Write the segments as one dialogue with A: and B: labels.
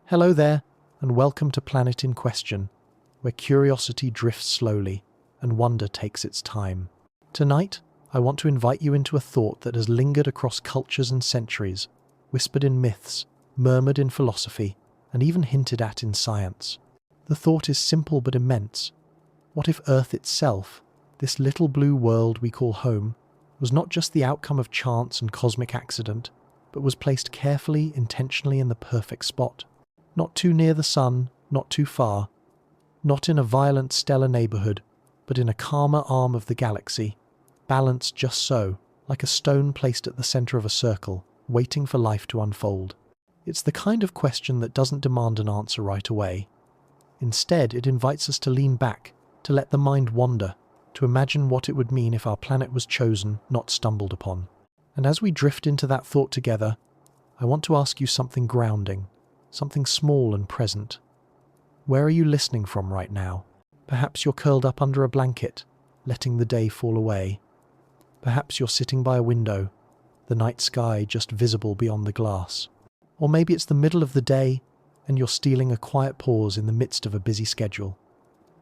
A: Hello there, and welcome to Planet in Question, where curiosity drifts slowly and wonder takes its time. Tonight, I want to invite you into a thought that has lingered across cultures and centuries, whispered in myths, murmured in philosophy, and even hinted at in science. The thought is simple but immense. What if Earth itself, this little blue world we call home, was not just the outcome of chance and cosmic accident, but was placed carefully, intentionally in the perfect spot? Not too near the sun, not too far, not in a violent stellar neighborhood, but in a calmer arm of the galaxy, balanced just so, like a stone placed at the center of a circle, waiting for life to unfold. It's the kind of question that doesn't demand an answer right away. Instead, it invites us to lean back, to let the mind wander, to imagine what it would mean if our planet was chosen, not stumbled upon. And as we drift into that thought together, I want to ask you something grounding, something small and present. Where are you listening from right now? Perhaps you're curled up under a blanket, letting the day fall away. Perhaps you're sitting by a window, the night sky just visible beyond the glass. Or maybe it's the middle of the day, and you're stealing a quiet pause in the midst of a busy schedule.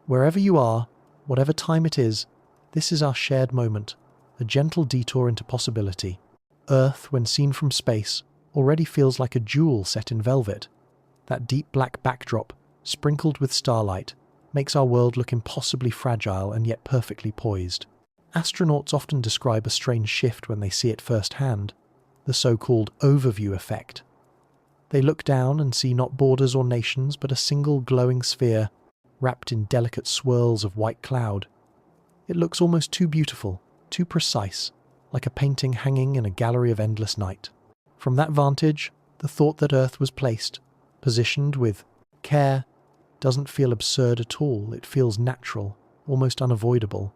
A: Wherever you are, whatever time it is, this is our shared moment, a gentle detour into possibility. Earth, when seen from space, already feels like a jewel set in velvet. That deep black backdrop, sprinkled with starlight, makes our world look impossibly fragile and yet perfectly poised. Astronauts often describe a strange shift when they see it firsthand, the so-called overview effect. They look down and see not borders or nations, but a single glowing sphere, wrapped in delicate swirls of white cloud. It looks almost too beautiful, too precise, like a painting hanging in a gallery of endless night. From that vantage, the thought that Earth was placed, positioned with care, doesn't feel absurd at all. It feels natural, almost unavoidable.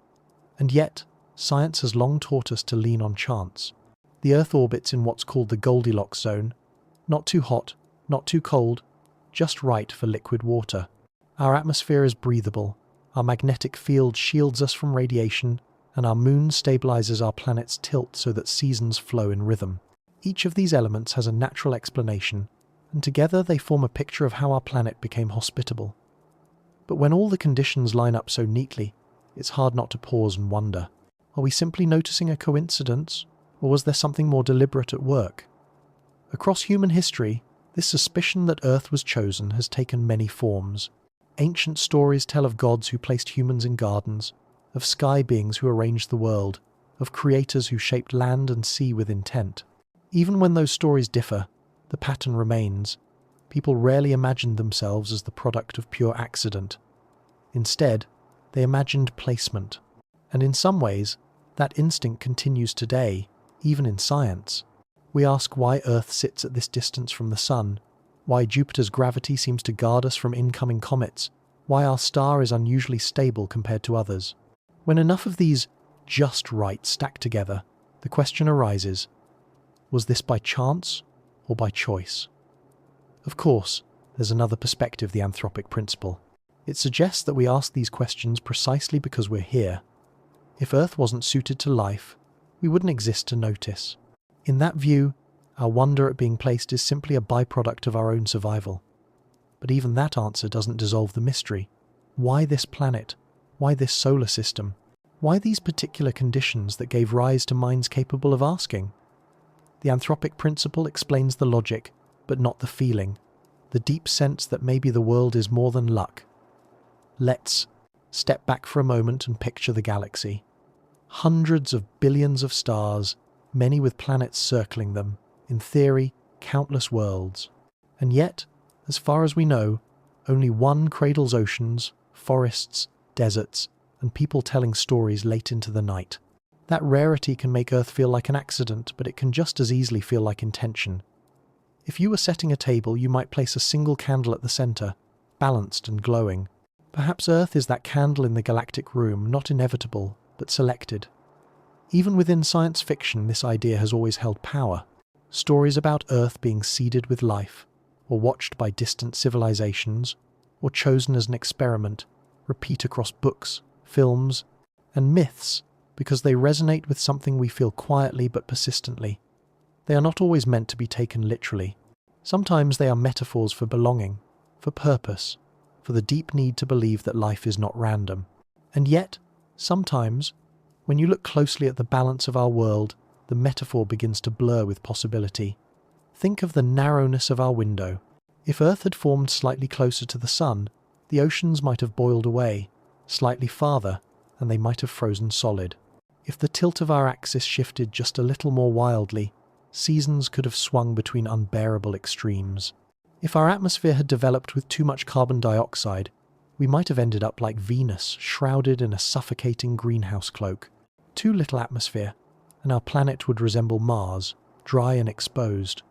A: And yet, science has long taught us to lean on chance. The Earth orbits in what's called the Goldilocks zone, not too hot, not too cold, just right for liquid water. Our atmosphere is breathable, our magnetic field shields us from radiation, and our moon stabilizes our planet's tilt so that seasons flow in rhythm. Each of these elements has a natural explanation, and together they form a picture of how our planet became hospitable. But when all the conditions line up so neatly, it's hard not to pause and wonder. Are we simply noticing a coincidence, or was there something more deliberate at work? Across human history, this suspicion that Earth was chosen has taken many forms. Ancient stories tell of gods who placed humans in gardens, of sky beings who arranged the world, of creators who shaped land and sea with intent. Even when those stories differ, the pattern remains. People rarely imagined themselves as the product of pure accident. Instead, they imagined placement. And in some ways, that instinct continues today, even in science. We ask why Earth sits at this distance from the Sun, why Jupiter's gravity seems to guard us from incoming comets, why our star is unusually stable compared to others. When enough of these just right stack together, the question arises, was this by chance or by choice? Of course, there's another perspective, the anthropic principle. It suggests that we ask these questions precisely because we're here. If Earth wasn't suited to life, we wouldn't exist to notice. In that view, our wonder at being placed is simply a byproduct of our own survival. But even that answer doesn't dissolve the mystery. Why this planet? Why this solar system? Why these particular conditions that gave rise to minds capable of asking? The anthropic principle explains the logic, but not the feeling, the deep sense that maybe the world is more than luck. Let's step back for a moment and picture the galaxy. Hundreds of billions of stars, many with planets circling them, in theory, countless worlds. And yet, as far as we know, only one cradles oceans, forests, deserts, and people telling stories late into the night. That rarity can make Earth feel like an accident, but it can just as easily feel like intention. If you were setting a table, you might place a single candle at the center, balanced and glowing. Perhaps Earth is that candle in the galactic room, not inevitable, but selected. Even within science fiction, this idea has always held power. Stories about Earth being seeded with life, or watched by distant civilizations, or chosen as an experiment, repeat across books, films, and myths because they resonate with something we feel quietly but persistently. They are not always meant to be taken literally. Sometimes they are metaphors for belonging, for purpose, for the deep need to believe that life is not random. And yet, sometimes, when you look closely at the balance of our world, the metaphor begins to blur with possibility. Think of the narrowness of our window. If Earth had formed slightly closer to the sun, the oceans might have boiled away, slightly farther, and they might have frozen solid. If the tilt of our axis shifted just a little more wildly, seasons could have swung between unbearable extremes. If our atmosphere had developed with too much carbon dioxide, we might have ended up like Venus, shrouded in a suffocating greenhouse cloak. Too little atmosphere, and our planet would resemble Mars, dry and exposed.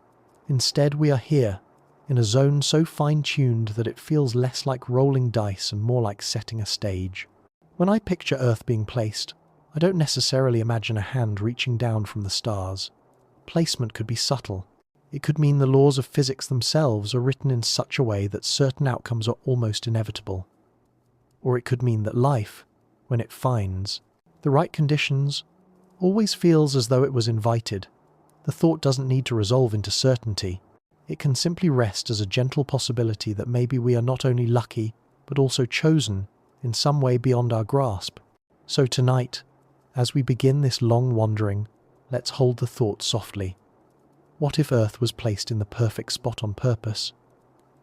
A: Instead, we are here, in a zone so fine-tuned that it feels less like rolling dice and more like setting a stage. When I picture Earth being placed, I don't necessarily imagine a hand reaching down from the stars. Placement could be subtle. It could mean the laws of physics themselves are written in such a way that certain outcomes are almost inevitable. Or it could mean that life, when it finds the right conditions, always feels as though it was invited. The thought doesn't need to resolve into certainty. It can simply rest as a gentle possibility that maybe we are not only lucky, but also chosen in some way beyond our grasp. So tonight, as we begin this long wandering, let's hold the thought softly. What if Earth was placed in the perfect spot on purpose?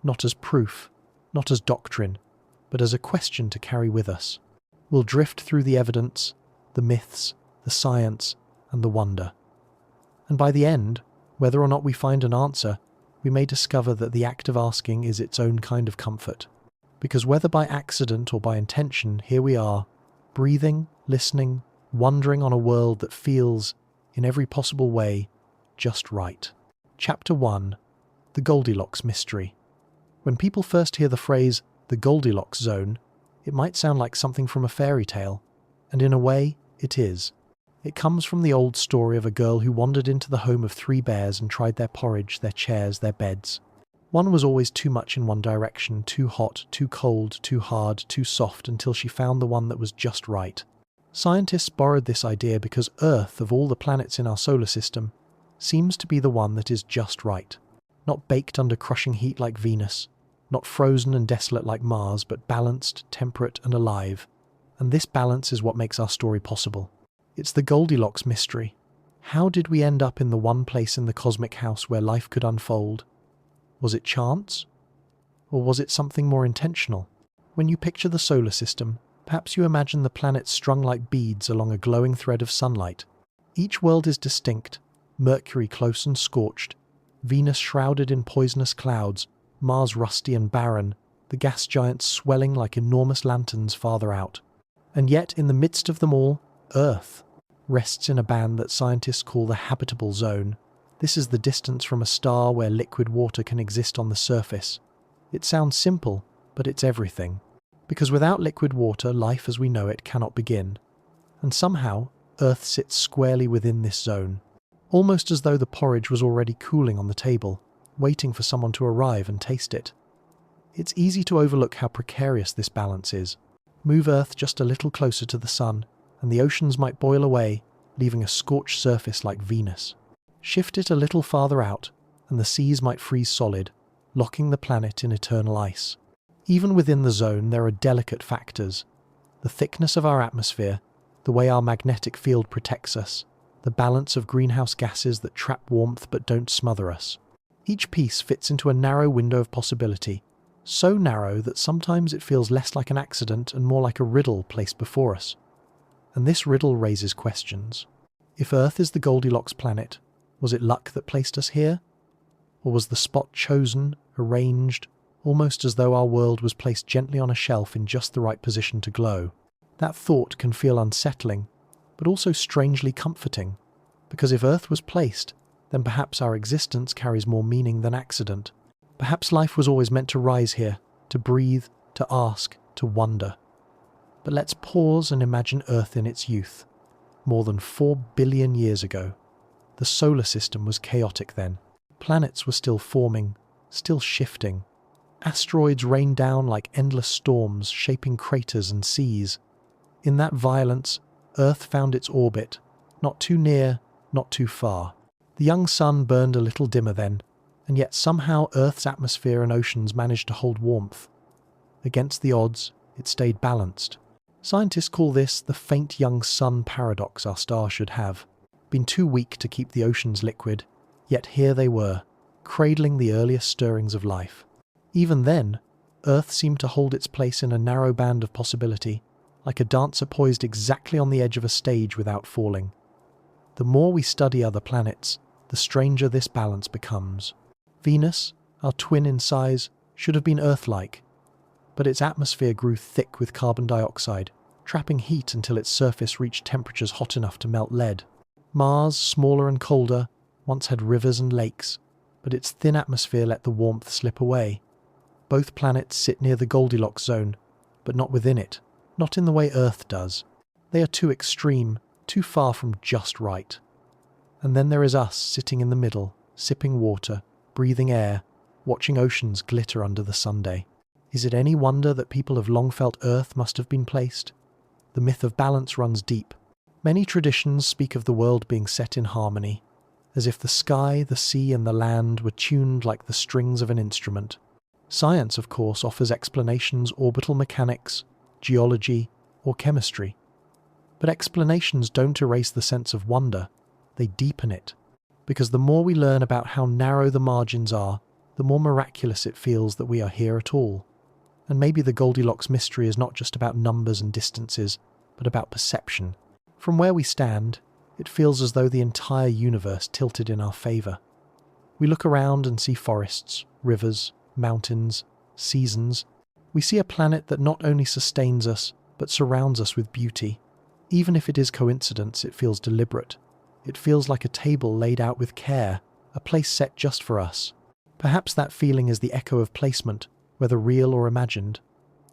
A: Not as proof, not as doctrine, but as a question to carry with us. We'll drift through the evidence, the myths, the science, and the wonder. And by the end, whether or not we find an answer, we may discover that the act of asking is its own kind of comfort. Because whether by accident or by intention, here we are, breathing, listening, wondering on a world that feels, in every possible way, just right. Chapter 1. The Goldilocks Mystery. When people first hear the phrase, the Goldilocks Zone, it might sound like something from a fairy tale, and in a way, it is. It comes from the old story of a girl who wandered into the home of 3 bears and tried their porridge, their chairs, their beds. One was always too much in one direction, too hot, too cold, too hard, too soft, until she found the one that was just right. Scientists borrowed this idea because Earth, of all the planets in our solar system, seems to be the one that is just right. Not baked under crushing heat like Venus, not frozen and desolate like Mars, but balanced, temperate, and alive. And this balance is what makes our story possible. It's the Goldilocks mystery. How did we end up in the one place in the cosmic house where life could unfold? Was it chance? Or was it something more intentional? When you picture the solar system, perhaps you imagine the planets strung like beads along a glowing thread of sunlight. Each world is distinct, Mercury close and scorched, Venus shrouded in poisonous clouds, Mars rusty and barren, the gas giants swelling like enormous lanterns farther out. And yet, in the midst of them all, Earth rests in a band that scientists call the habitable zone. This is the distance from a star where liquid water can exist on the surface. It sounds simple, but it's everything. Because without liquid water, life as we know it cannot begin. And somehow, Earth sits squarely within this zone, almost as though the porridge was already cooling on the table, waiting for someone to arrive and taste it. It's easy to overlook how precarious this balance is. Move Earth just a little closer to the sun, and the oceans might boil away, leaving a scorched surface like Venus. Shift it a little farther out, and the seas might freeze solid, locking the planet in eternal ice. Even within the zone, there are delicate factors. The thickness of our atmosphere, the way our magnetic field protects us, the balance of greenhouse gases that trap warmth but don't smother us. Each piece fits into a narrow window of possibility, so narrow that sometimes it feels less like an accident and more like a riddle placed before us. And this riddle raises questions. If Earth is the Goldilocks planet, was it luck that placed us here? Or was the spot chosen, arranged, almost as though our world was placed gently on a shelf in just the right position to glow? That thought can feel unsettling, but also strangely comforting, because if Earth was placed, then perhaps our existence carries more meaning than accident. Perhaps life was always meant to rise here, to breathe, to ask, to wonder. But let's pause and imagine Earth in its youth. More than 4 billion years ago. The solar system was chaotic then. Planets were still forming, still shifting. Asteroids rained down like endless storms, shaping craters and seas. In that violence, Earth found its orbit, not too near, not too far. The young sun burned a little dimmer then, And yet somehow Earth's atmosphere and oceans managed to hold warmth. Against the odds, it stayed balanced. Scientists call this the faint young sun paradox our star should have. Been too weak to keep the oceans liquid, yet here they were, cradling the earliest stirrings of life. Even then, Earth seemed to hold its place in a narrow band of possibility, like a dancer poised exactly on the edge of a stage without falling. The more we study other planets, the stranger this balance becomes. Venus, our twin in size, should have been Earth-like, but its atmosphere grew thick with carbon dioxide, trapping heat until its surface reached temperatures hot enough to melt lead. Mars, smaller and colder, once had rivers and lakes, but its thin atmosphere let the warmth slip away. Both planets sit near the Goldilocks zone, but not within it, not in the way Earth does. They are too extreme, too far from just right. And then there is us sitting in the middle, sipping water, breathing air, watching oceans glitter under the Sunday. Is it any wonder that people have long felt Earth must have been placed? The myth of balance runs deep. Many traditions speak of the world being set in harmony, as if the sky, the sea, and the land were tuned like the strings of an instrument. Science, of course, offers explanations: orbital mechanics, geology, or chemistry. But explanations don't erase the sense of wonder, they deepen it. Because the more we learn about how narrow the margins are, the more miraculous it feels that we are here at all. And maybe the Goldilocks mystery is not just about numbers and distances, but about perception. From where we stand, it feels as though the entire universe tilted in our favour. We look around and see forests, rivers, mountains, seasons. We see a planet that not only sustains us, but surrounds us with beauty. Even if it is coincidence, it feels deliberate. It feels like a table laid out with care, a place set just for us. Perhaps that feeling is the echo of placement, whether real or imagined.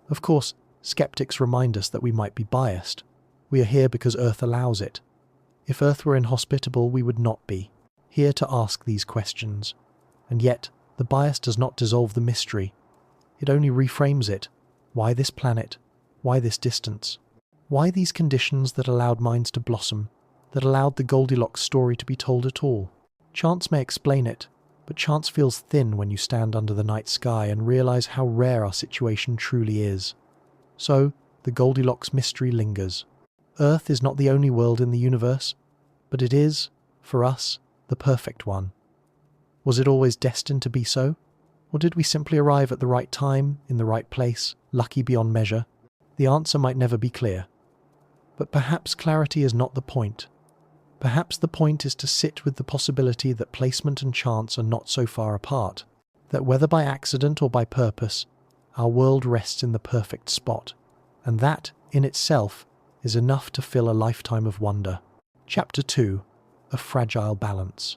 A: Of course, skeptics remind us that we might be biased. We are here because Earth allows it. If Earth were inhospitable, we would not be here to ask these questions. And yet, the bias does not dissolve the mystery. It only reframes it. Why this planet? Why this distance? Why these conditions that allowed minds to blossom, that allowed the Goldilocks story to be told at all? Chance may explain it, but chance feels thin when you stand under the night sky and realize how rare our situation truly is. So, the Goldilocks mystery lingers. Earth is not the only world in the universe, but it is, for us, the perfect one. Was it always destined to be so? Or did we simply arrive at the right time, in the right place, lucky beyond measure? The answer might never be clear. But perhaps clarity is not the point. Perhaps the point is to sit with the possibility that placement and chance are not so far apart, that whether by accident or by purpose, our world rests in the perfect spot, and that, in itself, is enough to fill a lifetime of wonder. Chapter 2. A Fragile Balance.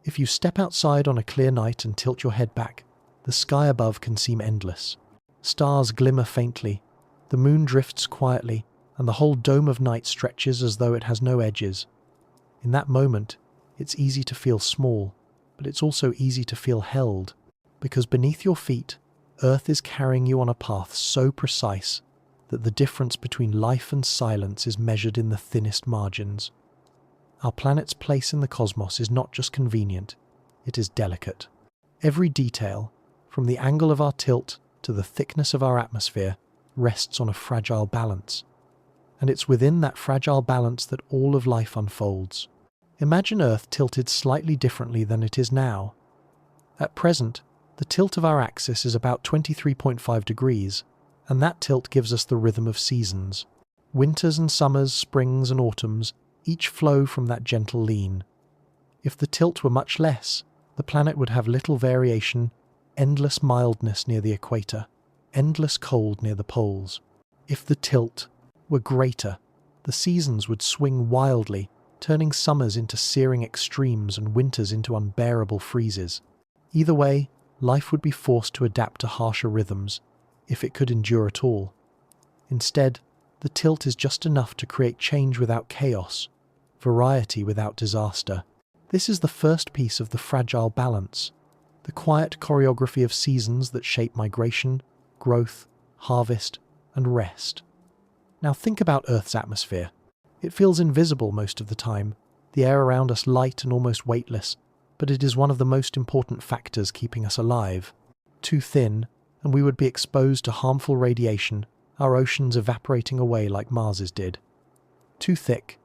A: If you step outside on a clear night and tilt your head back, the sky above can seem endless. Stars glimmer faintly, the moon drifts quietly, and the whole dome of night stretches as though it has no edges. In that moment, it's easy to feel small, but it's also easy to feel held, because beneath your feet, Earth is carrying you on a path so precise that the difference between life and silence is measured in the thinnest margins. Our planet's place in the cosmos is not just convenient, it is delicate. Every detail, from the angle of our tilt to the thickness of our atmosphere, rests on a fragile balance. And it's within that fragile balance that all of life unfolds. Imagine Earth tilted slightly differently than it is now. At present, the tilt of our axis is about 23.5 degrees, and that tilt gives us the rhythm of seasons. Winters and summers, springs and autumns, each flow from that gentle lean. If the tilt were much less, the planet would have little variation, endless mildness near the equator, endless cold near the poles. If the tilt were greater, the seasons would swing wildly, turning summers into searing extremes and winters into unbearable freezes. Either way, life would be forced to adapt to harsher rhythms, if it could endure at all. Instead, the tilt is just enough to create change without chaos, variety without disaster. This is the first piece of the fragile balance, the quiet choreography of seasons that shape migration, growth, harvest, and rest. Now think about Earth's atmosphere. It feels invisible most of the time, the air around us light and almost weightless, but it is one of the most important factors keeping us alive. Too thin, and we would be exposed to harmful radiation, our oceans evaporating away like Mars's did. Too thick,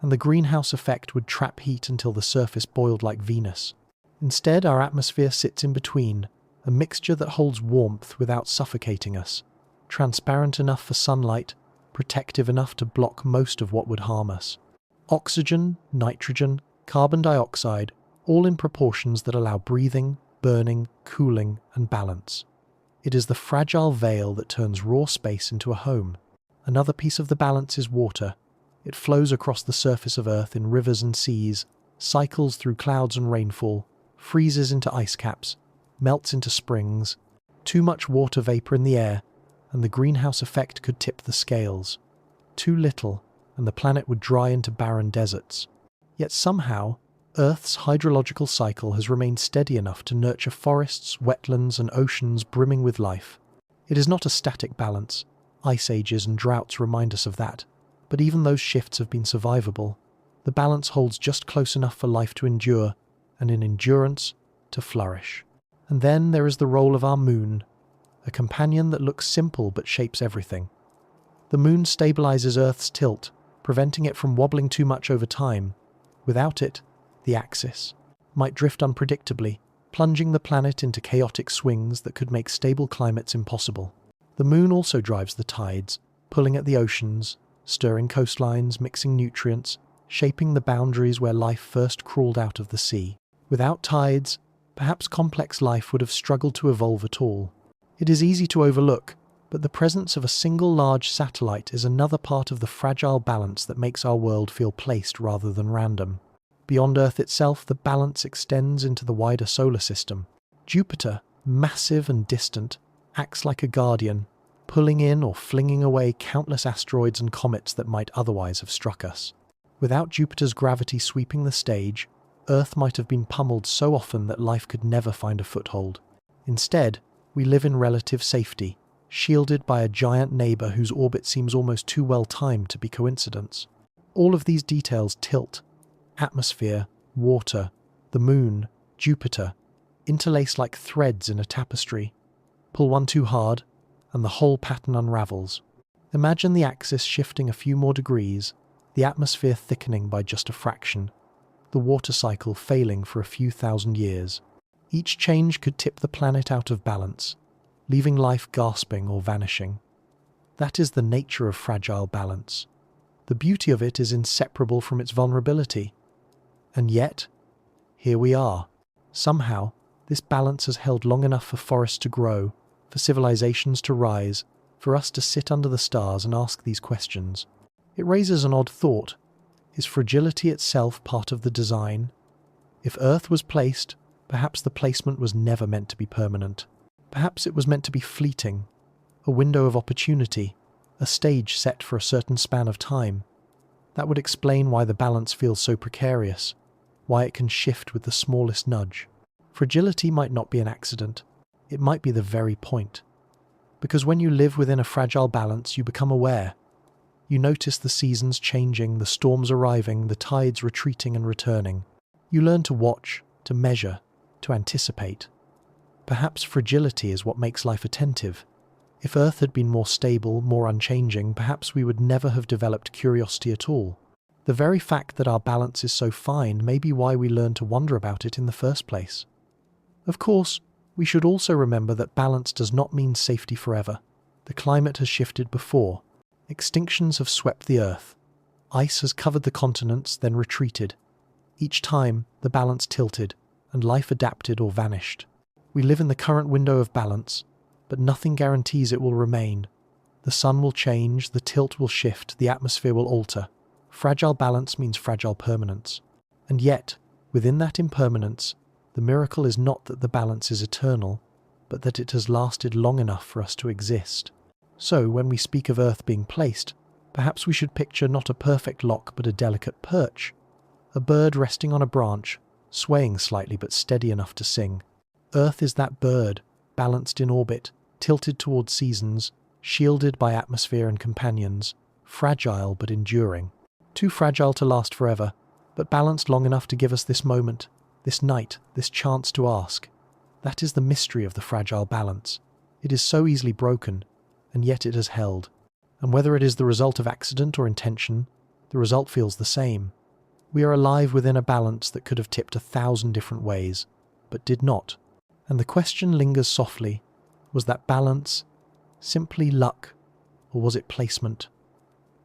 A: and the greenhouse effect would trap heat until the surface boiled like Venus. Instead, our atmosphere sits in between, a mixture that holds warmth without suffocating us, transparent enough for sunlight, protective enough to block most of what would harm us. Oxygen, nitrogen, carbon dioxide, all in proportions that allow breathing, burning, cooling, and balance. It is the fragile veil that turns raw space into a home. Another piece of the balance is water. It flows across the surface of Earth in rivers and seas, cycles through clouds and rainfall, freezes into ice caps, melts into springs. Too much water vapor in the air, and the greenhouse effect could tip the scales. Too little, and the planet would dry into barren deserts. Yet somehow, Earth's hydrological cycle has remained steady enough to nurture forests, wetlands, and oceans brimming with life. It is not a static balance. Ice ages and droughts remind us of that. But even those shifts have been survivable. The balance holds just close enough for life to endure, and in endurance, to flourish. And then there is the role of our moon, a companion that looks simple but shapes everything. The moon stabilizes Earth's tilt, preventing it from wobbling too much over time. Without it, the axis might drift unpredictably, plunging the planet into chaotic swings that could make stable climates impossible. The moon also drives the tides, pulling at the oceans, stirring coastlines, mixing nutrients, shaping the boundaries where life first crawled out of the sea. Without tides, perhaps complex life would have struggled to evolve at all. It is easy to overlook, but the presence of a single large satellite is another part of the fragile balance that makes our world feel placed rather than random. Beyond Earth itself, the balance extends into the wider solar system. Jupiter, massive and distant, acts like a guardian, pulling in or flinging away countless asteroids and comets that might otherwise have struck us. Without Jupiter's gravity sweeping the stage, Earth might have been pummeled so often that life could never find a foothold. Instead, we live in relative safety, shielded by a giant neighbour whose orbit seems almost too well timed to be coincidence. All of these details tilt. Atmosphere, water, the moon, Jupiter, interlace like threads in a tapestry. Pull one too hard, and the whole pattern unravels. Imagine the axis shifting a few more degrees, the atmosphere thickening by just a fraction, the water cycle failing for a few thousand years. Each change could tip the planet out of balance, leaving life gasping or vanishing. That is the nature of fragile balance. The beauty of it is inseparable from its vulnerability. And yet, here we are. Somehow, this balance has held long enough for forests to grow, for civilizations to rise, for us to sit under the stars and ask these questions. It raises an odd thought. Is fragility itself part of the design? If Earth was placed, perhaps the placement was never meant to be permanent. Perhaps it was meant to be fleeting, a window of opportunity, a stage set for a certain span of time. That would explain why the balance feels so precarious, why it can shift with the smallest nudge. Fragility might not be an accident. It might be the very point. Because when you live within a fragile balance, you become aware. You notice the seasons changing, the storms arriving, the tides retreating and returning. You learn to watch, to measure, to anticipate. Perhaps fragility is what makes life attentive. If Earth had been more stable, more unchanging, perhaps we would never have developed curiosity at all. The very fact that our balance is so fine may be why we learn to wonder about it in the first place. Of course, we should also remember that balance does not mean safety forever. The climate has shifted before. Extinctions have swept the Earth. Ice has covered the continents, then retreated. Each time, the balance tilted, and life adapted or vanished. We live in the current window of balance, but nothing guarantees it will remain. The sun will change, the tilt will shift, the atmosphere will alter. Fragile balance means fragile permanence. And yet, within that impermanence, the miracle is not that the balance is eternal, but that it has lasted long enough for us to exist. So, when we speak of Earth being placed, perhaps we should picture not a perfect lock but a delicate perch. A bird resting on a branch, swaying slightly but steady enough to sing. Earth is that bird, balanced in orbit, tilted towards seasons, shielded by atmosphere and companions, fragile but enduring. Too fragile to last forever, but balanced long enough to give us this moment, this night, this chance to ask. That is the mystery of the fragile balance. It is so easily broken, and yet it has held. And whether it is the result of accident or intention, the result feels the same. We are alive within a balance that could have tipped 1,000 different ways, but did not. And the question lingers softly, was that balance simply luck, or was it placement?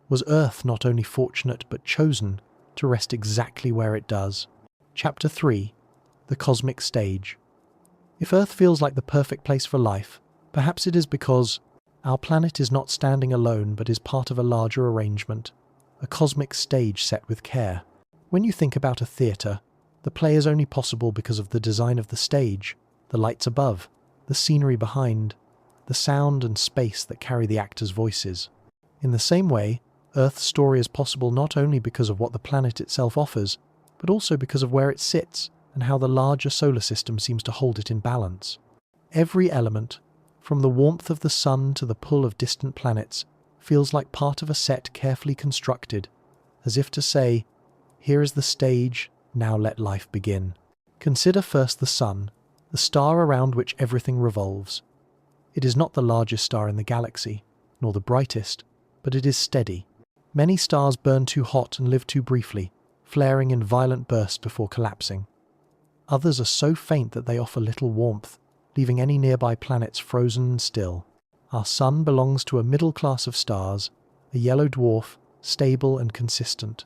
A: Was Earth not only fortunate but chosen to rest exactly where it does? Chapter 3. The Cosmic Stage. If Earth feels like the perfect place for life, perhaps it is because our planet is not standing alone but is part of a larger arrangement, a cosmic stage set with care. When you think about a theatre, the play is only possible because of the design of the stage, the lights above, the scenery behind, the sound and space that carry the actors' voices. In the same way, Earth's story is possible not only because of what the planet itself offers, but also because of where it sits and how the larger solar system seems to hold it in balance. Every element, from the warmth of the sun to the pull of distant planets, feels like part of a set carefully constructed, as if to say, here is the stage, now let life begin. Consider first the sun, the star around which everything revolves. It is not the largest star in the galaxy, nor the brightest, but it is steady. Many stars burn too hot and live too briefly, flaring in violent bursts before collapsing. Others are so faint that they offer little warmth, leaving any nearby planets frozen and still. Our sun belongs to a middle class of stars, a yellow dwarf, stable and consistent.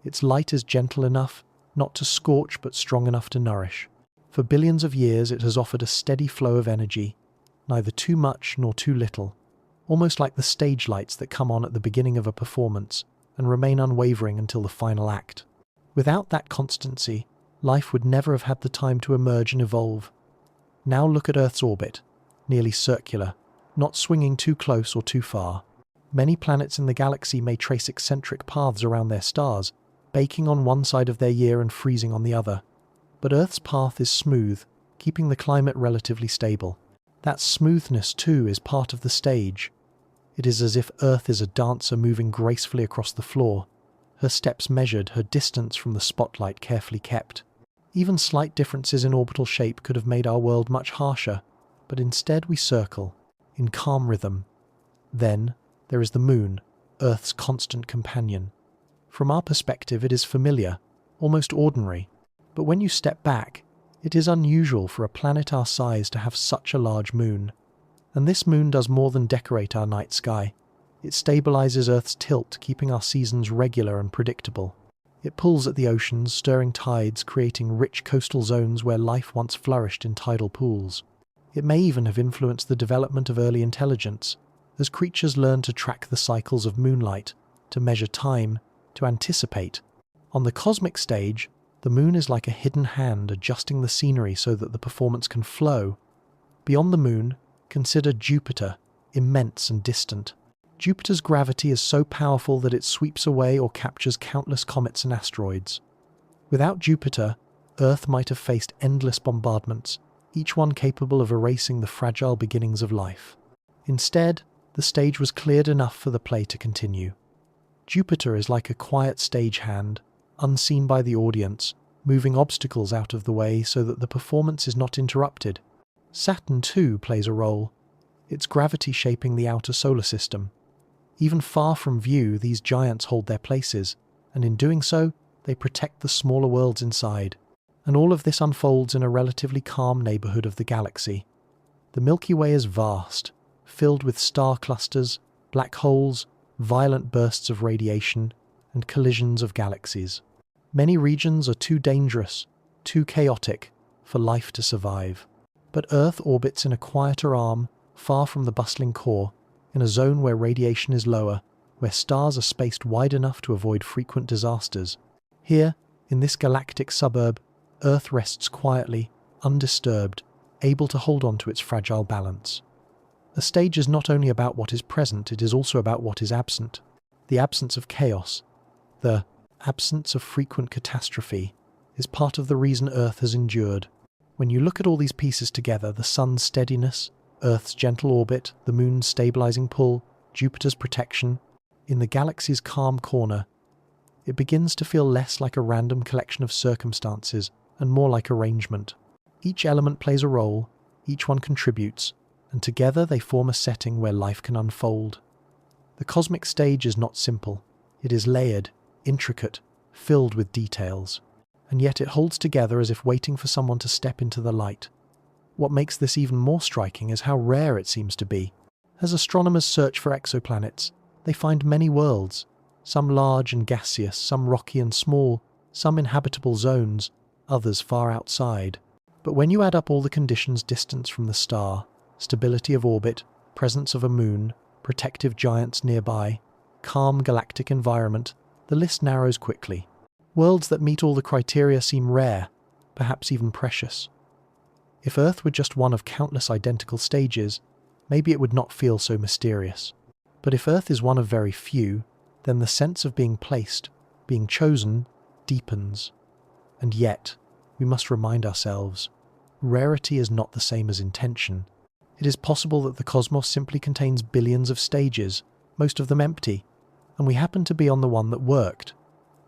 A: Its light is gentle enough, not to scorch but strong enough to nourish. For billions of years it has offered a steady flow of energy, neither too much nor too little, almost like the stage lights that come on at the beginning of a performance and remain unwavering until the final act. Without that constancy, life would never have had the time to emerge and evolve. Now look at Earth's orbit, nearly circular, not swinging too close or too far. Many planets in the galaxy may trace eccentric paths around their stars, baking on one side of their year and freezing on the other. But Earth's path is smooth, keeping the climate relatively stable. That smoothness, too, is part of the stage. It is as if Earth is a dancer moving gracefully across the floor, her steps measured, her distance from the spotlight carefully kept. Even slight differences in orbital shape could have made our world much harsher, but instead we circle, in calm rhythm. Then there is the moon, Earth's constant companion. From our perspective it is familiar, almost ordinary, but when you step back, it is unusual for a planet our size to have such a large moon. And this moon does more than decorate our night sky. It stabilizes Earth's tilt, keeping our seasons regular and predictable. It pulls at the oceans, stirring tides, creating rich coastal zones where life once flourished in tidal pools. It may even have influenced the development of early intelligence, as creatures learn to track the cycles of moonlight, to measure time, to anticipate. On the cosmic stage, the moon is like a hidden hand adjusting the scenery so that the performance can flow. Beyond the moon, consider Jupiter, immense and distant. Jupiter's gravity is so powerful that it sweeps away or captures countless comets and asteroids. Without Jupiter, Earth might have faced endless bombardments, each one capable of erasing the fragile beginnings of life. Instead, the stage was cleared enough for the play to continue. Jupiter is like a quiet stagehand, unseen by the audience, moving obstacles out of the way so that the performance is not interrupted. Saturn, too, plays a role, its gravity shaping the outer solar system. Even far from view, these giants hold their places, and in doing so, they protect the smaller worlds inside. And all of this unfolds in a relatively calm neighborhood of the galaxy. The Milky Way is vast, filled with star clusters, black holes, violent bursts of radiation, and collisions of galaxies. Many regions are too dangerous, too chaotic, for life to survive. But Earth orbits in a quieter arm, far from the bustling core, in a zone where radiation is lower, where stars are spaced wide enough to avoid frequent disasters. Here, in this galactic suburb, Earth rests quietly, undisturbed, able to hold on to its fragile balance. A stage is not only about what is present, it is also about what is absent. The absence of chaos, the absence of frequent catastrophe, is part of the reason Earth has endured. When you look at all these pieces together, the sun's steadiness, Earth's gentle orbit, the moon's stabilizing pull, Jupiter's protection, in the galaxy's calm corner, it begins to feel less like a random collection of circumstances and more like arrangement. Each element plays a role, each one contributes, and together they form a setting where life can unfold. The cosmic stage is not simple. It is layered, intricate, filled with details, and yet it holds together as if waiting for someone to step into the light. What makes this even more striking is how rare it seems to be. As astronomers search for exoplanets, they find many worlds, some large and gaseous, some rocky and small, some inhabitable zones, others far outside. But when you add up all the conditions: distance from the star, stability of orbit, presence of a moon, protective giants nearby, calm galactic environment, the list narrows quickly. Worlds that meet all the criteria seem rare, perhaps even precious. If Earth were just one of countless identical stages, maybe it would not feel so mysterious. But if Earth is one of very few, then the sense of being placed, being chosen, deepens. And yet, we must remind ourselves, rarity is not the same as intention. It is possible that the cosmos simply contains billions of stages, most of them empty, and we happen to be on the one that worked.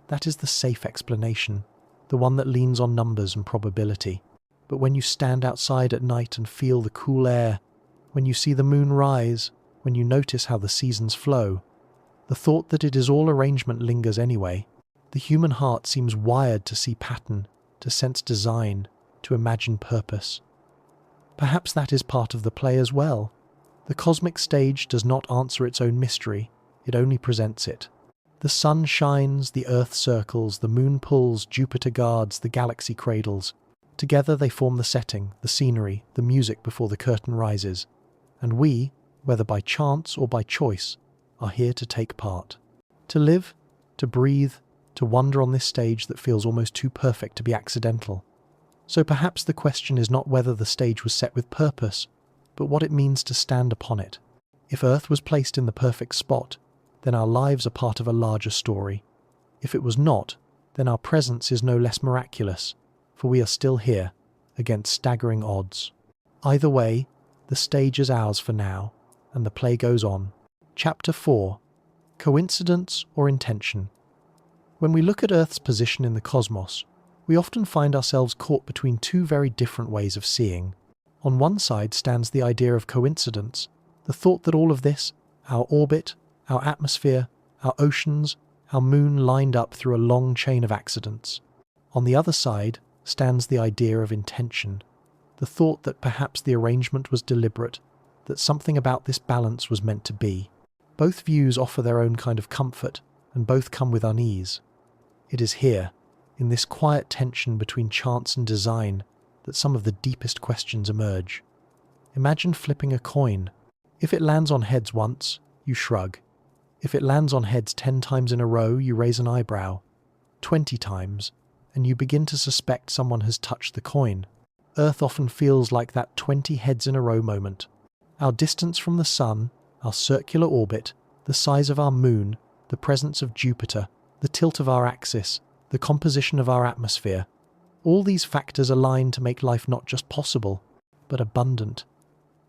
A: That is the safe explanation, the one that leans on numbers and probability. But when you stand outside at night and feel the cool air, when you see the moon rise, when you notice how the seasons flow, the thought that it is all arrangement lingers anyway. The human heart seems wired to see pattern, to sense design, to imagine purpose. Perhaps that is part of the play as well. The cosmic stage does not answer its own mystery, it only presents it. The sun shines, the earth circles, the moon pulls, Jupiter guards, the galaxy cradles. Together they form the setting, the scenery, the music before the curtain rises. And we, whether by chance or by choice, are here to take part. To live, to breathe, to wander on this stage that feels almost too perfect to be accidental. So perhaps the question is not whether the stage was set with purpose, but what it means to stand upon it. If Earth was placed in the perfect spot, then our lives are part of a larger story. If it was not, then our presence is no less miraculous, for we are still here, against staggering odds. Either way, the stage is ours for now, and the play goes on. Chapter 4. Coincidence or Intention? When we look at Earth's position in the cosmos, we often find ourselves caught between two very different ways of seeing. On one side stands the idea of coincidence, the thought that all of this, our orbit, our atmosphere, our oceans, our moon lined up through a long chain of accidents. On the other side stands the idea of intention, the thought that perhaps the arrangement was deliberate, that something about this balance was meant to be. Both views offer their own kind of comfort, and both come with unease. It is here, in this quiet tension between chance and design, that some of the deepest questions emerge. Imagine flipping a coin. If it lands on heads once, you shrug. If it lands on heads 10 times in a row, you raise an eyebrow. 20 times, and you begin to suspect someone has touched the coin. Earth often feels like that 20 heads in a row moment. Our distance from the sun, our circular orbit, the size of our moon, the presence of Jupiter, the tilt of our axis, the composition of our atmosphere, all these factors align to make life not just possible, but abundant.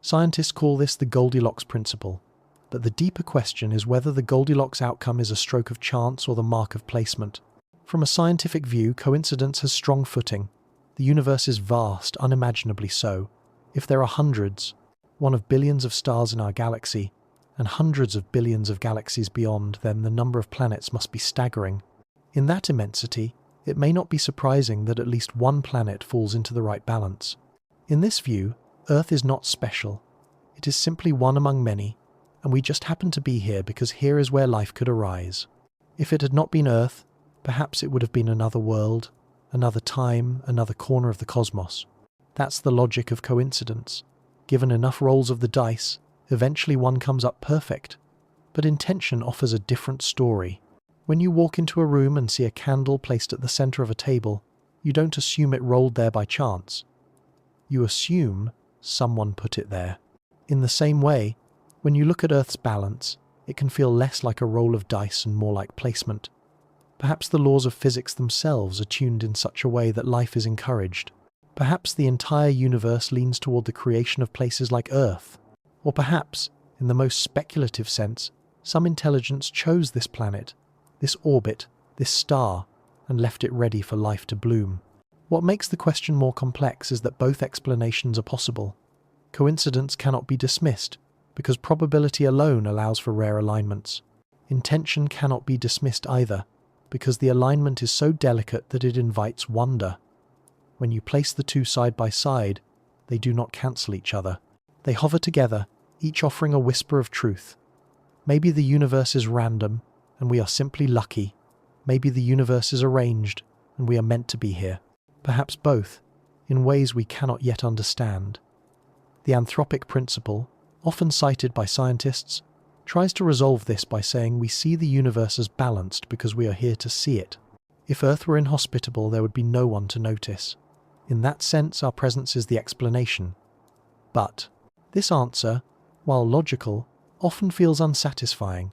A: Scientists call this the Goldilocks principle, but the deeper question is whether the Goldilocks outcome is a stroke of chance or the mark of placement. From a scientific view, coincidence has strong footing. The universe is vast, unimaginably so. If there are hundreds, one of billions of stars in our galaxy, and hundreds of billions of galaxies beyond, then the number of planets must be staggering. In that immensity, it may not be surprising that at least one planet falls into the right balance. In this view, Earth is not special. It is simply one among many, and we just happen to be here because here is where life could arise. If it had not been Earth, perhaps it would have been another world, another time, another corner of the cosmos. That's the logic of coincidence. Given enough rolls of the dice, eventually one comes up perfect. But intention offers a different story. When you walk into a room and see a candle placed at the center of a table, you don't assume it rolled there by chance. You assume someone put it there. In the same way, when you look at Earth's balance, it can feel less like a roll of dice and more like placement. Perhaps the laws of physics themselves are tuned in such a way that life is encouraged. Perhaps the entire universe leans toward the creation of places like Earth. Or perhaps, in the most speculative sense, some intelligence chose this planet, this orbit, this star, and left it ready for life to bloom. What makes the question more complex is that both explanations are possible. Coincidence cannot be dismissed, because probability alone allows for rare alignments. Intention cannot be dismissed either, because the alignment is so delicate that it invites wonder. When you place the two side by side, they do not cancel each other. They hover together, each offering a whisper of truth. Maybe the universe is random, and we are simply lucky. Maybe the universe is arranged, and we are meant to be here. Perhaps both, in ways we cannot yet understand. The anthropic principle, often cited by scientists, tries to resolve this by saying we see the universe as balanced because we are here to see it. If Earth were inhospitable, there would be no one to notice. In that sense, our presence is the explanation. But this answer, while logical, often feels unsatisfying.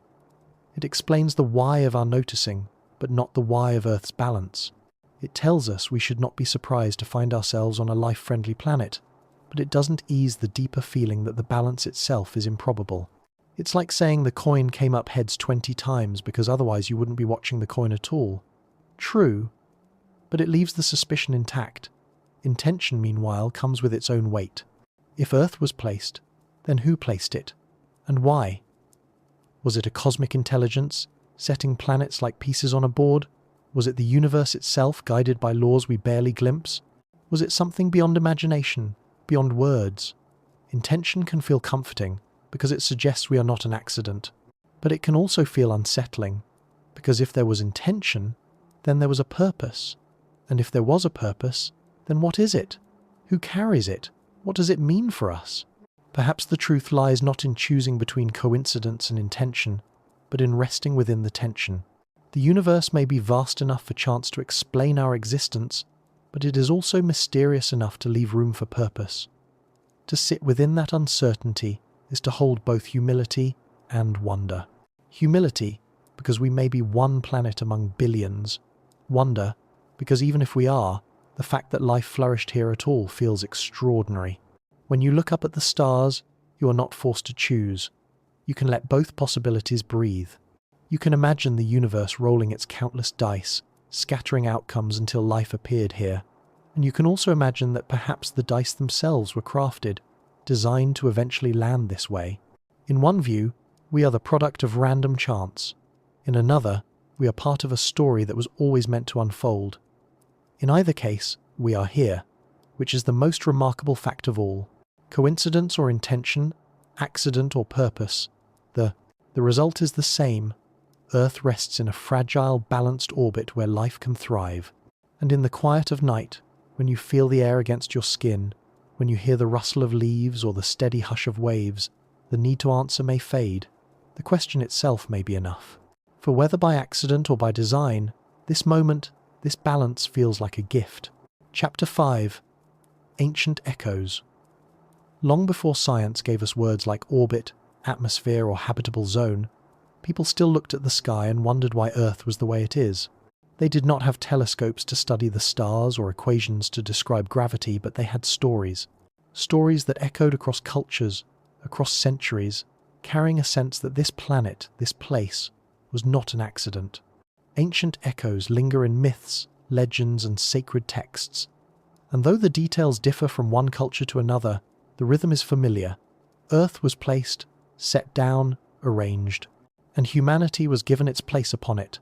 A: It explains the why of our noticing, but not the why of Earth's balance. It tells us we should not be surprised to find ourselves on a life-friendly planet, but it doesn't ease the deeper feeling that the balance itself is improbable. It's like saying the coin came up heads 20 times because otherwise you wouldn't be watching the coin at all. True, but it leaves the suspicion intact. Intention, meanwhile, comes with its own weight. If Earth was placed, then who placed it? And why? Was it a cosmic intelligence, setting planets like pieces on a board? Was it the universe itself, guided by laws we barely glimpse? Was it something beyond imagination, beyond words? Intention can feel comforting, because it suggests we are not an accident. But it can also feel unsettling, because if there was intention, then there was a purpose. And if there was a purpose, then what is it? Who carries it? What does it mean for us? Perhaps the truth lies not in choosing between coincidence and intention, but in resting within the tension. The universe may be vast enough for chance to explain our existence, but it is also mysterious enough to leave room for purpose. To sit within that uncertainty is to hold both humility and wonder. Humility, because we may be one planet among billions. Wonder, because even if we are, the fact that life flourished here at all feels extraordinary. When you look up at the stars, you are not forced to choose. You can let both possibilities breathe. You can imagine the universe rolling its countless dice, scattering outcomes until life appeared here. And you can also imagine that perhaps the dice themselves were crafted, designed to eventually land this way. In one view, we are the product of random chance. In another, we are part of a story that was always meant to unfold. In either case, we are here, which is the most remarkable fact of all. Coincidence or intention, accident or purpose, the result is the same. Earth rests in a fragile, balanced orbit where life can thrive. And in the quiet of night, when you feel the air against your skin, when you hear the rustle of leaves or the steady hush of waves, the need to answer may fade. The question itself may be enough. For whether by accident or by design, this moment, this balance feels like a gift. Chapter 5. Ancient Echoes. Long before science gave us words like orbit, atmosphere, or habitable zone, people still looked at the sky and wondered why Earth was the way it is. They did not have telescopes to study the stars or equations to describe gravity, but they had stories. Stories that echoed across cultures, across centuries, carrying a sense that this planet, this place, was not an accident. Ancient echoes linger in myths, legends, and sacred texts. And though the details differ from one culture to another, the rhythm is familiar. Earth was placed, set down, arranged, and humanity was given its place upon it.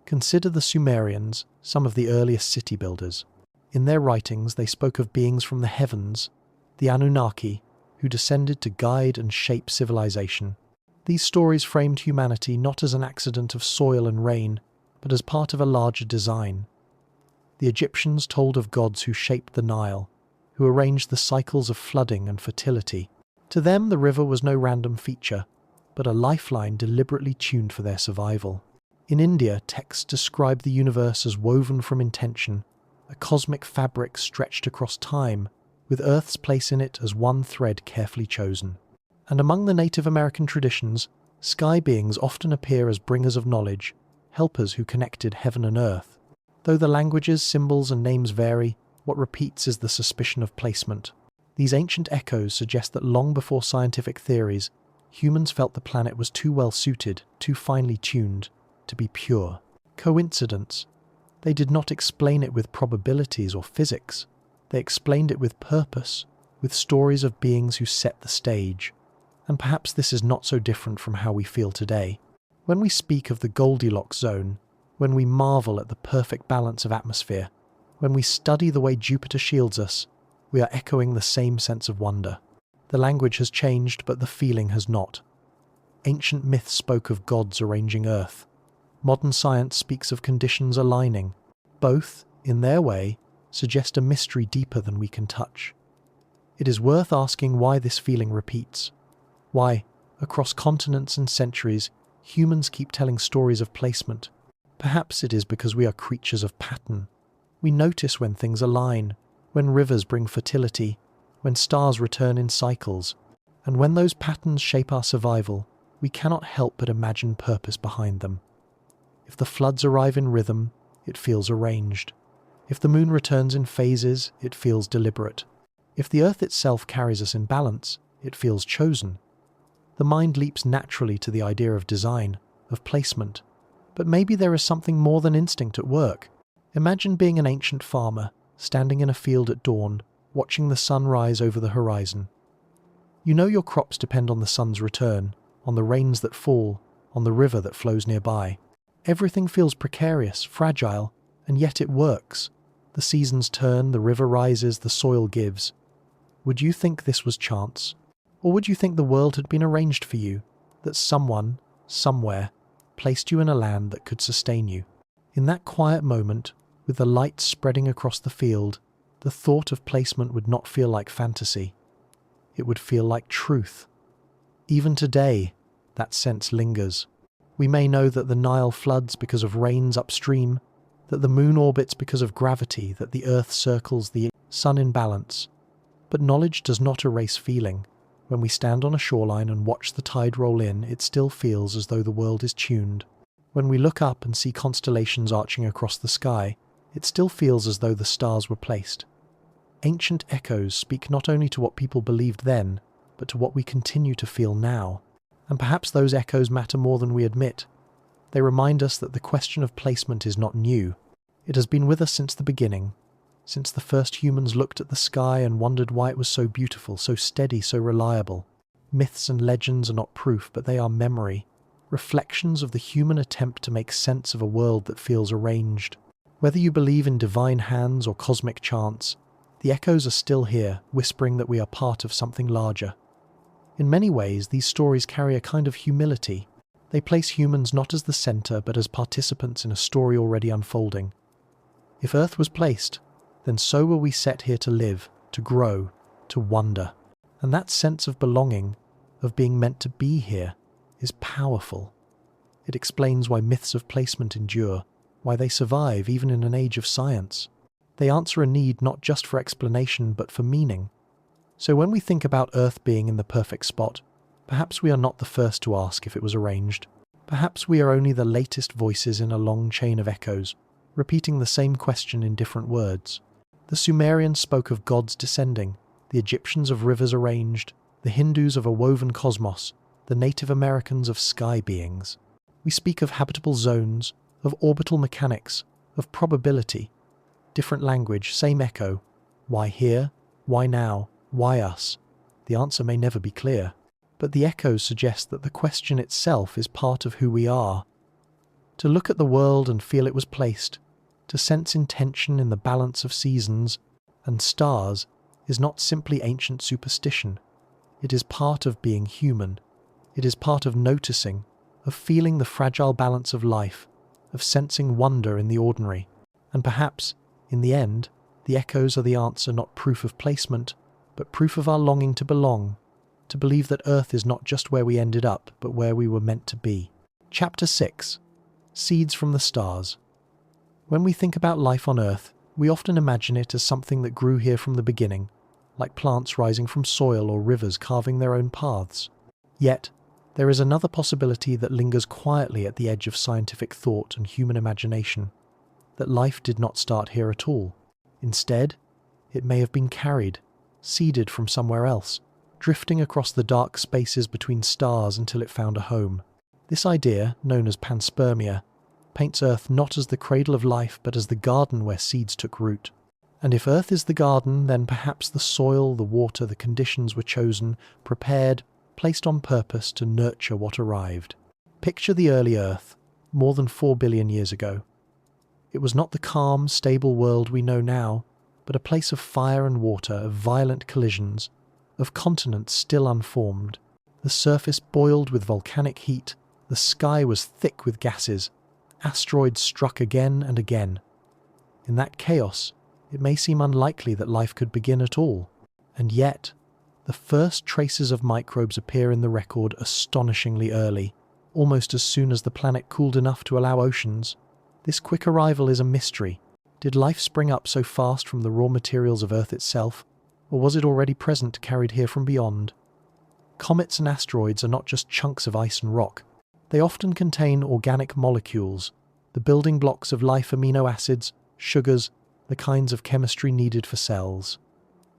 A: Consider the Sumerians, some of the earliest city builders. In their writings, they spoke of beings from the heavens, the Anunnaki, who descended to guide and shape civilization. These stories framed humanity not as an accident of soil and rain, but as part of a larger design. The Egyptians told of gods who shaped the Nile, who arranged the cycles of flooding and fertility. To them, the river was no random feature, but a lifeline deliberately tuned for their survival. In India, texts describe the universe as woven from intention, a cosmic fabric stretched across time, with Earth's place in it as one thread carefully chosen. And among the Native American traditions, sky beings often appear as bringers of knowledge, helpers who connected heaven and earth. Though the languages, symbols, and names vary, what repeats is the suspicion of placement. These ancient echoes suggest that long before scientific theories, humans felt the planet was too well suited, too finely tuned, to be pure. Coincidence. They did not explain it with probabilities or physics. They explained it with purpose, with stories of beings who set the stage. And perhaps this is not so different from how we feel today. When we speak of the Goldilocks zone, when we marvel at the perfect balance of atmosphere, when we study the way Jupiter shields us, we are echoing the same sense of wonder. The language has changed, but the feeling has not. Ancient myths spoke of gods arranging Earth. Modern science speaks of conditions aligning. Both, in their way, suggest a mystery deeper than we can touch. It is worth asking why this feeling repeats. Why, across continents and centuries, humans keep telling stories of placement. Perhaps it is because we are creatures of pattern. We notice when things align, when rivers bring fertility, when stars return in cycles, and when those patterns shape our survival, we cannot help but imagine purpose behind them. If the floods arrive in rhythm, it feels arranged. If the moon returns in phases, it feels deliberate. If the earth itself carries us in balance, it feels chosen. The mind leaps naturally to the idea of design, of placement. But maybe there is something more than instinct at work. Imagine being an ancient farmer, standing in a field at dawn, watching the sun rise over the horizon. You know your crops depend on the sun's return, on the rains that fall, on the river that flows nearby. Everything feels precarious, fragile, and yet it works. The seasons turn, the river rises, the soil gives. Would you think this was chance? Or would you think the world had been arranged for you, that someone, somewhere, placed you in a land that could sustain you? In that quiet moment, with the light spreading across the field, the thought of placement would not feel like fantasy. It would feel like truth. Even today, that sense lingers. We may know that the Nile floods because of rains upstream, that the moon orbits because of gravity, that the earth circles the sun in balance. But knowledge does not erase feeling. When we stand on a shoreline and watch the tide roll in, it still feels as though the world is tuned. When we look up and see constellations arching across the sky, it still feels as though the stars were placed. Ancient echoes speak not only to what people believed then, but to what we continue to feel now. And perhaps those echoes matter more than we admit. They remind us that the question of placement is not new. It has been with us since the beginning, since the first humans looked at the sky and wondered why it was so beautiful, so steady, so reliable. Myths and legends are not proof, but they are memory, reflections of the human attempt to make sense of a world that feels arranged. Whether you believe in divine hands or cosmic chance, the echoes are still here, whispering that we are part of something larger. In many ways, these stories carry a kind of humility. They place humans not as the center, but as participants in a story already unfolding. If Earth was placed, then so were we set here to live, to grow, to wonder. And that sense of belonging, of being meant to be here, is powerful. It explains why myths of placement endure, why they survive even in an age of science. They answer a need not just for explanation, but for meaning. So when we think about Earth being in the perfect spot, perhaps we are not the first to ask if it was arranged. Perhaps we are only the latest voices in a long chain of echoes, repeating the same question in different words. The Sumerians spoke of gods descending, the Egyptians of rivers arranged, the Hindus of a woven cosmos, the Native Americans of sky beings. We speak of habitable zones, of orbital mechanics, of probability. Different language, same echo. Why here? Why now? Why us? The answer may never be clear, but the echoes suggest that the question itself is part of who we are. To look at the world and feel it was placed, to sense intention in the balance of seasons and stars, is not simply ancient superstition. It is part of being human. It is part of noticing, of feeling the fragile balance of life, of sensing wonder in the ordinary. And perhaps, in the end, the echoes are the answer, not proof of placement, but proof of our longing to belong, to believe that Earth is not just where we ended up, but where we were meant to be. Chapter 6. Seeds from the Stars. When we think about life on Earth, we often imagine it as something that grew here from the beginning, like plants rising from soil or rivers carving their own paths. Yet, there is another possibility that lingers quietly at the edge of scientific thought and human imagination, that life did not start here at all. Instead, it may have been carried, seeded from somewhere else, drifting across the dark spaces between stars until it found a home. This idea, known as panspermia, paints Earth not as the cradle of life, but as the garden where seeds took root. And if Earth is the garden, then perhaps the soil, the water, the conditions were chosen, prepared, placed on purpose to nurture what arrived. Picture the early Earth, more than 4 billion years ago. It was not the calm, stable world we know now, but a place of fire and water, of violent collisions, of continents still unformed. The surface boiled with volcanic heat, the sky was thick with gases, asteroids struck again and again. In that chaos, it may seem unlikely that life could begin at all, and yet, the first traces of microbes appear in the record astonishingly early, almost as soon as the planet cooled enough to allow oceans. This quick arrival is a mystery. Did life spring up so fast from the raw materials of Earth itself, or was it already present, carried here from beyond? Comets and asteroids are not just chunks of ice and rock. They often contain organic molecules, the building blocks of life, amino acids, sugars, the kinds of chemistry needed for cells.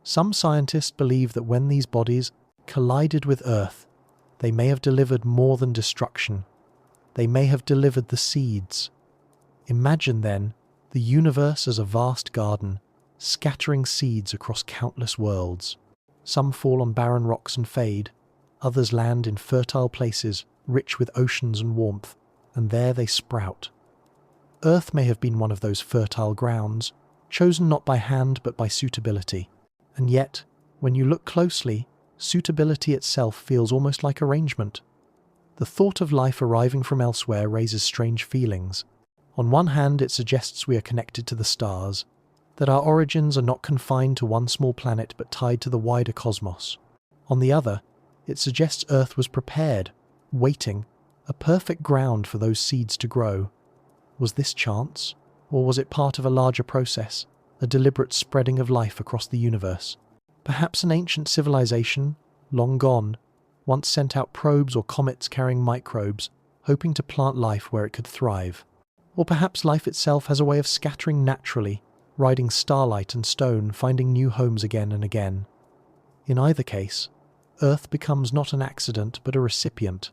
A: Some scientists believe that when these bodies collided with Earth, they may have delivered more than destruction. They may have delivered the seeds. Imagine, then, the universe as a vast garden, scattering seeds across countless worlds. Some fall on barren rocks and fade, others land in fertile places, rich with oceans and warmth, and there they sprout. Earth may have been one of those fertile grounds, chosen not by hand but by suitability. And yet, when you look closely, suitability itself feels almost like arrangement. The thought of life arriving from elsewhere raises strange feelings. On one hand, it suggests we are connected to the stars, that our origins are not confined to one small planet but tied to the wider cosmos. On the other, it suggests Earth was prepared, waiting, a perfect ground for those seeds to grow. Was this chance? Or was it part of a larger process, a deliberate spreading of life across the universe? Perhaps an ancient civilization, long gone, once sent out probes or comets carrying microbes, hoping to plant life where it could thrive. Or perhaps life itself has a way of scattering naturally, riding starlight and stone, finding new homes again and again. In either case, Earth becomes not an accident but a recipient.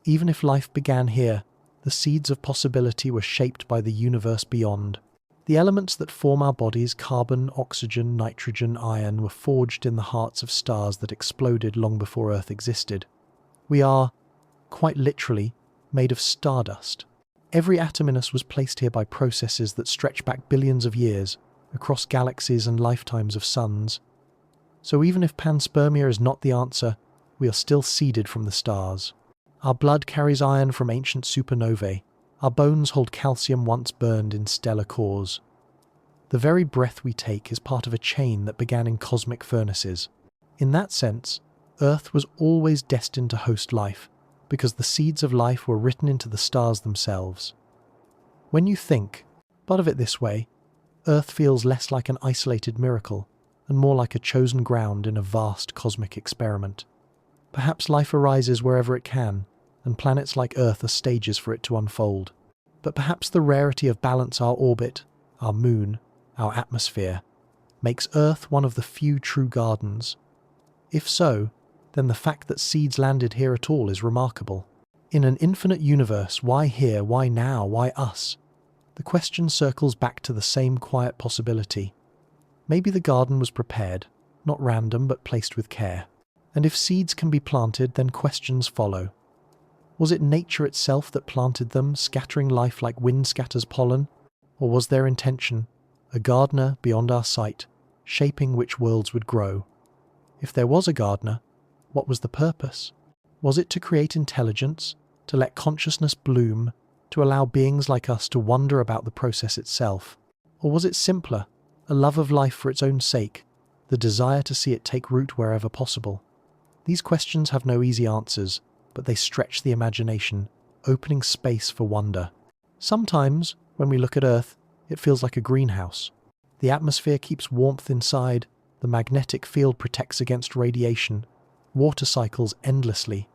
A: Even if life began here, the seeds of possibility were shaped by the universe beyond. The elements that form our bodies, carbon, oxygen, nitrogen, iron, were forged in the hearts of stars that exploded long before Earth existed. We are, quite literally, made of stardust. Every atom in us was placed here by processes that stretch back billions of years, across galaxies and lifetimes of suns. So even if panspermia is not the answer, we are still seeded from the stars. Our blood carries iron from ancient supernovae. Our bones hold calcium once burned in stellar cores. The very breath we take is part of a chain that began in cosmic furnaces. In that sense, Earth was always destined to host life, because the seeds of life were written into the stars themselves. When you think of it this way, Earth feels less like an isolated miracle, and more like a chosen ground in a vast cosmic experiment. Perhaps life arises wherever it can, and planets like Earth are stages for it to unfold. But perhaps the rarity of balance, our orbit, our moon, our atmosphere, makes Earth one of the few true gardens. If so, then the fact that seeds landed here at all is remarkable. In an infinite universe, why here, why now, why us? The question circles back to the same quiet possibility. Maybe the garden was prepared, not random but placed with care. And if seeds can be planted, then questions follow. Was it nature itself that planted them, scattering life like wind scatters pollen? Or was their intention, a gardener beyond our sight, shaping which worlds would grow? If there was a gardener, what was the purpose? Was it to create intelligence, to let consciousness bloom, to allow beings like us to wonder about the process itself? Or was it simpler, a love of life for its own sake, the desire to see it take root wherever possible? These questions have no easy answers, but they stretch the imagination, opening space for wonder. Sometimes, when we look at Earth, it feels like a greenhouse. The atmosphere keeps warmth inside, the magnetic field protects against radiation, water cycles endlessly,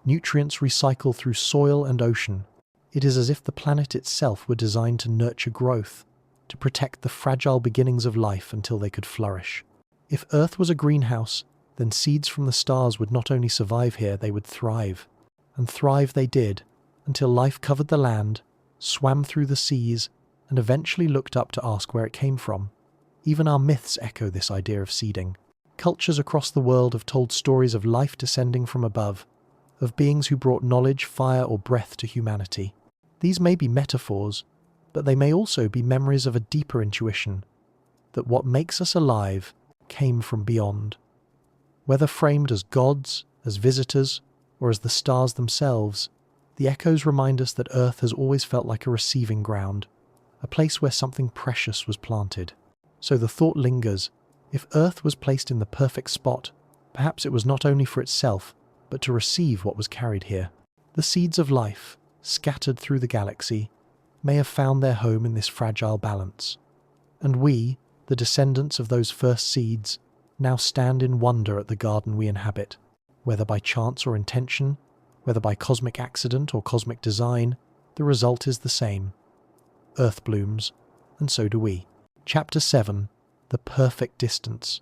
A: nutrients recycle through soil and ocean. It is as if the planet itself were designed to nurture growth, to protect the fragile beginnings of life until they could flourish. If Earth was a greenhouse, then seeds from the stars would not only survive here, they would thrive. And thrive they did, until life covered the land, swam through the seas, and eventually looked up to ask where it came from. Even our myths echo this idea of seeding. Cultures across the world have told stories of life descending from above, of beings who brought knowledge, fire, or breath to humanity. These may be metaphors, but they may also be memories of a deeper intuition, that what makes us alive came from beyond. Whether framed as gods, as visitors, or as the stars themselves, the echoes remind us that Earth has always felt like a receiving ground, a place where something precious was planted. So the thought lingers, if Earth was placed in the perfect spot, perhaps it was not only for itself, but to receive what was carried here. The seeds of life, scattered through the galaxy, may have found their home in this fragile balance. And we, the descendants of those first seeds, now stand in wonder at the garden we inhabit. Whether by chance or intention, whether by cosmic accident or cosmic design, the result is the same. Earth blooms, and so do we. Chapter 7. The Perfect Distance.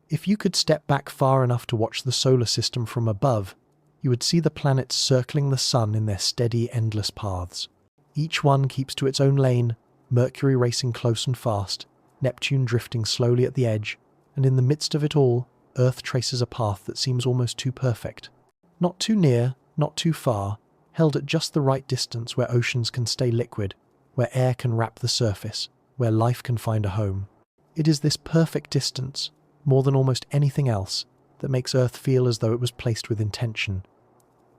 A: If you could step back far enough to watch the solar system from above, you would see the planets circling the sun in their steady, endless paths. Each one keeps to its own lane, Mercury racing close and fast, Neptune drifting slowly at the edge, and in the midst of it all, Earth traces a path that seems almost too perfect. Not too near, not too far, held at just the right distance where oceans can stay liquid, where air can wrap the surface, where life can find a home. It is this perfect distance, more than almost anything else, that makes Earth feel as though it was placed with intention.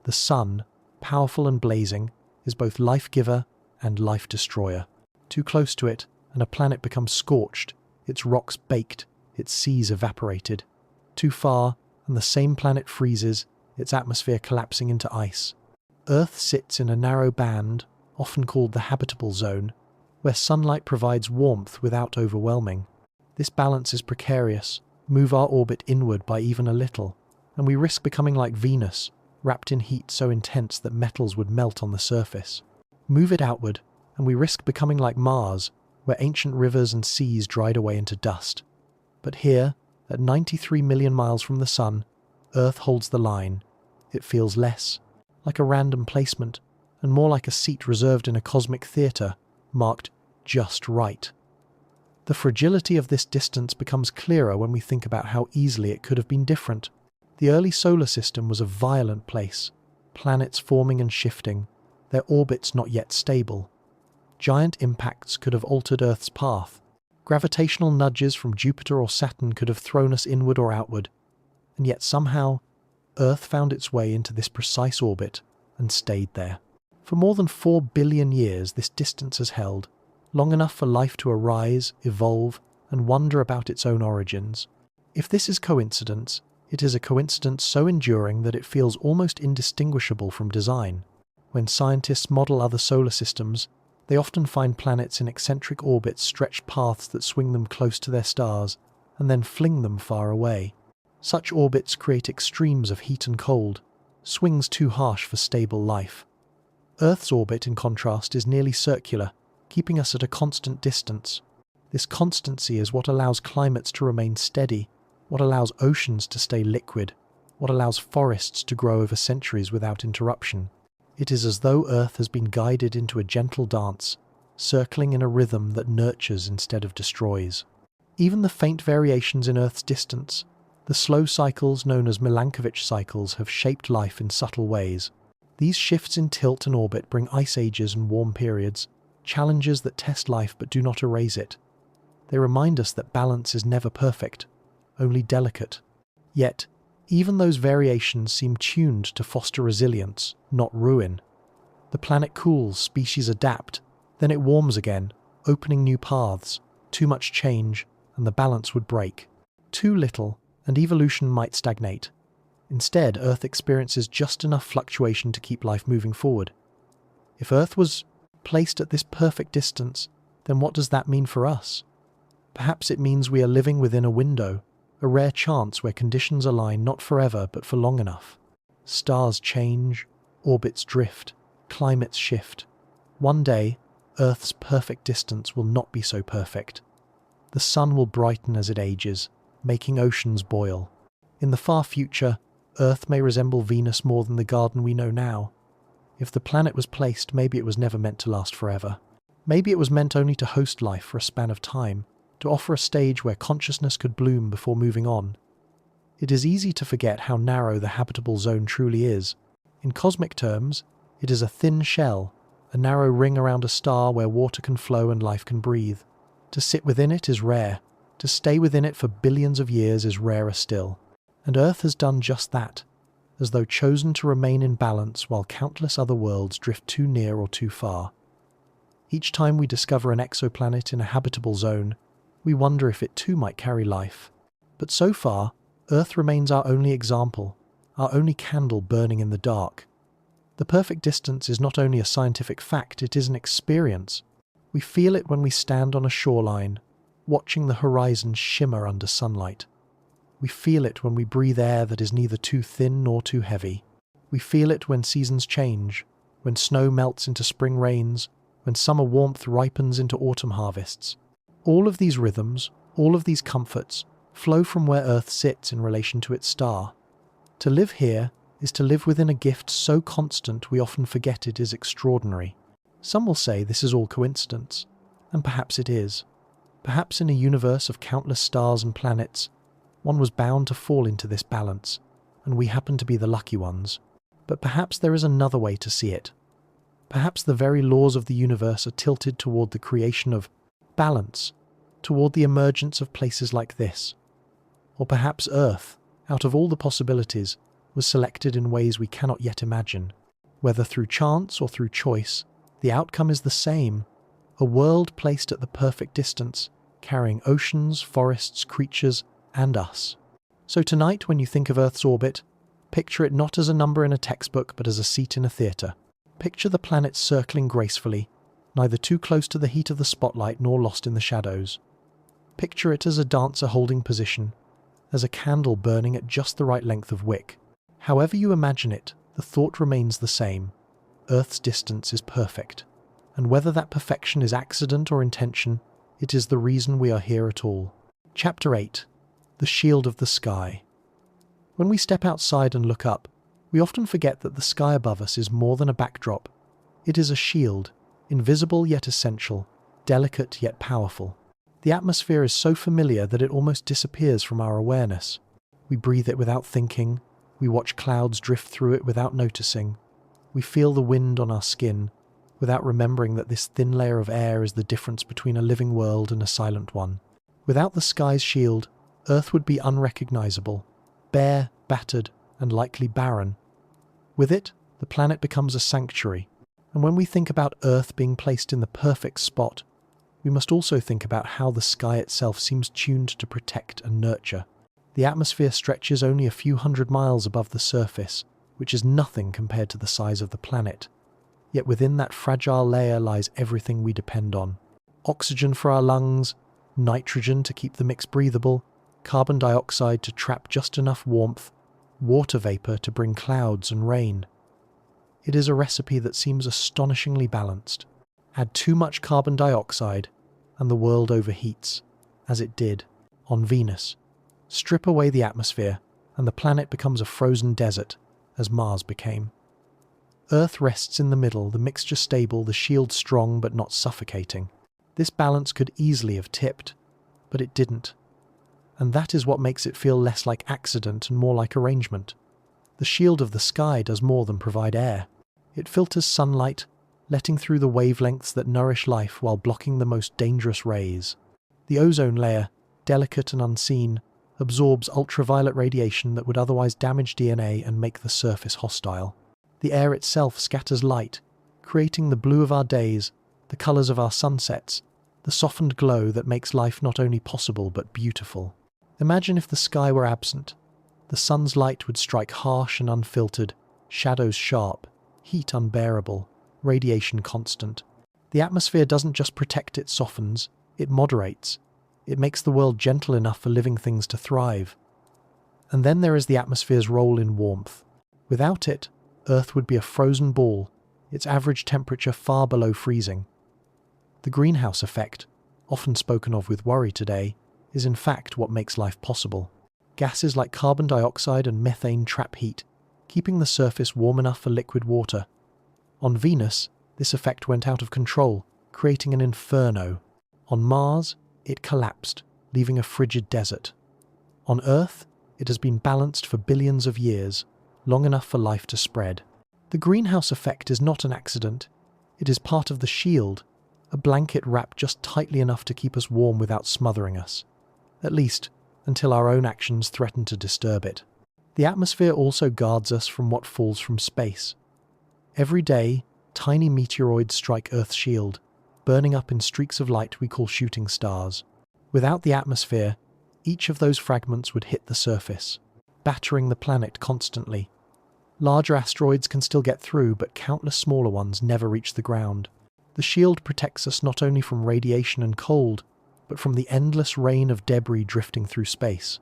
A: The sun, powerful and blazing, is both life-giver and life-destroyer. Too close to it, and a planet becomes scorched, its rocks baked, its seas evaporated. Too far, and the same planet freezes, its atmosphere collapsing into ice. Earth sits in a narrow band, often called the habitable zone, where sunlight provides warmth without overwhelming. This balance is precarious. Move our orbit inward by even a little, and we risk becoming like Venus, wrapped in heat so intense that metals would melt on the surface. Move it outward, and we risk becoming like Mars, where ancient rivers and seas dried away into dust. But here, at 93 million miles from the sun, Earth holds the line. It feels less like a random placement, and more like a seat reserved in a cosmic theatre, marked just right. The fragility of this distance becomes clearer when we think about how easily it could have been different. The early solar system was a violent place, planets forming and shifting, their orbits not yet stable. Giant impacts could have altered Earth's path. Gravitational nudges from Jupiter or Saturn could have thrown us inward or outward, and yet somehow, Earth found its way into this precise orbit and stayed there. For more than 4 billion years, this distance has held, long enough for life to arise, evolve, and wonder about its own origins. If this is coincidence, it is a coincidence so enduring that it feels almost indistinguishable from design. When scientists model other solar systems, they often find planets in eccentric orbits stretched paths that swing them close to their stars, and then fling them far away. Such orbits create extremes of heat and cold, swings too harsh for stable life. Earth's orbit, in contrast, is nearly circular, keeping us at a constant distance. This constancy is what allows climates to remain steady, what allows oceans to stay liquid, what allows forests to grow over centuries without interruption. It is as though Earth has been guided into a gentle dance, circling in a rhythm that nurtures instead of destroys. Even the faint variations in Earth's distance, the slow cycles known as Milankovitch cycles, have shaped life in subtle ways. These shifts in tilt and orbit bring ice ages and warm periods, challenges that test life but do not erase it. They remind us that balance is never perfect, only delicate. Yet, even those variations seem tuned to foster resilience, not ruin. The planet cools, species adapt, then it warms again, opening new paths. Too much change, and the balance would break. Too little, and evolution might stagnate. Instead, Earth experiences just enough fluctuation to keep life moving forward. If Earth was placed at this perfect distance, then what does that mean for us? Perhaps it means we are living within a window, a rare chance where conditions align not forever but for long enough. Stars change, orbits drift, climates shift. One day, Earth's perfect distance will not be so perfect. The sun will brighten as it ages, making oceans boil. In the far future, Earth may resemble Venus more than the garden we know now. If the planet was placed, maybe it was never meant to last forever. Maybe it was meant only to host life for a span of time, to offer a stage where consciousness could bloom before moving on. It is easy to forget how narrow the habitable zone truly is. In cosmic terms, it is a thin shell, a narrow ring around a star where water can flow and life can breathe. To sit within it is rare. To stay within it for billions of years is rarer still. And Earth has done just that, as though chosen to remain in balance while countless other worlds drift too near or too far. Each time we discover an exoplanet in a habitable zone, we wonder if it too might carry life. But so far, Earth remains our only example, our only candle burning in the dark. The perfect distance is not only a scientific fact, it is an experience. We feel it when we stand on a shoreline, watching the horizon shimmer under sunlight. We feel it when we breathe air that is neither too thin nor too heavy. We feel it when seasons change, when snow melts into spring rains, when summer warmth ripens into autumn harvests. All of these rhythms, all of these comforts, flow from where Earth sits in relation to its star. To live here is to live within a gift so constant we often forget it is extraordinary. Some will say this is all coincidence, and perhaps it is. Perhaps in a universe of countless stars and planets, one was bound to fall into this balance, and we happen to be the lucky ones. But perhaps there is another way to see it. Perhaps the very laws of the universe are tilted toward the creation of balance, toward the emergence of places like this. Or perhaps Earth, out of all the possibilities, was selected in ways we cannot yet imagine. Whether through chance or through choice, the outcome is the same: a world placed at the perfect distance, carrying oceans, forests, creatures, and us. So tonight, when you think of Earth's orbit, picture it not as a number in a textbook, but as a seat in a theatre. Picture the planet circling gracefully, neither too close to the heat of the spotlight nor lost in the shadows. Picture it as a dancer holding position, as a candle burning at just the right length of wick. However you imagine it, the thought remains the same. Earth's distance is perfect, and whether that perfection is accident or intention, it is the reason we are here at all. Chapter 8. The Shield of the Sky. When we step outside and look up, we often forget that the sky above us is more than a backdrop. It is a shield, invisible yet essential, delicate yet powerful. The atmosphere is so familiar that it almost disappears from our awareness. We breathe it without thinking, we watch clouds drift through it without noticing. We feel the wind on our skin, without remembering that this thin layer of air is the difference between a living world and a silent one. Without the sky's shield, Earth would be unrecognizable, bare, battered, and likely barren. With it, the planet becomes a sanctuary, and when we think about Earth being placed in the perfect spot, we must also think about how the sky itself seems tuned to protect and nurture. The atmosphere stretches only a few hundred miles above the surface, which is nothing compared to the size of the planet. Yet within that fragile layer lies everything we depend on. Oxygen for our lungs, nitrogen to keep the mix breathable, carbon dioxide to trap just enough warmth, water vapor to bring clouds and rain. It is a recipe that seems astonishingly balanced. Add too much carbon dioxide, and the world overheats, as it did on Venus. Strip away the atmosphere, and the planet becomes a frozen desert, as Mars became. Earth rests in the middle, the mixture stable, the shield strong but not suffocating. This balance could easily have tipped, but it didn't. And that is what makes it feel less like accident and more like arrangement. The shield of the sky does more than provide air. It filters sunlight, letting through the wavelengths that nourish life while blocking the most dangerous rays. The ozone layer, delicate and unseen, absorbs ultraviolet radiation that would otherwise damage DNA and make the surface hostile. The air itself scatters light, creating the blue of our days, the colours of our sunsets, the softened glow that makes life not only possible but beautiful. Imagine if the sky were absent. The sun's light would strike harsh and unfiltered, shadows sharp, heat unbearable, radiation constant. The atmosphere doesn't just protect, it softens, it moderates. It makes the world gentle enough for living things to thrive. And then there is the atmosphere's role in warmth. Without it, Earth would be a frozen ball, its average temperature far below freezing. The greenhouse effect, often spoken of with worry today, is in fact what makes life possible. Gases like carbon dioxide and methane trap heat, keeping the surface warm enough for liquid water. On Venus, this effect went out of control, creating an inferno. On Mars, it collapsed, leaving a frigid desert. On Earth, it has been balanced for billions of years, long enough for life to spread. The greenhouse effect is not an accident. It is part of the shield, a blanket wrapped just tightly enough to keep us warm without smothering us. At least, until our own actions threaten to disturb it. The atmosphere also guards us from what falls from space. Every day, tiny meteoroids strike Earth's shield, burning up in streaks of light we call shooting stars. Without the atmosphere, each of those fragments would hit the surface, battering the planet constantly. Larger asteroids can still get through, but countless smaller ones never reach the ground. The shield protects us not only from radiation and cold, but from the endless rain of debris drifting through space.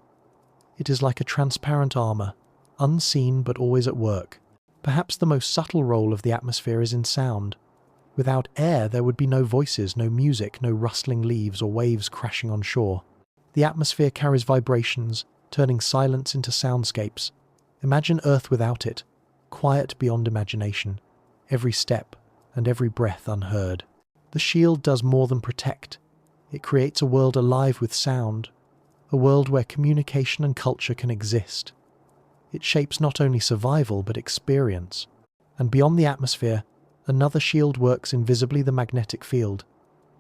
A: It is like a transparent armor, unseen but always at work. Perhaps the most subtle role of the atmosphere is in sound. Without air, there would be no voices, no music, no rustling leaves or waves crashing on shore. The atmosphere carries vibrations, turning silence into soundscapes. Imagine Earth without it, quiet beyond imagination, every step and every breath unheard. The shield does more than protect. It creates a world alive with sound, a world where communication and culture can exist. It shapes not only survival but experience. And beyond the atmosphere, another shield works invisibly: the magnetic field.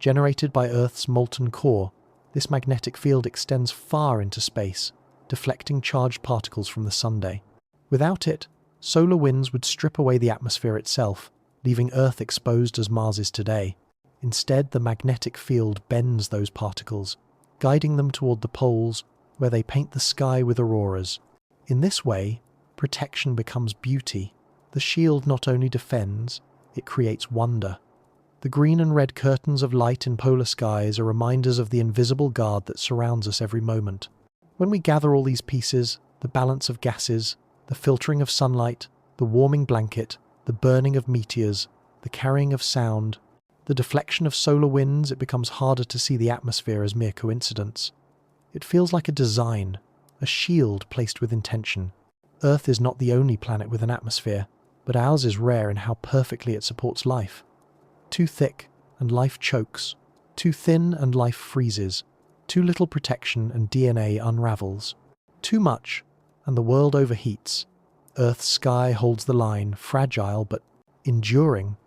A: Generated by Earth's molten core, this magnetic field extends far into space, deflecting charged particles from the sunday. Without it, solar winds would strip away the atmosphere itself, leaving Earth exposed as Mars is today. Instead, the magnetic field bends those particles, guiding them toward the poles, where they paint the sky with auroras. In this way, protection becomes beauty. The shield not only defends, it creates wonder. The green and red curtains of light in polar skies are reminders of the invisible guard that surrounds us every moment. When we gather all these pieces, the balance of gases, the filtering of sunlight, the warming blanket, the burning of meteors, the carrying of sound, the deflection of solar winds, it becomes harder to see the atmosphere as mere coincidence. It feels like a design, a shield placed with intention. Earth is not the only planet with an atmosphere, but ours is rare in how perfectly it supports life. Too thick, and life chokes. Too thin, and life freezes. Too little protection, and DNA unravels. Too much, and the world overheats. Earth's sky holds the line, fragile but enduring.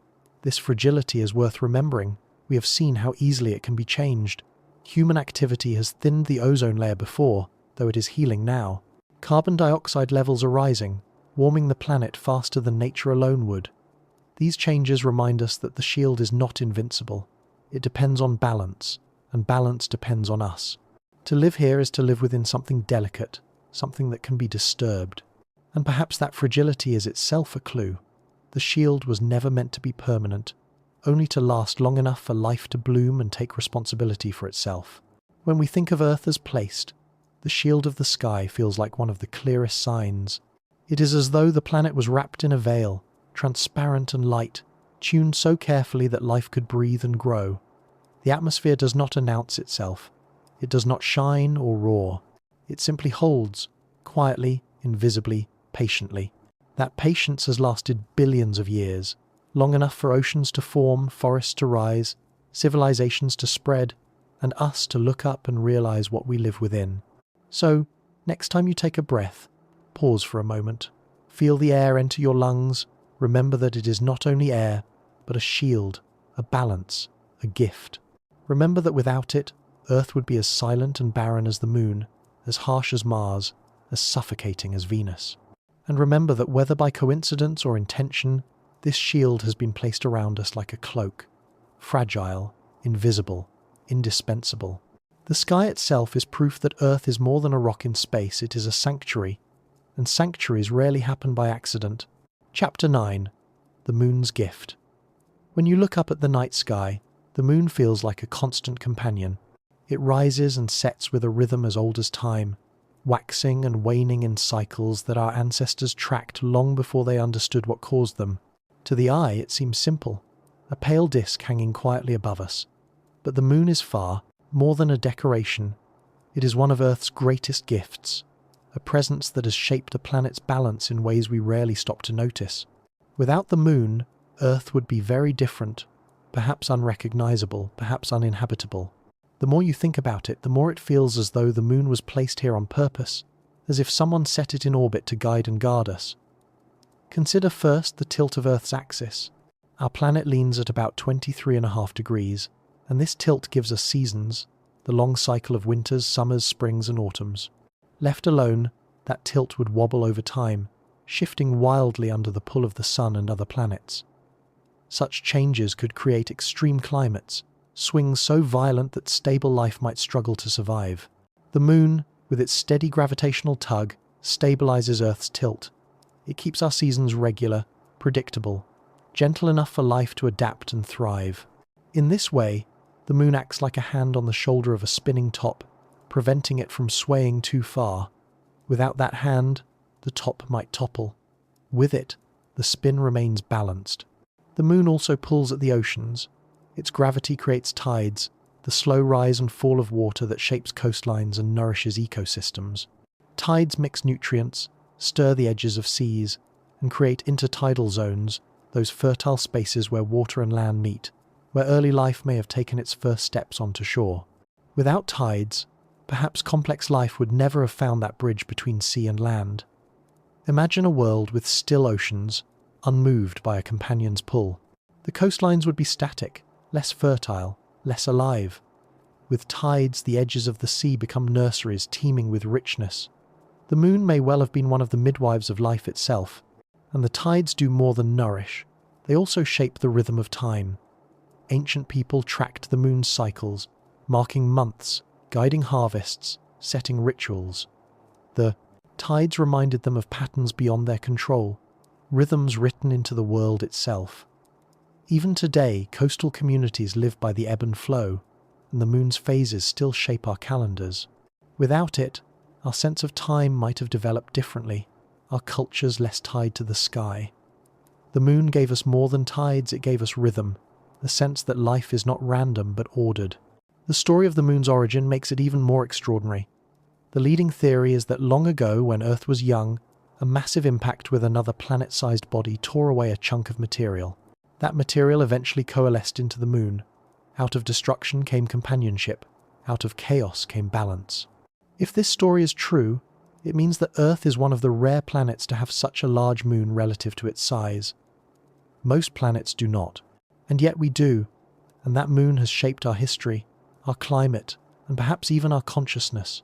A: This fragility is worth remembering. We have seen how easily it can be changed. Human activity has thinned the ozone layer before, though it is healing now. Carbon dioxide levels are rising, warming the planet faster than nature alone would. These changes remind us that the shield is not invincible. It depends on balance, and balance depends on us. To live here is to live within something delicate, something that can be disturbed. And perhaps that fragility is itself a clue. The shield was never meant to be permanent, only to last long enough for life to bloom and take responsibility for itself. When we think of Earth as placed, the shield of the sky feels like one of the clearest signs. It is as though the planet was wrapped in a veil, transparent and light, tuned so carefully that life could breathe and grow. The atmosphere does not announce itself. It does not shine or roar. It simply holds, quietly, invisibly, patiently. That patience has lasted billions of years, long enough for oceans to form, forests to rise, civilizations to spread, and us to look up and realize what we live within. So, next time you take a breath, pause for a moment. Feel the air enter your lungs. Remember that it is not only air, but a shield, a balance, a gift. Remember that without it, Earth would be as silent and barren as the moon, as harsh as Mars, as suffocating as Venus. And remember that whether by coincidence or intention, this shield has been placed around us like a cloak, fragile, invisible, indispensable. The sky itself is proof that Earth is more than a rock in space. It is a sanctuary, and sanctuaries rarely happen by accident. Chapter 9. The Moon's Gift. When you look up at the night sky, the moon feels like a constant companion. It rises and sets with a rhythm as old as time, waxing and waning in cycles that our ancestors tracked long before they understood what caused them. To the eye, it seems simple, a pale disk hanging quietly above us. But the moon is far more than a decoration. It is one of Earth's greatest gifts, a presence that has shaped the planet's balance in ways we rarely stop to notice. Without the moon, Earth would be very different, perhaps unrecognizable, perhaps uninhabitable. The more you think about it, the more it feels as though the moon was placed here on purpose, as if someone set it in orbit to guide and guard us. Consider first the tilt of Earth's axis. Our planet leans at about 23.5 degrees, and this tilt gives us seasons, the long cycle of winters, summers, springs and autumns. Left alone, that tilt would wobble over time, shifting wildly under the pull of the sun and other planets. Such changes could create extreme climates, swings so violent that stable life might struggle to survive. The moon, with its steady gravitational tug, stabilizes Earth's tilt. It keeps our seasons regular, predictable, gentle enough for life to adapt and thrive. In this way, the moon acts like a hand on the shoulder of a spinning top, preventing it from swaying too far. Without that hand, the top might topple. With it, the spin remains balanced. The moon also pulls at the oceans. Its gravity creates tides, the slow rise and fall of water that shapes coastlines and nourishes ecosystems. Tides mix nutrients, stir the edges of seas, and create intertidal zones, those fertile spaces where water and land meet, where early life may have taken its first steps onto shore. Without tides, perhaps complex life would never have found that bridge between sea and land. Imagine a world with still oceans, unmoved by a companion's pull. The coastlines would be static, less fertile, less alive. With tides, the edges of the sea become nurseries teeming with richness. The moon may well have been one of the midwives of life itself, and the tides do more than nourish. They also shape the rhythm of time. Ancient people tracked the moon's cycles, marking months, guiding harvests, setting rituals. The tides reminded them of patterns beyond their control, rhythms written into the world itself. Even today, coastal communities live by the ebb and flow, and the moon's phases still shape our calendars. Without it, our sense of time might have developed differently, our cultures less tied to the sky. The moon gave us more than tides, it gave us rhythm, the sense that life is not random but ordered. The story of the moon's origin makes it even more extraordinary. The leading theory is that long ago, when Earth was young, a massive impact with another planet-sized body tore away a chunk of material. That material eventually coalesced into the moon. Out of destruction came companionship. Out of chaos came balance. If this story is true, it means that Earth is one of the rare planets to have such a large moon relative to its size. Most planets do not, and yet we do, and that moon has shaped our history, our climate, and perhaps even our consciousness.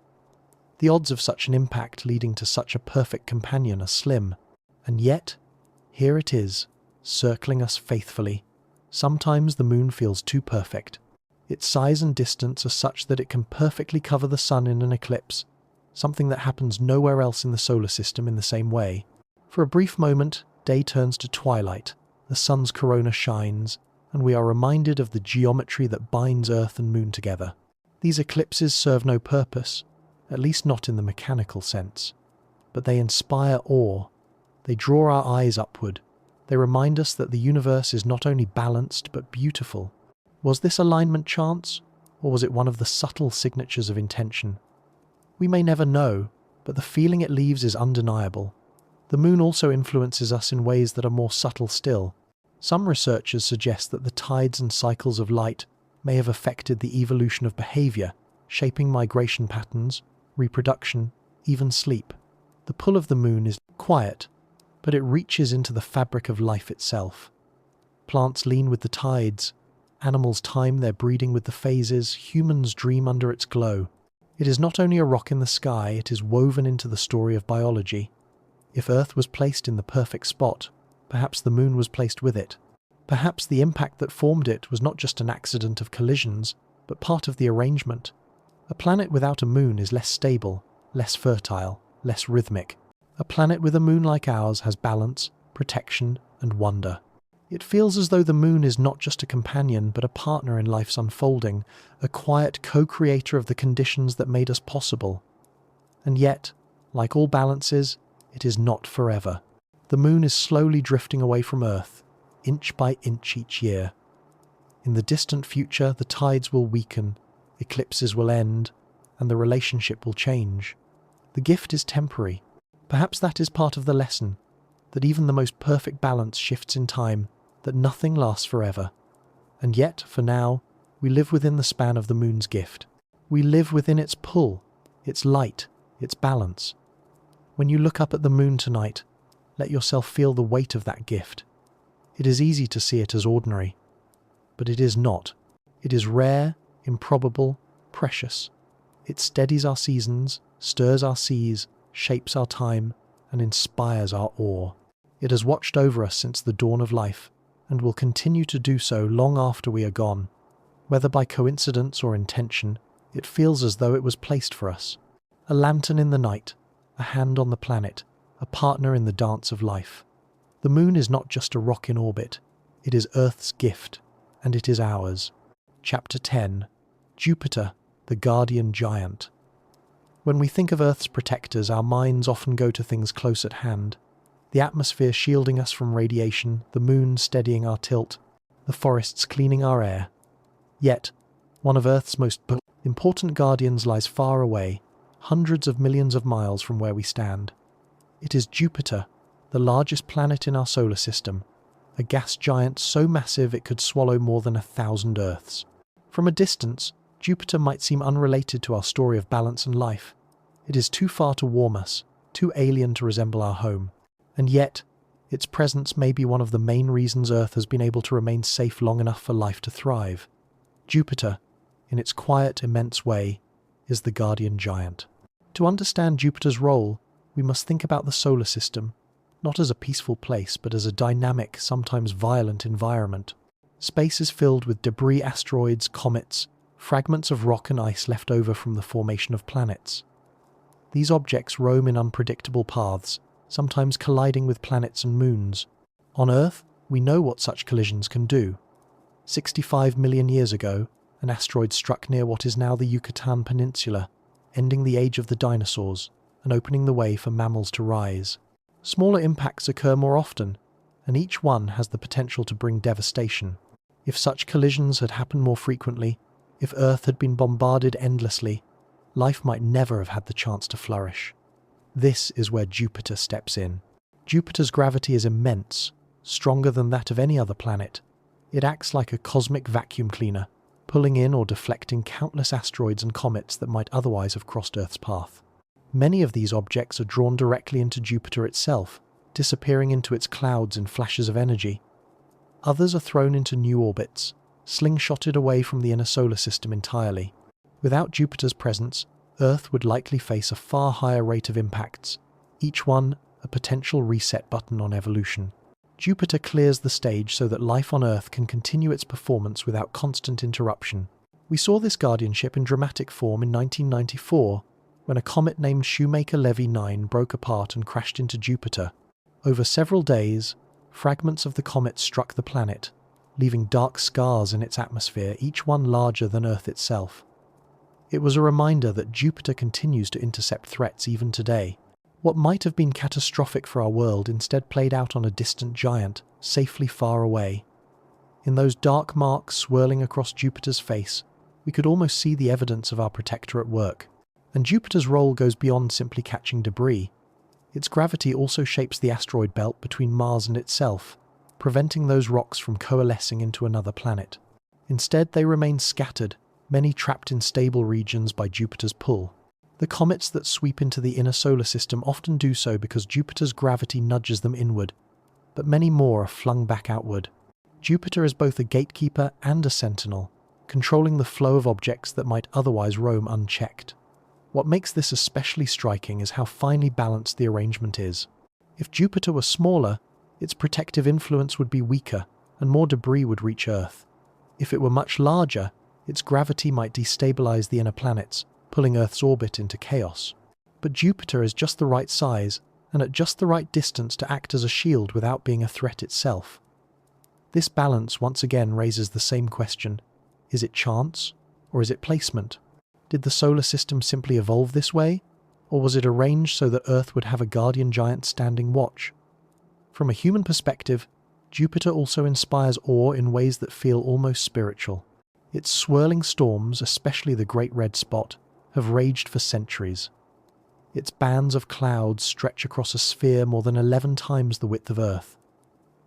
A: The odds of such an impact leading to such a perfect companion are slim, and yet, here it is, circling us faithfully. Sometimes the moon feels too perfect. Its size and distance are such that it can perfectly cover the sun in an eclipse, something that happens nowhere else in the solar system in the same way. For a brief moment, day turns to twilight, the sun's corona shines, and we are reminded of the geometry that binds Earth and moon together. These eclipses serve no purpose, at least not in the mechanical sense, but they inspire awe. They draw our eyes upward. They remind us that the universe is not only balanced but beautiful. Was this alignment chance, or was it one of the subtle signatures of intention? We may never know, but the feeling it leaves is undeniable. The moon also influences us in ways that are more subtle still. Some researchers suggest that the tides and cycles of light may have affected the evolution of behavior, shaping migration patterns, reproduction, even sleep. The pull of the moon is quiet, but it reaches into the fabric of life itself. Plants lean with the tides, animals time their breeding with the phases, humans dream under its glow. It is not only a rock in the sky, it is woven into the story of biology. If Earth was placed in the perfect spot, perhaps the moon was placed with it. Perhaps the impact that formed it was not just an accident of collisions, but part of the arrangement. A planet without a moon is less stable, less fertile, less rhythmic. A planet with a moon like ours has balance, protection, and wonder. It feels as though the moon is not just a companion, but a partner in life's unfolding, a quiet co-creator of the conditions that made us possible. And yet, like all balances, it is not forever. The moon is slowly drifting away from Earth, inch by inch each year. In the distant future, the tides will weaken, eclipses will end, and the relationship will change. The gift is temporary. Perhaps that is part of the lesson, that even the most perfect balance shifts in time, that nothing lasts forever. And yet, for now, we live within the span of the moon's gift. We live within its pull, its light, its balance. When you look up at the moon tonight, let yourself feel the weight of that gift. It is easy to see it as ordinary, but it is not. It is rare, improbable, precious. It steadies our seasons, stirs our seas, shapes our time, and inspires our awe. It has watched over us since the dawn of life, and will continue to do so long after we are gone. Whether by coincidence or intention, it feels as though it was placed for us. A lantern in the night, a hand on the planet, a partner in the dance of life. The moon is not just a rock in orbit, it is Earth's gift, and it is ours. Chapter 10. Jupiter, the Guardian Giant. When we think of Earth's protectors, our minds often go to things close at hand. The atmosphere shielding us from radiation, the moon steadying our tilt, the forests cleaning our air. Yet, one of Earth's most important guardians lies far away, hundreds of millions of miles from where we stand. It is Jupiter, the largest planet in our solar system, a gas giant so massive it could swallow more than 1,000 Earths. From a distance, Jupiter might seem unrelated to our story of balance and life. It is too far to warm us, too alien to resemble our home. And yet, its presence may be one of the main reasons Earth has been able to remain safe long enough for life to thrive. Jupiter, in its quiet, immense way, is the guardian giant. To understand Jupiter's role, we must think about the solar system, not as a peaceful place, but as a dynamic, sometimes violent environment. Space is filled with debris, asteroids, comets, fragments of rock and ice left over from the formation of planets. These objects roam in unpredictable paths, sometimes colliding with planets and moons. On Earth, we know what such collisions can do. 65 million years ago, an asteroid struck near what is now the Yucatan Peninsula, ending the age of the dinosaurs and opening the way for mammals to rise. Smaller impacts occur more often, and each one has the potential to bring devastation. If such collisions had happened more frequently, if Earth had been bombarded endlessly, life might never have had the chance to flourish. This is where Jupiter steps in. Jupiter's gravity is immense, stronger than that of any other planet. It acts like a cosmic vacuum cleaner, pulling in or deflecting countless asteroids and comets that might otherwise have crossed Earth's path. Many of these objects are drawn directly into Jupiter itself, disappearing into its clouds in flashes of energy. Others are thrown into new orbits, slingshotted away from the inner solar system entirely. Without Jupiter's presence, Earth would likely face a far higher rate of impacts, each one a potential reset button on evolution. Jupiter clears the stage so that life on Earth can continue its performance without constant interruption. We saw this guardianship in dramatic form in 1994, when a comet named Shoemaker-Levy 9 broke apart and crashed into Jupiter. Over several days, fragments of the comet struck the planet, leaving dark scars in its atmosphere, each one larger than Earth itself. It was a reminder that Jupiter continues to intercept threats even today. What might have been catastrophic for our world instead played out on a distant giant, safely far away. In those dark marks swirling across Jupiter's face, we could almost see the evidence of our protector at work. And Jupiter's role goes beyond simply catching debris. Its gravity also shapes the asteroid belt between Mars and itself, preventing those rocks from coalescing into another planet. Instead, they remain scattered, many trapped in stable regions by Jupiter's pull. The comets that sweep into the inner solar system often do so because Jupiter's gravity nudges them inward, but many more are flung back outward. Jupiter is both a gatekeeper and a sentinel, controlling the flow of objects that might otherwise roam unchecked. What makes this especially striking is how finely balanced the arrangement is. If Jupiter were smaller, its protective influence would be weaker, and more debris would reach Earth. If it were much larger, its gravity might destabilize the inner planets, pulling Earth's orbit into chaos. But Jupiter is just the right size, and at just the right distance to act as a shield without being a threat itself. This balance once again raises the same question: is it chance, or is it placement? Did the solar system simply evolve this way, or was it arranged so that Earth would have a guardian giant standing watch? From a human perspective, Jupiter also inspires awe in ways that feel almost spiritual. Its swirling storms, especially the Great Red Spot, have raged for centuries. Its bands of clouds stretch across a sphere more than 11 times the width of Earth.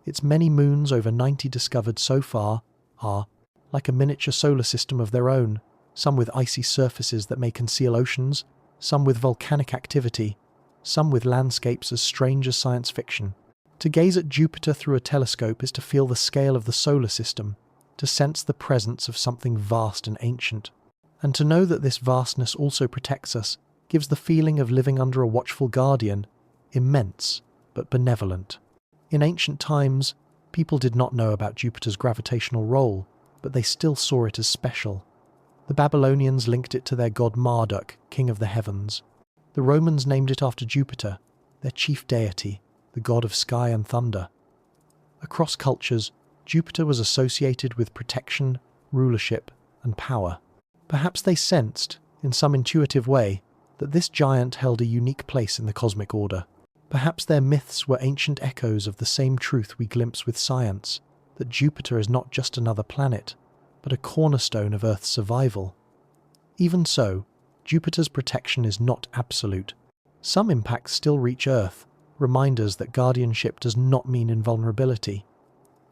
A: Its many moons, over 90 discovered so far, are like a miniature solar system of their own, some with icy surfaces that may conceal oceans, some with volcanic activity, some with landscapes as strange as science fiction. To gaze at Jupiter through a telescope is to feel the scale of the solar system, to sense the presence of something vast and ancient. And to know that this vastness also protects us gives the feeling of living under a watchful guardian, immense but benevolent. In ancient times, people did not know about Jupiter's gravitational role, but they still saw it as special. The Babylonians linked it to their god Marduk, king of the heavens. The Romans named it after Jupiter, their chief deity, the god of sky and thunder. Across cultures, Jupiter was associated with protection, rulership, and power. Perhaps they sensed, in some intuitive way, that this giant held a unique place in the cosmic order. Perhaps their myths were ancient echoes of the same truth we glimpse with science, that Jupiter is not just another planet, but a cornerstone of Earth's survival. Even so, Jupiter's protection is not absolute. Some impacts still reach Earth, reminders that guardianship does not mean invulnerability.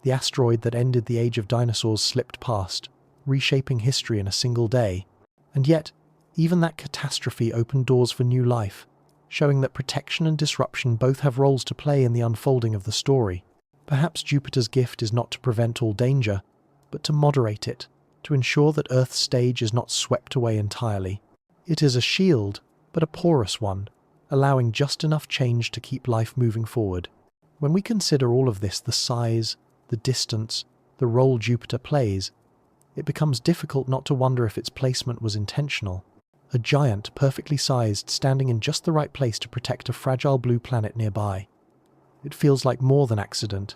A: The asteroid that ended the age of dinosaurs slipped past, reshaping history in a single day. And yet, even that catastrophe opened doors for new life, showing that protection and disruption both have roles to play in the unfolding of the story. Perhaps Jupiter's gift is not to prevent all danger, but to moderate it, to ensure that Earth's stage is not swept away entirely. It is a shield, but a porous one, allowing just enough change to keep life moving forward. When we consider all of this, the size, the distance, the role Jupiter plays, it becomes difficult not to wonder if its placement was intentional. A giant, perfectly sized, standing in just the right place to protect a fragile blue planet nearby. It feels like more than accident.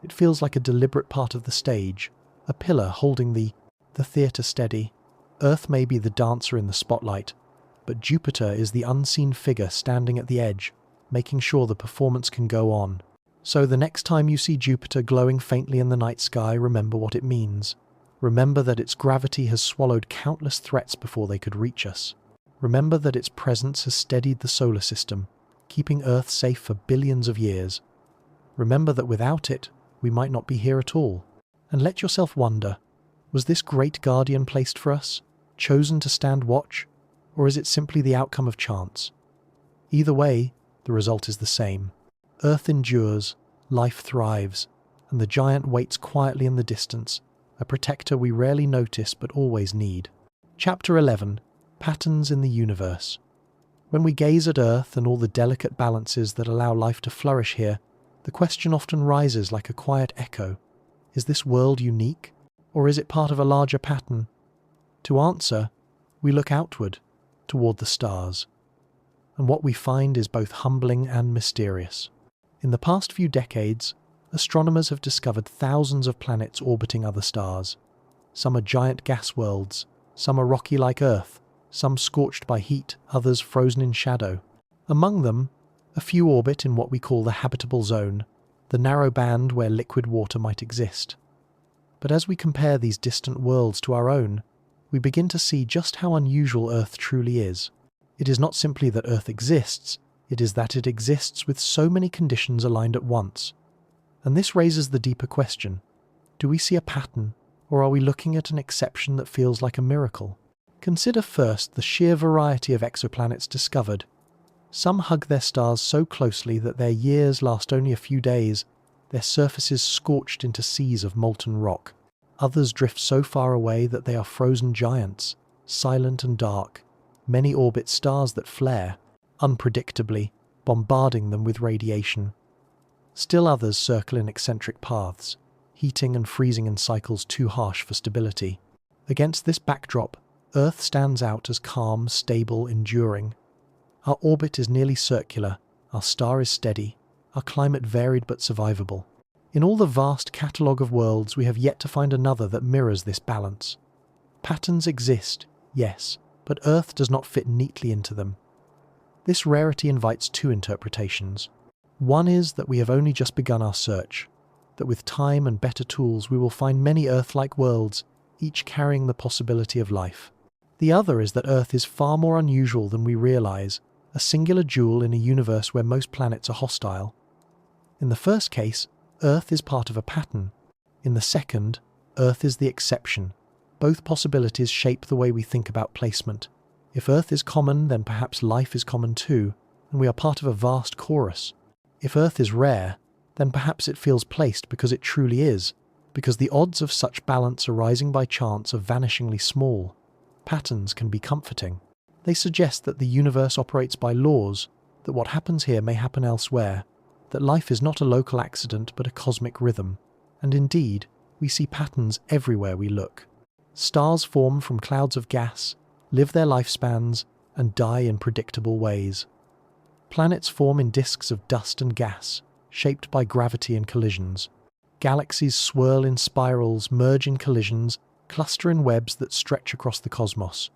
A: It feels like a deliberate part of the stage, a pillar holding the theatre steady. Earth may be the dancer in the spotlight, but Jupiter is the unseen figure standing at the edge, making sure the performance can go on. So the next time you see Jupiter glowing faintly in the night sky, remember what it means. Remember that its gravity has swallowed countless threats before they could reach us. Remember that its presence has steadied the solar system, keeping Earth safe for billions of years. Remember that without it, we might not be here at all. And let yourself wonder, was this great guardian placed for us, chosen to stand watch, or is it simply the outcome of chance? Either way, the result is the same. Earth endures, life thrives, and the giant waits quietly in the distance, a protector we rarely notice but always need. Chapter 11. Patterns in the Universe. When we gaze at Earth and all the delicate balances that allow life to flourish here, the question often rises like a quiet echo. Is this world unique, or is it part of a larger pattern? To answer, we look outward, toward the stars. And what we find is both humbling and mysterious. In the past few decades, astronomers have discovered thousands of planets orbiting other stars. Some are giant gas worlds, some are rocky like Earth, some scorched by heat, others frozen in shadow. Among them, a few orbit in what we call the habitable zone, the narrow band where liquid water might exist. But as we compare these distant worlds to our own, we begin to see just how unusual Earth truly is. It is not simply that Earth exists, it is that it exists with so many conditions aligned at once. And this raises the deeper question, do we see a pattern, or are we looking at an exception that feels like a miracle? Consider first the sheer variety of exoplanets discovered. Some hug their stars so closely that their years last only a few days, their surfaces scorched into seas of molten rock. Others drift so far away that they are frozen giants, silent and dark. Many orbit stars that flare, unpredictably, bombarding them with radiation. Still others circle in eccentric paths, heating and freezing in cycles too harsh for stability. Against this backdrop, Earth stands out as calm, stable, enduring. Our orbit is nearly circular, our star is steady, our climate varied but survivable. In all the vast catalogue of worlds, we have yet to find another that mirrors this balance. Patterns exist, yes, but Earth does not fit neatly into them. This rarity invites two interpretations. One is that we have only just begun our search, that with time and better tools we will find many Earth-like worlds, each carrying the possibility of life. The other is that Earth is far more unusual than we realize, a singular jewel in a universe where most planets are hostile. In the first case, Earth is part of a pattern. In the second, Earth is the exception. Both possibilities shape the way we think about placement. If Earth is common, then perhaps life is common too, and we are part of a vast chorus. If Earth is rare, then perhaps it feels placed because it truly is, because the odds of such balance arising by chance are vanishingly small. Patterns can be comforting. They suggest that the universe operates by laws, that what happens here may happen elsewhere, that life is not a local accident but a cosmic rhythm. And indeed, we see patterns everywhere we look. Stars form from clouds of gas, live their lifespans, and die in predictable ways. Planets form in disks of dust and gas, shaped by gravity and collisions. Galaxies swirl in spirals, merge in collisions, cluster in webs that stretch across the cosmos.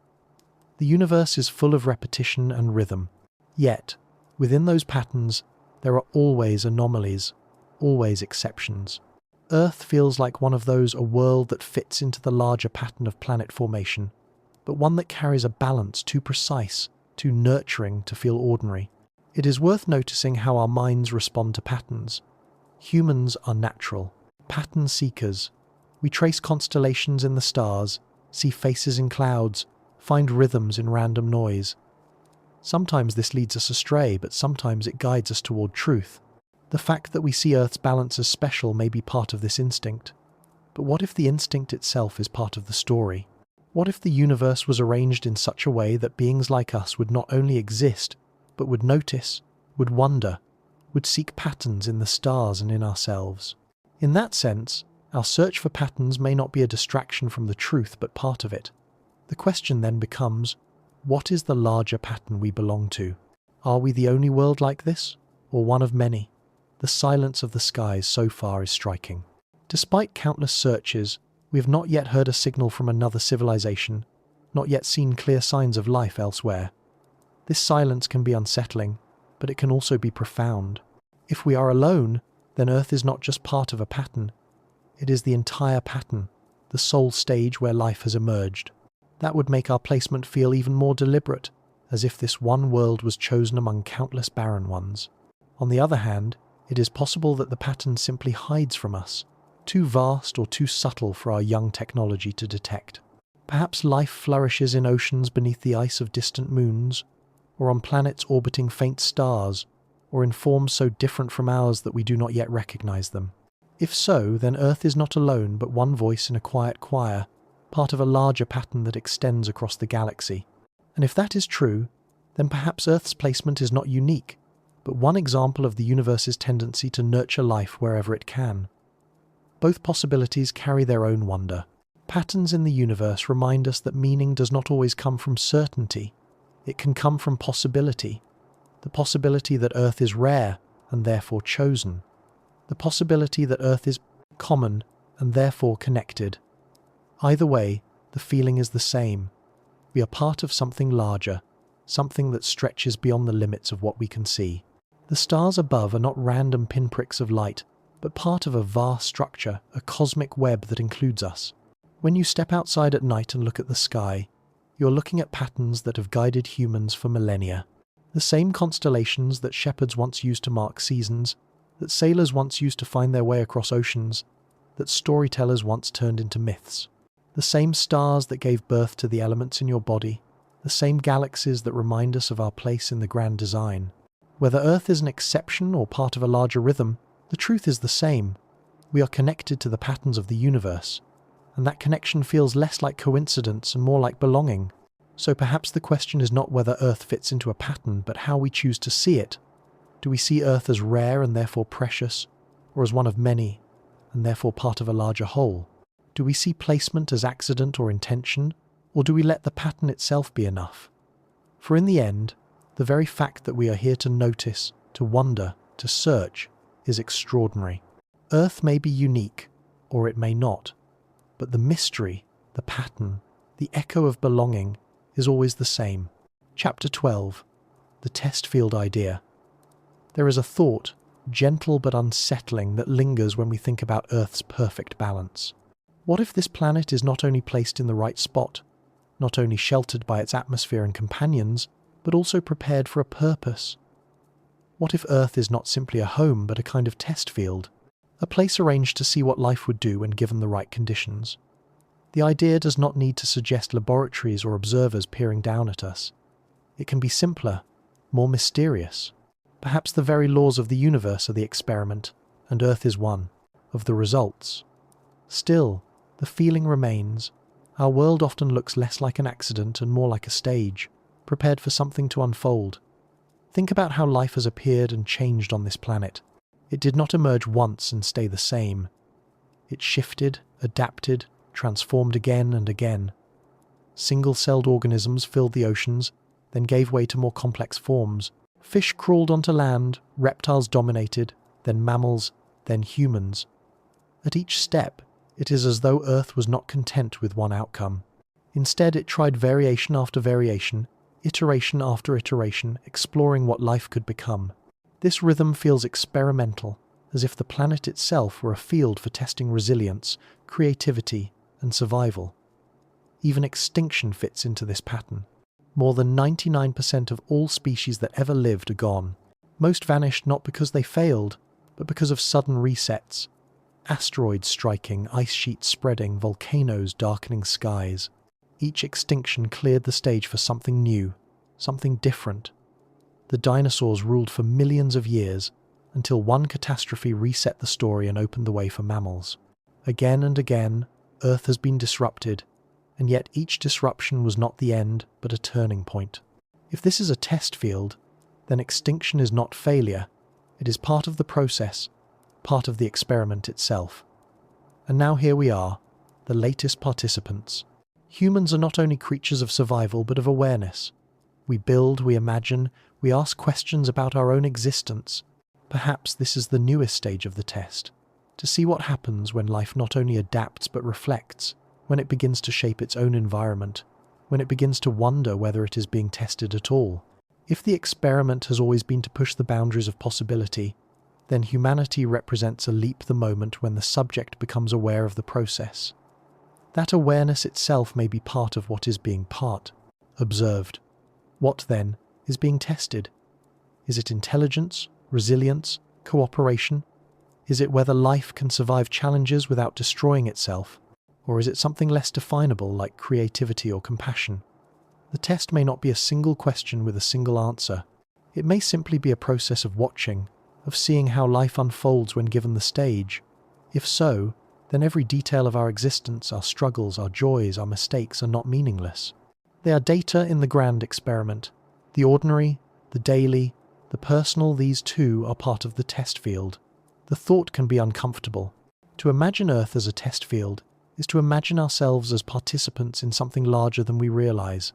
A: The universe is full of repetition and rhythm. Yet, within those patterns, there are always anomalies, always exceptions. Earth feels like one of those, a world that fits into the larger pattern of planet formation, but one that carries a balance too precise, too nurturing to feel ordinary. It is worth noticing how our minds respond to patterns. Humans are natural, pattern seekers. We trace constellations in the stars, see faces in clouds, find rhythms in random noise. Sometimes this leads us astray, but sometimes it guides us toward truth. The fact that we see Earth's balance as special may be part of this instinct. But what if the instinct itself is part of the story? What if the universe was arranged in such a way that beings like us would not only exist, but would notice, would wonder, would seek patterns in the stars and in ourselves? In that sense, our search for patterns may not be a distraction from the truth, but part of it. The question then becomes, what is the larger pattern we belong to? Are we the only world like this, or one of many? The silence of the skies so far is striking. Despite countless searches, we have not yet heard a signal from another civilization, not yet seen clear signs of life elsewhere. This silence can be unsettling, but it can also be profound. If we are alone, then Earth is not just part of a pattern. It is the entire pattern, the sole stage where life has emerged. That would make our placement feel even more deliberate, as if this one world was chosen among countless barren ones. On the other hand, it is possible that the pattern simply hides from us, too vast or too subtle for our young technology to detect. Perhaps life flourishes in oceans beneath the ice of distant moons, or on planets orbiting faint stars, or in forms so different from ours that we do not yet recognize them. If so, then Earth is not alone but one voice in a quiet choir, part of a larger pattern that extends across the galaxy. And if that is true, then perhaps Earth's placement is not unique, but one example of the universe's tendency to nurture life wherever it can. Both possibilities carry their own wonder. Patterns in the universe remind us that meaning does not always come from certainty. It can come from possibility. The possibility that Earth is rare and therefore chosen. The possibility that Earth is common and therefore connected. Either way, the feeling is the same. We are part of something larger, something that stretches beyond the limits of what we can see. The stars above are not random pinpricks of light, but part of a vast structure, a cosmic web that includes us. When you step outside at night and look at the sky, you're looking at patterns that have guided humans for millennia. The same constellations that shepherds once used to mark seasons, that sailors once used to find their way across oceans, that storytellers once turned into myths. The same stars that gave birth to the elements in your body, the same galaxies that remind us of our place in the grand design. Whether Earth is an exception or part of a larger rhythm, the truth is the same. We are connected to the patterns of the universe, and that connection feels less like coincidence and more like belonging. So perhaps the question is not whether Earth fits into a pattern, but how we choose to see it. Do we see Earth as rare and therefore precious, or as one of many, and therefore part of a larger whole? Do we see placement as accident or intention, or do we let the pattern itself be enough? For in the end, the very fact that we are here to notice, to wonder, to search, is extraordinary. Earth may be unique, or it may not, but the mystery, the pattern, the echo of belonging is always the same. Chapter 12. The test field idea. There is a thought, gentle but unsettling, that lingers when we think about Earth's perfect balance. What if this planet is not only placed in the right spot, not only sheltered by its atmosphere and companions, but also prepared for a purpose? What if Earth is not simply a home but a kind of test field? a place arranged to see what life would do when given the right conditions. The idea does not need to suggest laboratories or observers peering down at us. It can be simpler, more mysterious. Perhaps the very laws of the universe are the experiment, and Earth is one of the results. Still, the feeling remains. Our world often looks less like an accident and more like a stage, prepared for something to unfold. Think about how life has appeared and changed on this planet. It did not emerge once and stay the same. It shifted, adapted, transformed again and again. Single-celled organisms filled the oceans, then gave way to more complex forms. Fish crawled onto land, reptiles dominated, then mammals, then humans. At each step, it is as though Earth was not content with one outcome. Instead, it tried variation after variation, iteration after iteration, exploring what life could become. This rhythm feels experimental, as if the planet itself were a field for testing resilience, creativity, and survival. Even extinction fits into this pattern. More than 99% of all species that ever lived are gone. Most vanished not because they failed, but because of sudden resets. Asteroids striking, ice sheets spreading, volcanoes darkening skies. Each extinction cleared the stage for something new, something different. The dinosaurs ruled for millions of years, until one catastrophe reset the story and opened the way for mammals. Again and again, Earth has been disrupted, and yet each disruption was not the end, but a turning point. If this is a test field, then extinction is not failure. It is part of the process, part of the experiment itself. And now here we are, the latest participants. Humans are not only creatures of survival, but of awareness. We build, we imagine, we ask questions about our own existence. Perhaps this is the newest stage of the test, to see what happens when life not only adapts but reflects, when it begins to shape its own environment, when it begins to wonder whether it is being tested at all. If the experiment has always been to push the boundaries of possibility, then humanity represents a leap the moment when the subject becomes aware of the process. That awareness itself may be part of what is being observed. What, then, is being tested? Is it intelligence, resilience, cooperation? Is it whether life can survive challenges without destroying itself? Or is it something less definable like creativity or compassion? The test may not be a single question with a single answer. It may simply be a process of watching, of seeing how life unfolds when given the stage. If so, then every detail of our existence, our struggles, our joys, our mistakes are not meaningless. They are data in the grand experiment. The ordinary, the daily, the personal, these too are part of the test field. The thought can be uncomfortable. To imagine Earth as a test field is to imagine ourselves as participants in something larger than we realize.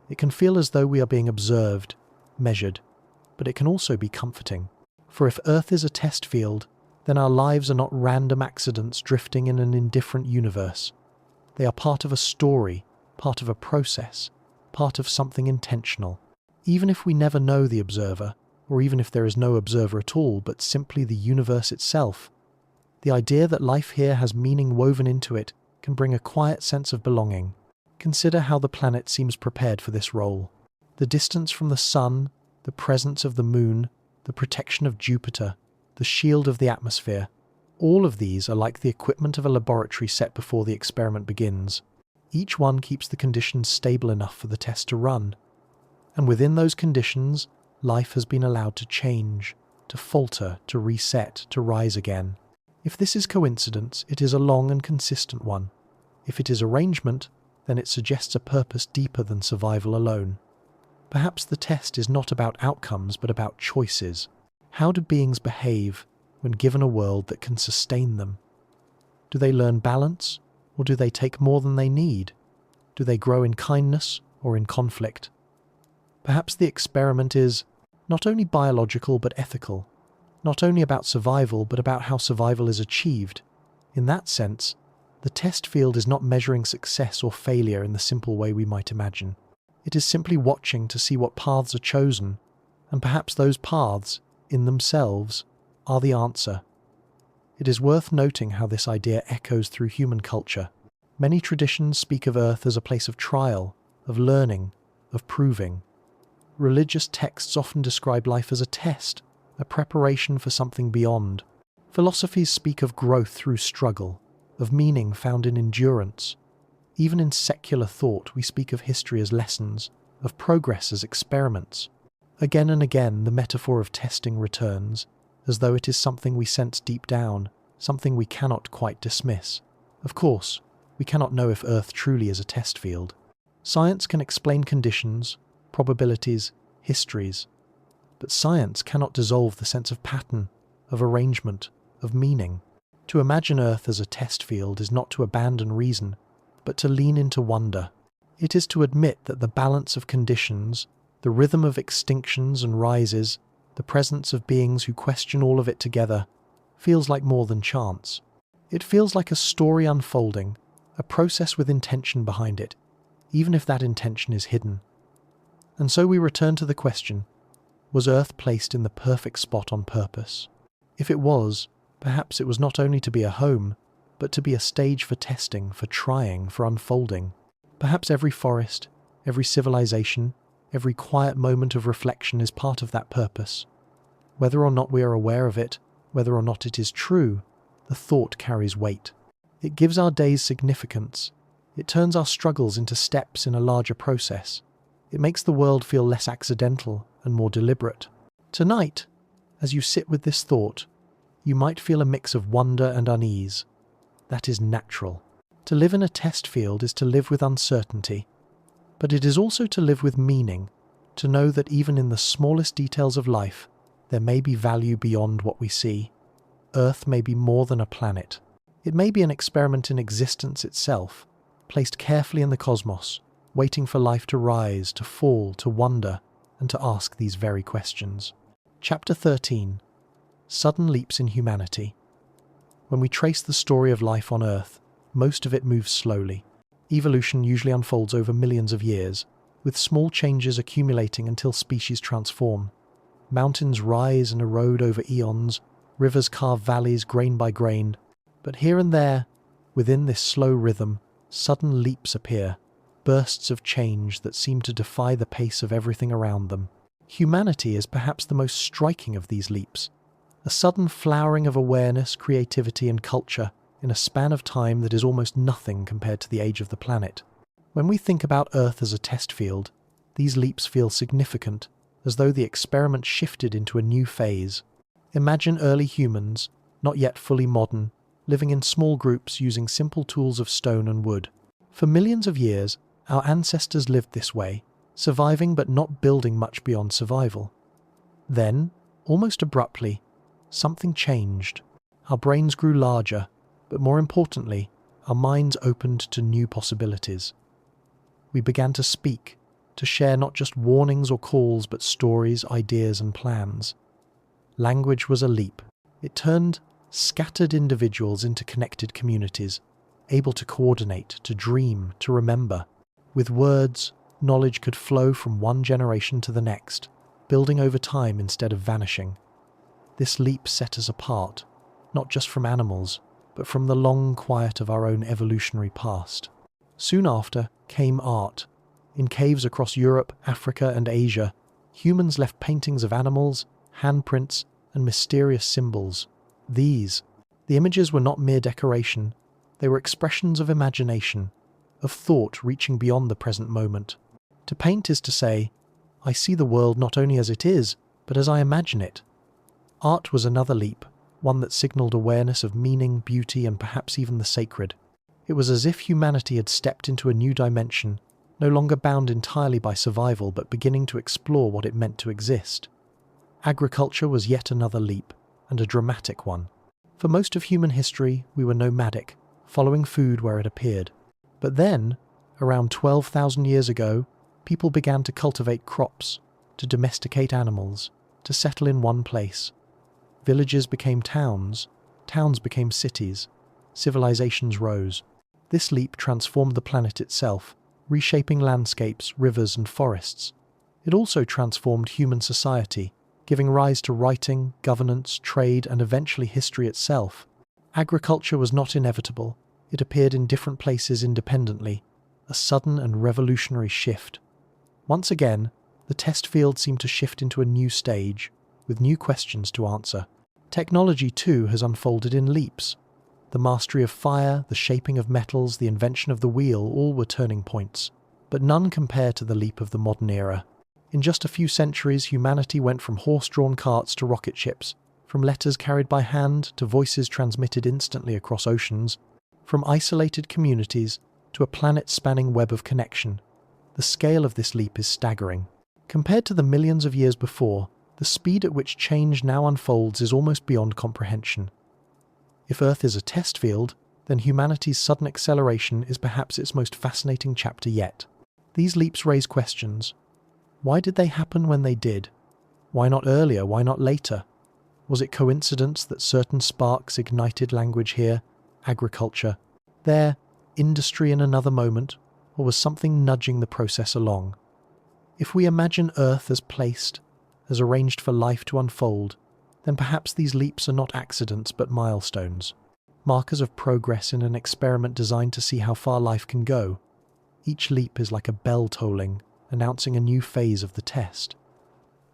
A: It can feel as though we are being observed, measured, but it can also be comforting. For if Earth is a test field, then our lives are not random accidents drifting in an indifferent universe. They are part of a story, part of a process, part of something intentional. Even if we never know the observer, or even if there is no observer at all, but simply the universe itself, the idea that life here has meaning woven into it can bring a quiet sense of belonging. Consider how the planet seems prepared for this role. The distance from the sun, the presence of the moon, the protection of Jupiter, the shield of the atmosphere, all of these are like the equipment of a laboratory set before the experiment begins. Each one keeps the conditions stable enough for the test to run. And within those conditions, life has been allowed to change, to falter, to reset, to rise again. If this is coincidence, it is a long and consistent one. If it is arrangement, then it suggests a purpose deeper than survival alone. Perhaps the test is not about outcomes, but about choices. How do beings behave when given a world that can sustain them? Do they learn balance, or do they take more than they need? Do they grow in kindness or in conflict? Perhaps the experiment is not only biological but ethical, not only about survival but about how survival is achieved. In that sense, the test field is not measuring success or failure in the simple way we might imagine. It is simply watching to see what paths are chosen, and perhaps those paths, in themselves, are the answer. It is worth noting how this idea echoes through human culture. Many traditions speak of Earth as a place of trial, of learning, of proving. Religious texts often describe life as a test, a preparation for something beyond. Philosophies speak of growth through struggle, of meaning found in endurance. Even in secular thought, we speak of history as lessons, of progress as experiments. Again and again, the metaphor of testing returns, as though it is something we sense deep down, something we cannot quite dismiss. Of course, we cannot know if Earth truly is a test field. Science can explain conditions, probabilities, histories, but science cannot dissolve the sense of pattern, of arrangement, of meaning. To imagine Earth as a test field is not to abandon reason, but to lean into wonder. It is to admit that the balance of conditions, the rhythm of extinctions and rises, the presence of beings who question all of it together, feels like more than chance. It feels like a story unfolding, a process with intention behind it, even if that intention is hidden. And so we return to the question, was Earth placed in the perfect spot on purpose? If it was, perhaps it was not only to be a home, but to be a stage for testing, for trying, for unfolding. Perhaps every forest, every civilization, every quiet moment of reflection is part of that purpose. Whether or not we are aware of it, whether or not it is true, the thought carries weight. It gives our days significance. It turns our struggles into steps in a larger process. It makes the world feel less accidental and more deliberate. Tonight, as you sit with this thought, you might feel a mix of wonder and unease. That is natural. To live in a test field is to live with uncertainty, but it is also to live with meaning, to know that even in the smallest details of life, there may be value beyond what we see. Earth may be more than a planet. It may be an experiment in existence itself, placed carefully in the cosmos, waiting for life to rise, to fall, to wonder, and to ask these very questions. Chapter 13. Sudden Leaps in Humanity. When we trace the story of life on Earth, most of it moves slowly. Evolution usually unfolds over millions of years, with small changes accumulating until species transform. Mountains rise and erode over eons, rivers carve valleys grain by grain, but here and there, within this slow rhythm, sudden leaps appear, bursts of change that seem to defy the pace of everything around them. Humanity is perhaps the most striking of these leaps, a sudden flowering of awareness, creativity, and culture in a span of time that is almost nothing compared to the age of the planet. When we think about Earth as a test field, these leaps feel significant, as though the experiment shifted into a new phase. Imagine early humans, not yet fully modern, living in small groups using simple tools of stone and wood. For millions of years, our ancestors lived this way, surviving but not building much beyond survival. Then, almost abruptly, something changed. Our brains grew larger, but more importantly, our minds opened to new possibilities. We began to speak, to share not just warnings or calls, but stories, ideas, and plans. Language was a leap. It turned scattered individuals into connected communities, able to coordinate, to dream, to remember. With words, knowledge could flow from one generation to the next, building over time instead of vanishing. This leap set us apart, not just from animals, but from the long quiet of our own evolutionary past. Soon after came art. In caves across Europe, Africa, and Asia, humans left paintings of animals, handprints, and mysterious symbols. The images were not mere decoration, they were expressions of imagination, of thought reaching beyond the present moment. To paint is to say, I see the world not only as it is, but as I imagine it. Art was another leap, one that signaled awareness of meaning, beauty, and perhaps even the sacred. It was as if humanity had stepped into a new dimension, no longer bound entirely by survival, but beginning to explore what it meant to exist. Agriculture was yet another leap, and a dramatic one. For most of human history, we were nomadic, following food where it appeared. But then, around 12,000 years ago, people began to cultivate crops, to domesticate animals, to settle in one place. Villages became towns, towns became cities, civilizations rose. This leap transformed the planet itself, reshaping landscapes, rivers, and forests. It also transformed human society, giving rise to writing, governance, trade, and eventually history itself. Agriculture was not inevitable. It appeared in different places independently, a sudden and revolutionary shift. Once again, the test field seemed to shift into a new stage, with new questions to answer. Technology, too, has unfolded in leaps. The mastery of fire, the shaping of metals, the invention of the wheel, all were turning points. But none compare to the leap of the modern era. In just a few centuries, humanity went from horse-drawn carts to rocket ships, from letters carried by hand to voices transmitted instantly across oceans, from isolated communities to a planet-spanning web of connection. The scale of this leap is staggering. Compared to the millions of years before, the speed at which change now unfolds is almost beyond comprehension. If Earth is a test field, then humanity's sudden acceleration is perhaps its most fascinating chapter yet. These leaps raise questions. Why did they happen when they did? Why not earlier? Why not later? Was it coincidence that certain sparks ignited language here, agriculture, there, industry in another moment, or was something nudging the process along? If we imagine Earth as placed, as arranged for life to unfold, then perhaps these leaps are not accidents but milestones, markers of progress in an experiment designed to see how far life can go. Each leap is like a bell tolling, announcing a new phase of the test.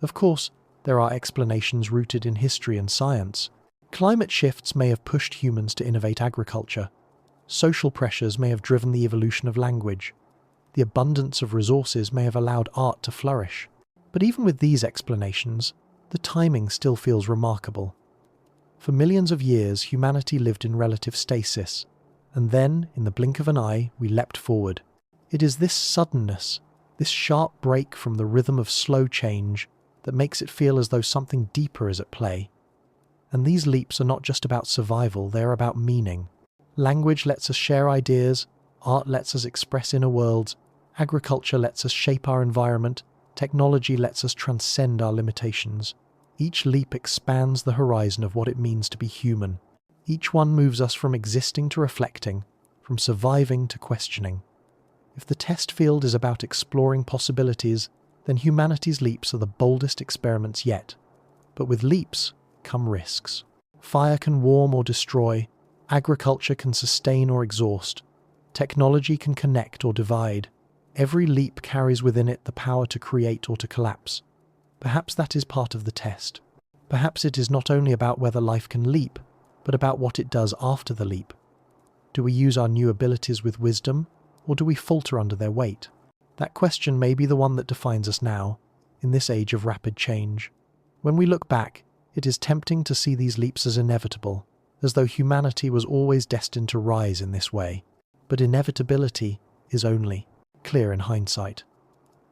A: Of course, there are explanations rooted in history and science. Climate shifts may have pushed humans to innovate agriculture. Social pressures may have driven the evolution of language. The abundance of resources may have allowed art to flourish. But even with these explanations, the timing still feels remarkable. For millions of years, humanity lived in relative stasis, and then, in the blink of an eye, we leapt forward. It is this suddenness, this sharp break from the rhythm of slow change, that makes it feel as though something deeper is at play. And these leaps are not just about survival, they are about meaning. Language lets us share ideas, art lets us express inner worlds, agriculture lets us shape our environment, technology lets us transcend our limitations. Each leap expands the horizon of what it means to be human. Each one moves us from existing to reflecting, from surviving to questioning. If the test field is about exploring possibilities, then humanity's leaps are the boldest experiments yet. But with leaps come risks. Fire can warm or destroy, agriculture can sustain or exhaust, technology can connect or divide. Every leap carries within it the power to create or to collapse. Perhaps that is part of the test. Perhaps it is not only about whether life can leap, but about what it does after the leap. Do we use our new abilities with wisdom, or do we falter under their weight? That question may be the one that defines us now, in this age of rapid change. When we look back, it is tempting to see these leaps as inevitable, as though humanity was always destined to rise in this way. But inevitability is only clear in hindsight.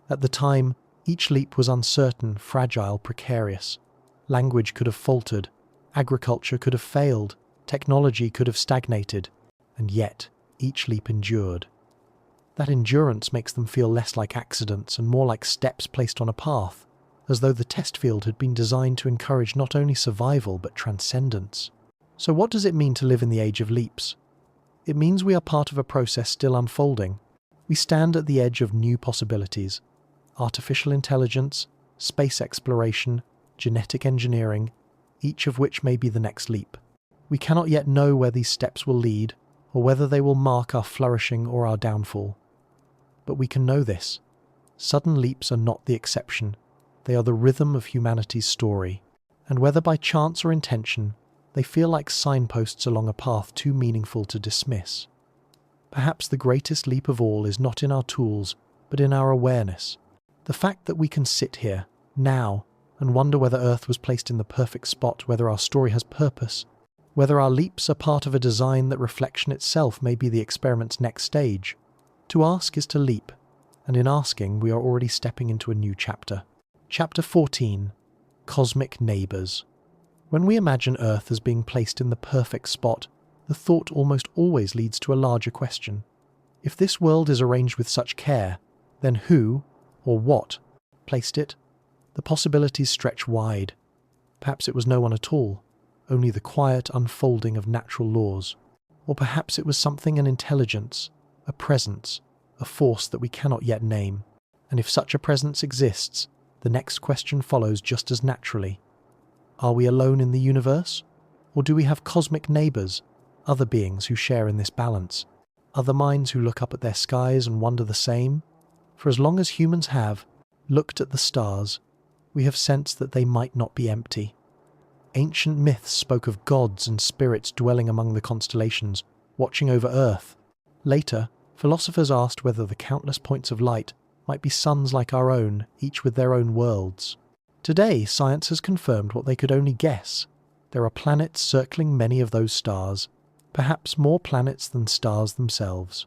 A: At the time, each leap was uncertain, fragile, precarious. Language could have faltered, agriculture could have failed, technology could have stagnated, and yet each leap endured. That endurance makes them feel less like accidents and more like steps placed on a path, as though the test field had been designed to encourage not only survival but transcendence. So what does it mean to live in the age of leaps? It means we are part of a process still unfolding. We stand at the edge of new possibilities. Artificial intelligence, space exploration, genetic engineering, each of which may be the next leap. We cannot yet know where these steps will lead, or whether they will mark our flourishing or our downfall. But we can know this. Sudden leaps are not the exception. They are the rhythm of humanity's story, and whether by chance or intention, they feel like signposts along a path too meaningful to dismiss. Perhaps the greatest leap of all is not in our tools, but in our awareness. The fact that we can sit here, now, and wonder whether Earth was placed in the perfect spot, whether our story has purpose, whether our leaps are part of a design that reflection itself may be the experiment's next stage. To ask is to leap, and in asking we are already stepping into a new chapter. Chapter 14. Cosmic Neighbours. When we imagine Earth as being placed in the perfect spot, the thought almost always leads to a larger question. If this world is arranged with such care, then who, or what, placed it? The possibilities stretch wide. Perhaps it was no one at all, only the quiet unfolding of natural laws. Or perhaps it was something, an intelligence, a presence, a force that we cannot yet name. And if such a presence exists, the next question follows just as naturally. Are we alone in the universe? Or do we have cosmic neighbours, other beings who share in this balance? Other minds who look up at their skies and wonder the same? For as long as humans have looked at the stars, we have sensed that they might not be empty. Ancient myths spoke of gods and spirits dwelling among the constellations, watching over Earth. Later, philosophers asked whether the countless points of light might be suns like our own, each with their own worlds. Today, science has confirmed what they could only guess. There are planets circling many of those stars, perhaps more planets than stars themselves.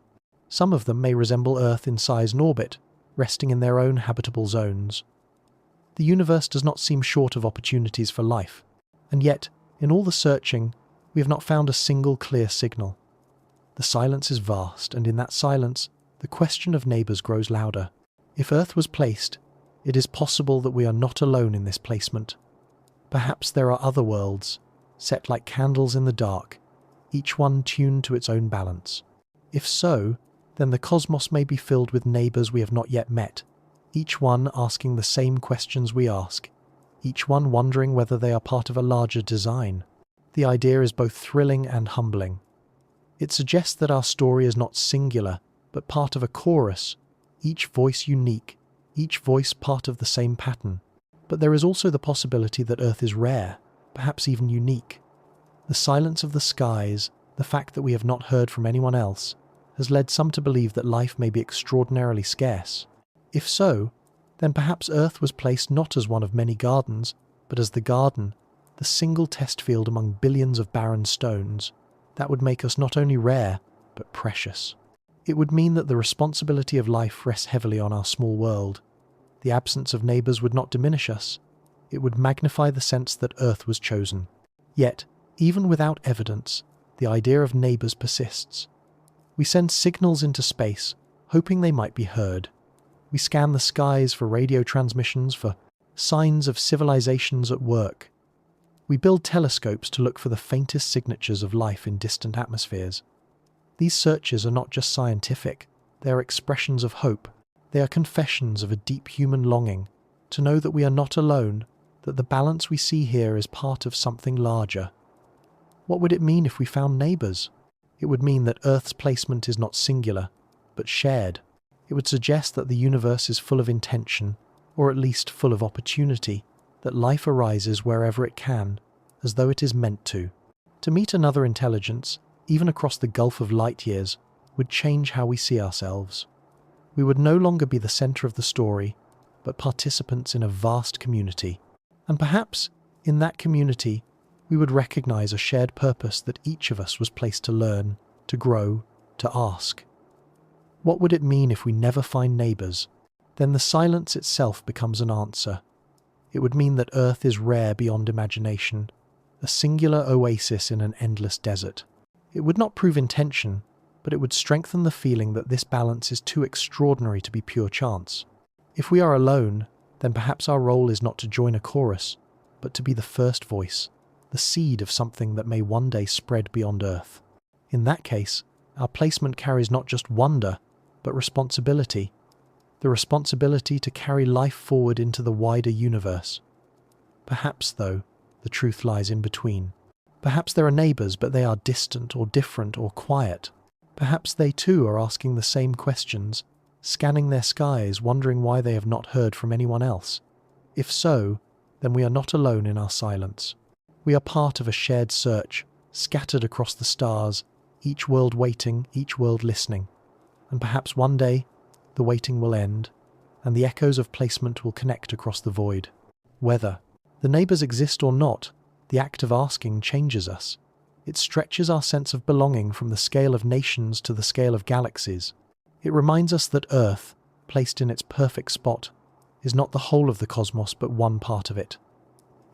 A: Some of them may resemble Earth in size and orbit, resting in their own habitable zones. The universe does not seem short of opportunities for life, and yet, in all the searching, we have not found a single clear signal. The silence is vast, and in that silence, the question of neighbours grows louder. If Earth was placed, it is possible that we are not alone in this placement. Perhaps there are other worlds, set like candles in the dark, each one tuned to its own balance. If so, then the cosmos may be filled with neighbours we have not yet met, each one asking the same questions we ask, each one wondering whether they are part of a larger design. The idea is both thrilling and humbling. It suggests that our story is not singular, but part of a chorus, each voice unique, each voice part of the same pattern. But there is also the possibility that Earth is rare, perhaps even unique. The silence of the skies, the fact that we have not heard from anyone else, has led some to believe that life may be extraordinarily scarce. If so, then perhaps Earth was placed not as one of many gardens, but as the garden, the single test field among billions of barren stones. That would make us not only rare, but precious. It would mean that the responsibility of life rests heavily on our small world. The absence of neighbours would not diminish us. It would magnify the sense that Earth was chosen. Yet, even without evidence, the idea of neighbours persists. We send signals into space, hoping they might be heard. We scan the skies for radio transmissions, for signs of civilizations at work. We build telescopes to look for the faintest signatures of life in distant atmospheres. These searches are not just scientific, they are expressions of hope. They are confessions of a deep human longing to know that we are not alone, that the balance we see here is part of something larger. What would it mean if we found neighbours? It would mean that Earth's placement is not singular, but shared. It would suggest that the universe is full of intention, or at least full of opportunity, that life arises wherever it can, as though it is meant to. To meet another intelligence, even across the gulf of light years, would change how we see ourselves. We would no longer be the centre of the story, but participants in a vast community. And perhaps, in that community, we would recognise a shared purpose that each of us was placed to learn, to grow, to ask. What would it mean if we never find neighbours? Then the silence itself becomes an answer. It would mean that Earth is rare beyond imagination, a singular oasis in an endless desert. It would not prove intention, but it would strengthen the feeling that this balance is too extraordinary to be pure chance. If we are alone, then perhaps our role is not to join a chorus, but to be the first voice, the seed of something that may one day spread beyond Earth. In that case, our placement carries not just wonder, but responsibility. The responsibility to carry life forward into the wider universe. Perhaps, though, the truth lies in between. Perhaps there are neighbours, but they are distant or different or quiet. Perhaps they too are asking the same questions, scanning their skies, wondering why they have not heard from anyone else. If so, then we are not alone in our silence. We are part of a shared search, scattered across the stars, each world waiting, each world listening. And perhaps one day, the waiting will end, and the echoes of placement will connect across the void. Whether the neighbours exist or not, the act of asking changes us. It stretches our sense of belonging from the scale of nations to the scale of galaxies. It reminds us that Earth, placed in its perfect spot, is not the whole of the cosmos but one part of it.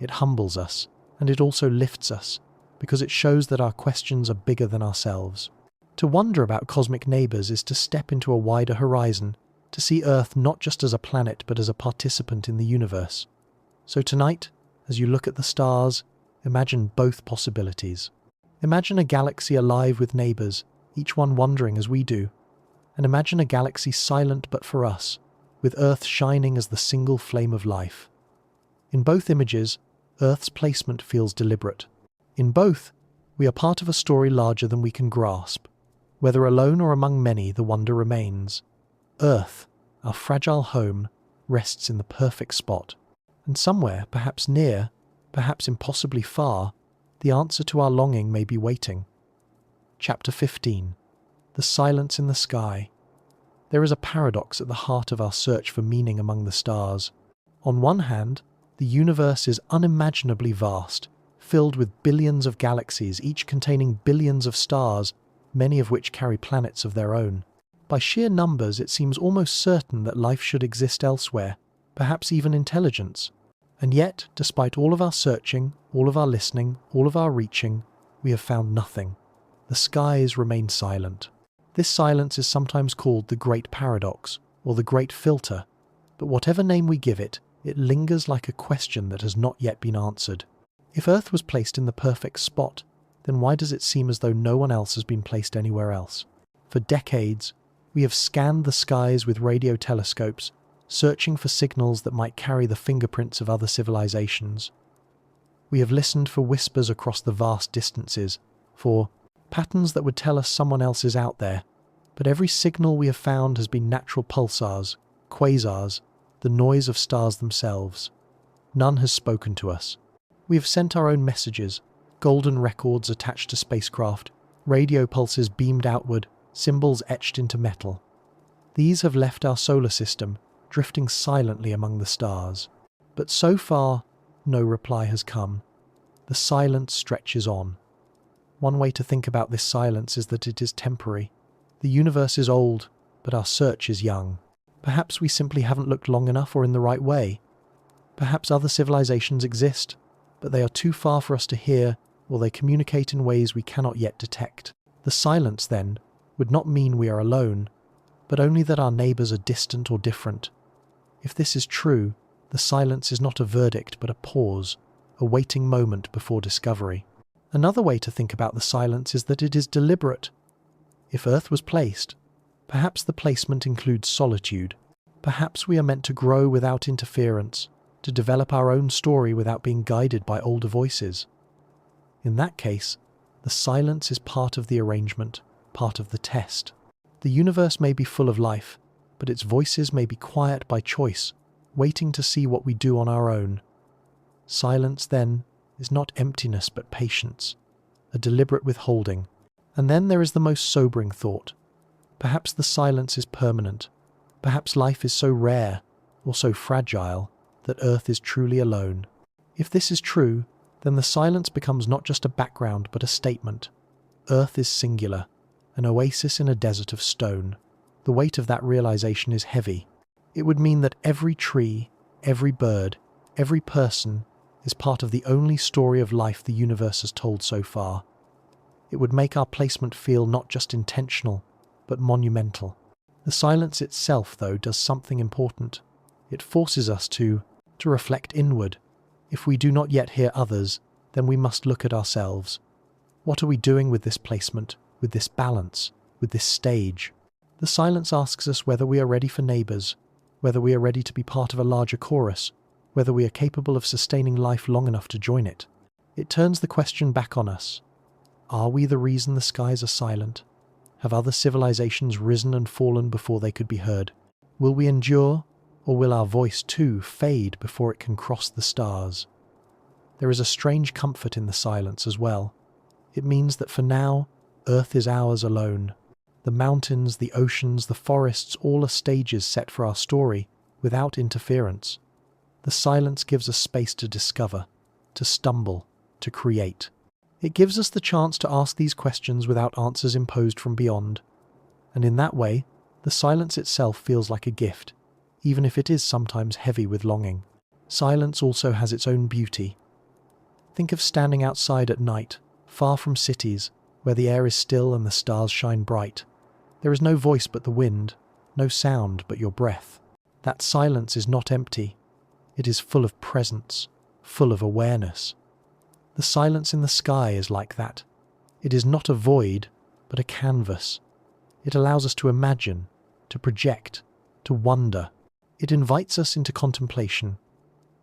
A: It humbles us, and it also lifts us, because it shows that our questions are bigger than ourselves. To wonder about cosmic neighbours is to step into a wider horizon, to see Earth not just as a planet but as a participant in the universe. So tonight, as you look at the stars, imagine both possibilities. Imagine a galaxy alive with neighbours, each one wondering as we do. And imagine a galaxy silent but for us, with Earth shining as the single flame of life. In both images, Earth's placement feels deliberate. In both, we are part of a story larger than we can grasp. Whether alone or among many, the wonder remains. Earth, our fragile home, rests in the perfect spot. And somewhere, perhaps near, perhaps impossibly far, the answer to our longing may be waiting. Chapter 15. The Silence in the Sky. There is a paradox at the heart of our search for meaning among the stars. On one hand, the universe is unimaginably vast, filled with billions of galaxies, each containing billions of stars, many of which carry planets of their own. By sheer numbers, it seems almost certain that life should exist elsewhere, perhaps even intelligence. And yet, despite all of our searching, all of our listening, all of our reaching, we have found nothing. The skies remain silent. This silence is sometimes called the Great Paradox, or the Great Filter, but whatever name we give it, it lingers like a question that has not yet been answered. If Earth was placed in the perfect spot, then why does it seem as though no one else has been placed anywhere else? For decades, we have scanned the skies with radio telescopes, searching for signals that might carry the fingerprints of other civilizations. We have listened for whispers across the vast distances, for patterns that would tell us someone else is out there, but every signal we have found has been natural pulsars, quasars, the noise of stars themselves. None has spoken to us. We have sent our own messages, golden records attached to spacecraft, radio pulses beamed outward, symbols etched into metal. These have left our solar system, drifting silently among the stars. But so far, no reply has come. The silence stretches on. One way to think about this silence is that it is temporary. The universe is old, but our search is young. Perhaps we simply haven't looked long enough or in the right way. Perhaps other civilizations exist, but they are too far for us to hear, or they communicate in ways we cannot yet detect. The silence, then, would not mean we are alone, but only that our neighbours are distant or different. If this is true, the silence is not a verdict but a pause, a waiting moment before discovery. Another way to think about the silence is that it is deliberate. If Earth was placed, perhaps the placement includes solitude. Perhaps we are meant to grow without interference, to develop our own story without being guided by older voices. In that case, the silence is part of the arrangement, part of the test. The universe may be full of life, but its voices may be quiet by choice, waiting to see what we do on our own. Silence, then, is not emptiness but patience, a deliberate withholding. And then there is the most sobering thought. Perhaps the silence is permanent. Perhaps life is so rare, or so fragile, that Earth is truly alone. If this is true, then the silence becomes not just a background but a statement. Earth is singular, an oasis in a desert of stone. The weight of that realization is heavy. It would mean that every tree, every bird, every person is part of the only story of life the universe has told so far. It would make our placement feel not just intentional, but monumental. The silence itself, though, does something important. It forces us to reflect inward. If we do not yet hear others, then we must look at ourselves. What are we doing with this placement, with this balance, with this stage? The silence asks us whether we are ready for neighbours, whether we are ready to be part of a larger chorus, whether we are capable of sustaining life long enough to join it. It turns the question back on us. Are we the reason the skies are silent? Have other civilizations risen and fallen before they could be heard? Will we endure, or will our voice too fade before it can cross the stars? There is a strange comfort in the silence as well. It means that for now, Earth is ours alone. The mountains, the oceans, the forests, all are stages set for our story, without interference. The silence gives us space to discover, to stumble, to create. It gives us the chance to ask these questions without answers imposed from beyond. And in that way, the silence itself feels like a gift, even if it is sometimes heavy with longing. Silence also has its own beauty. Think of standing outside at night, far from cities, where the air is still and the stars shine bright. There is no voice but the wind, no sound but your breath. That silence is not empty. It is full of presence, full of awareness. The silence in the sky is like that. It is not a void, but a canvas. It allows us to imagine, to project, to wonder. It invites us into contemplation.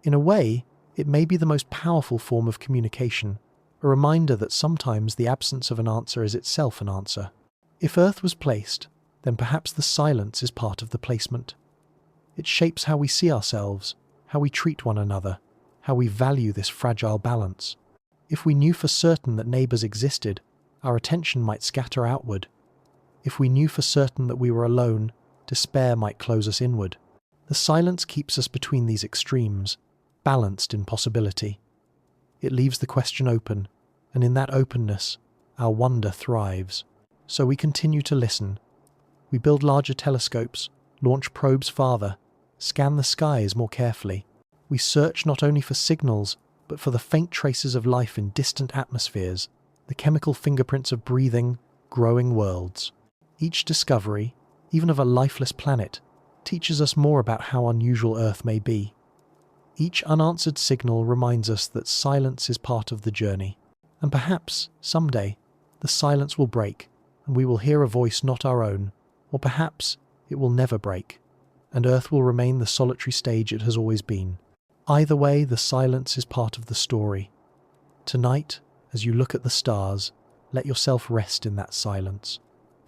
A: In a way, it may be the most powerful form of communication, a reminder that sometimes the absence of an answer is itself an answer. If Earth was placed, then perhaps the silence is part of the placement. It shapes how we see ourselves, how we treat one another, how we value this fragile balance. If we knew for certain that neighbors existed, our attention might scatter outward. If we knew for certain that we were alone, despair might close us inward. The silence keeps us between these extremes, balanced in possibility. It leaves the question open, and in that openness, our wonder thrives. So we continue to listen. We build larger telescopes, launch probes farther, scan the skies more carefully. We search not only for signals, but for the faint traces of life in distant atmospheres, the chemical fingerprints of breathing, growing worlds. Each discovery, even of a lifeless planet, teaches us more about how unusual Earth may be. Each unanswered signal reminds us that silence is part of the journey. And perhaps, someday, the silence will break, and we will hear a voice not our own, or perhaps it will never break, and Earth will remain the solitary stage it has always been. Either way, the silence is part of the story. Tonight, as you look at the stars, let yourself rest in that silence.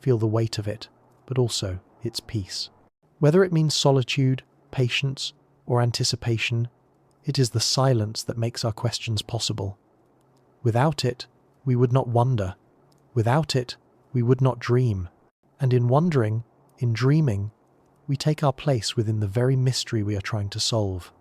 A: Feel the weight of it, but also its peace. Whether it means solitude, patience, or anticipation, it is the silence that makes our questions possible. Without it, we would not wonder. Without it, we would not dream. And in wondering, in dreaming, we take our place within the very mystery we are trying to solve.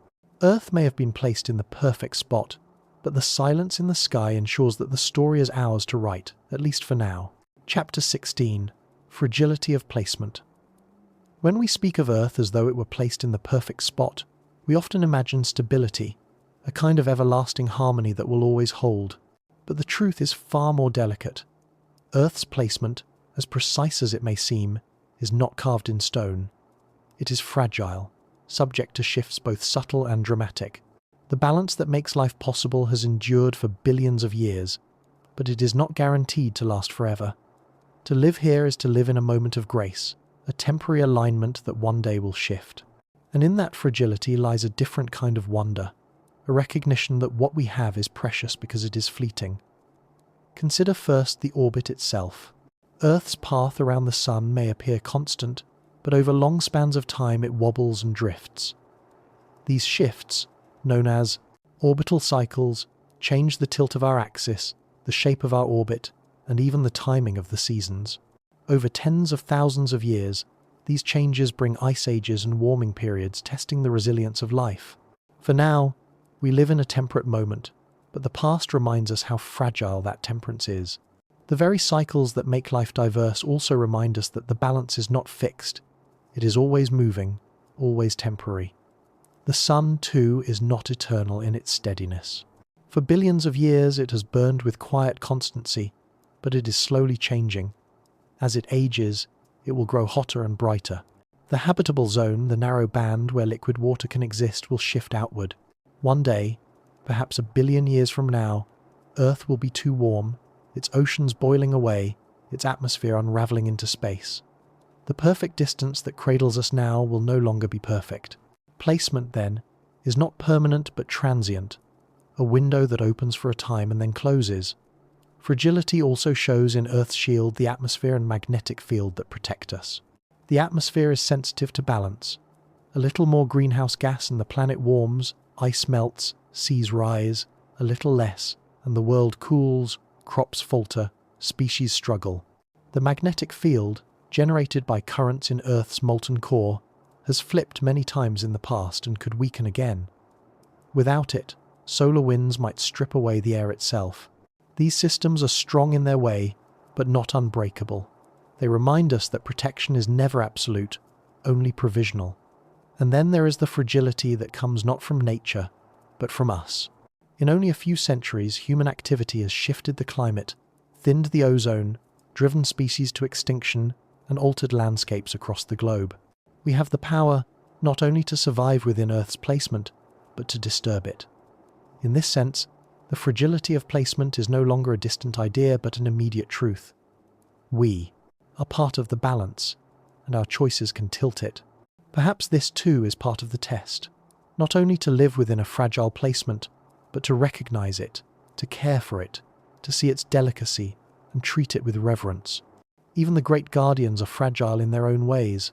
A: Earth may have been placed in the perfect spot, but the silence in the sky ensures that the story is ours to write, at least for now. Chapter 16. Fragility of Placement. When we speak of Earth as though it were placed in the perfect spot, we often imagine stability, a kind of everlasting harmony that will always hold. But the truth is far more delicate. Earth's placement, as precise as it may seem, is not carved in stone. It is fragile, subject to shifts both subtle and dramatic. The balance that makes life possible has endured for billions of years, but it is not guaranteed to last forever. To live here is to live in a moment of grace, a temporary alignment that one day will shift. And in that fragility lies a different kind of wonder, a recognition that what we have is precious because it is fleeting. Consider first the orbit itself. Earth's path around the Sun may appear constant, but over long spans of time it wobbles and drifts. These shifts, known as orbital cycles, change the tilt of our axis, the shape of our orbit, and even the timing of the seasons. Over tens of thousands of years, these changes bring ice ages and warming periods, testing the resilience of life. For now, we live in a temperate moment, but the past reminds us how fragile that temperance is. The very cycles that make life diverse also remind us that the balance is not fixed. It is always moving, always temporary. The sun, too, is not eternal in its steadiness. For billions of years it has burned with quiet constancy, but it is slowly changing. As it ages, it will grow hotter and brighter. The habitable zone, the narrow band where liquid water can exist, will shift outward. One day, perhaps a billion years from now, Earth will be too warm, its oceans boiling away, its atmosphere unraveling into space. The perfect distance that cradles us now will no longer be perfect. Placement, then, is not permanent but transient, a window that opens for a time and then closes. Fragility also shows in Earth's shield the atmosphere and magnetic field that protect us. The atmosphere is sensitive to balance. A little more greenhouse gas and the planet warms, ice melts, seas rise, a little less, and the world cools, crops falter, species struggle. The magnetic field, generated by currents in Earth's molten core, has flipped many times in the past and could weaken again. Without it, solar winds might strip away the air itself. These systems are strong in their way, but not unbreakable. They remind us that protection is never absolute, only provisional. And then there is the fragility that comes not from nature, but from us. In only a few centuries, human activity has shifted the climate, thinned the ozone, driven species to extinction, and altered landscapes across the globe. We have the power not only to survive within Earth's placement, but to disturb it. In this sense, the fragility of placement is no longer a distant idea but an immediate truth. We are part of the balance, and our choices can tilt it. Perhaps this too is part of the test, not only to live within a fragile placement, but to recognize it, to care for it, to see its delicacy, and treat it with reverence. Even the great guardians are fragile in their own ways.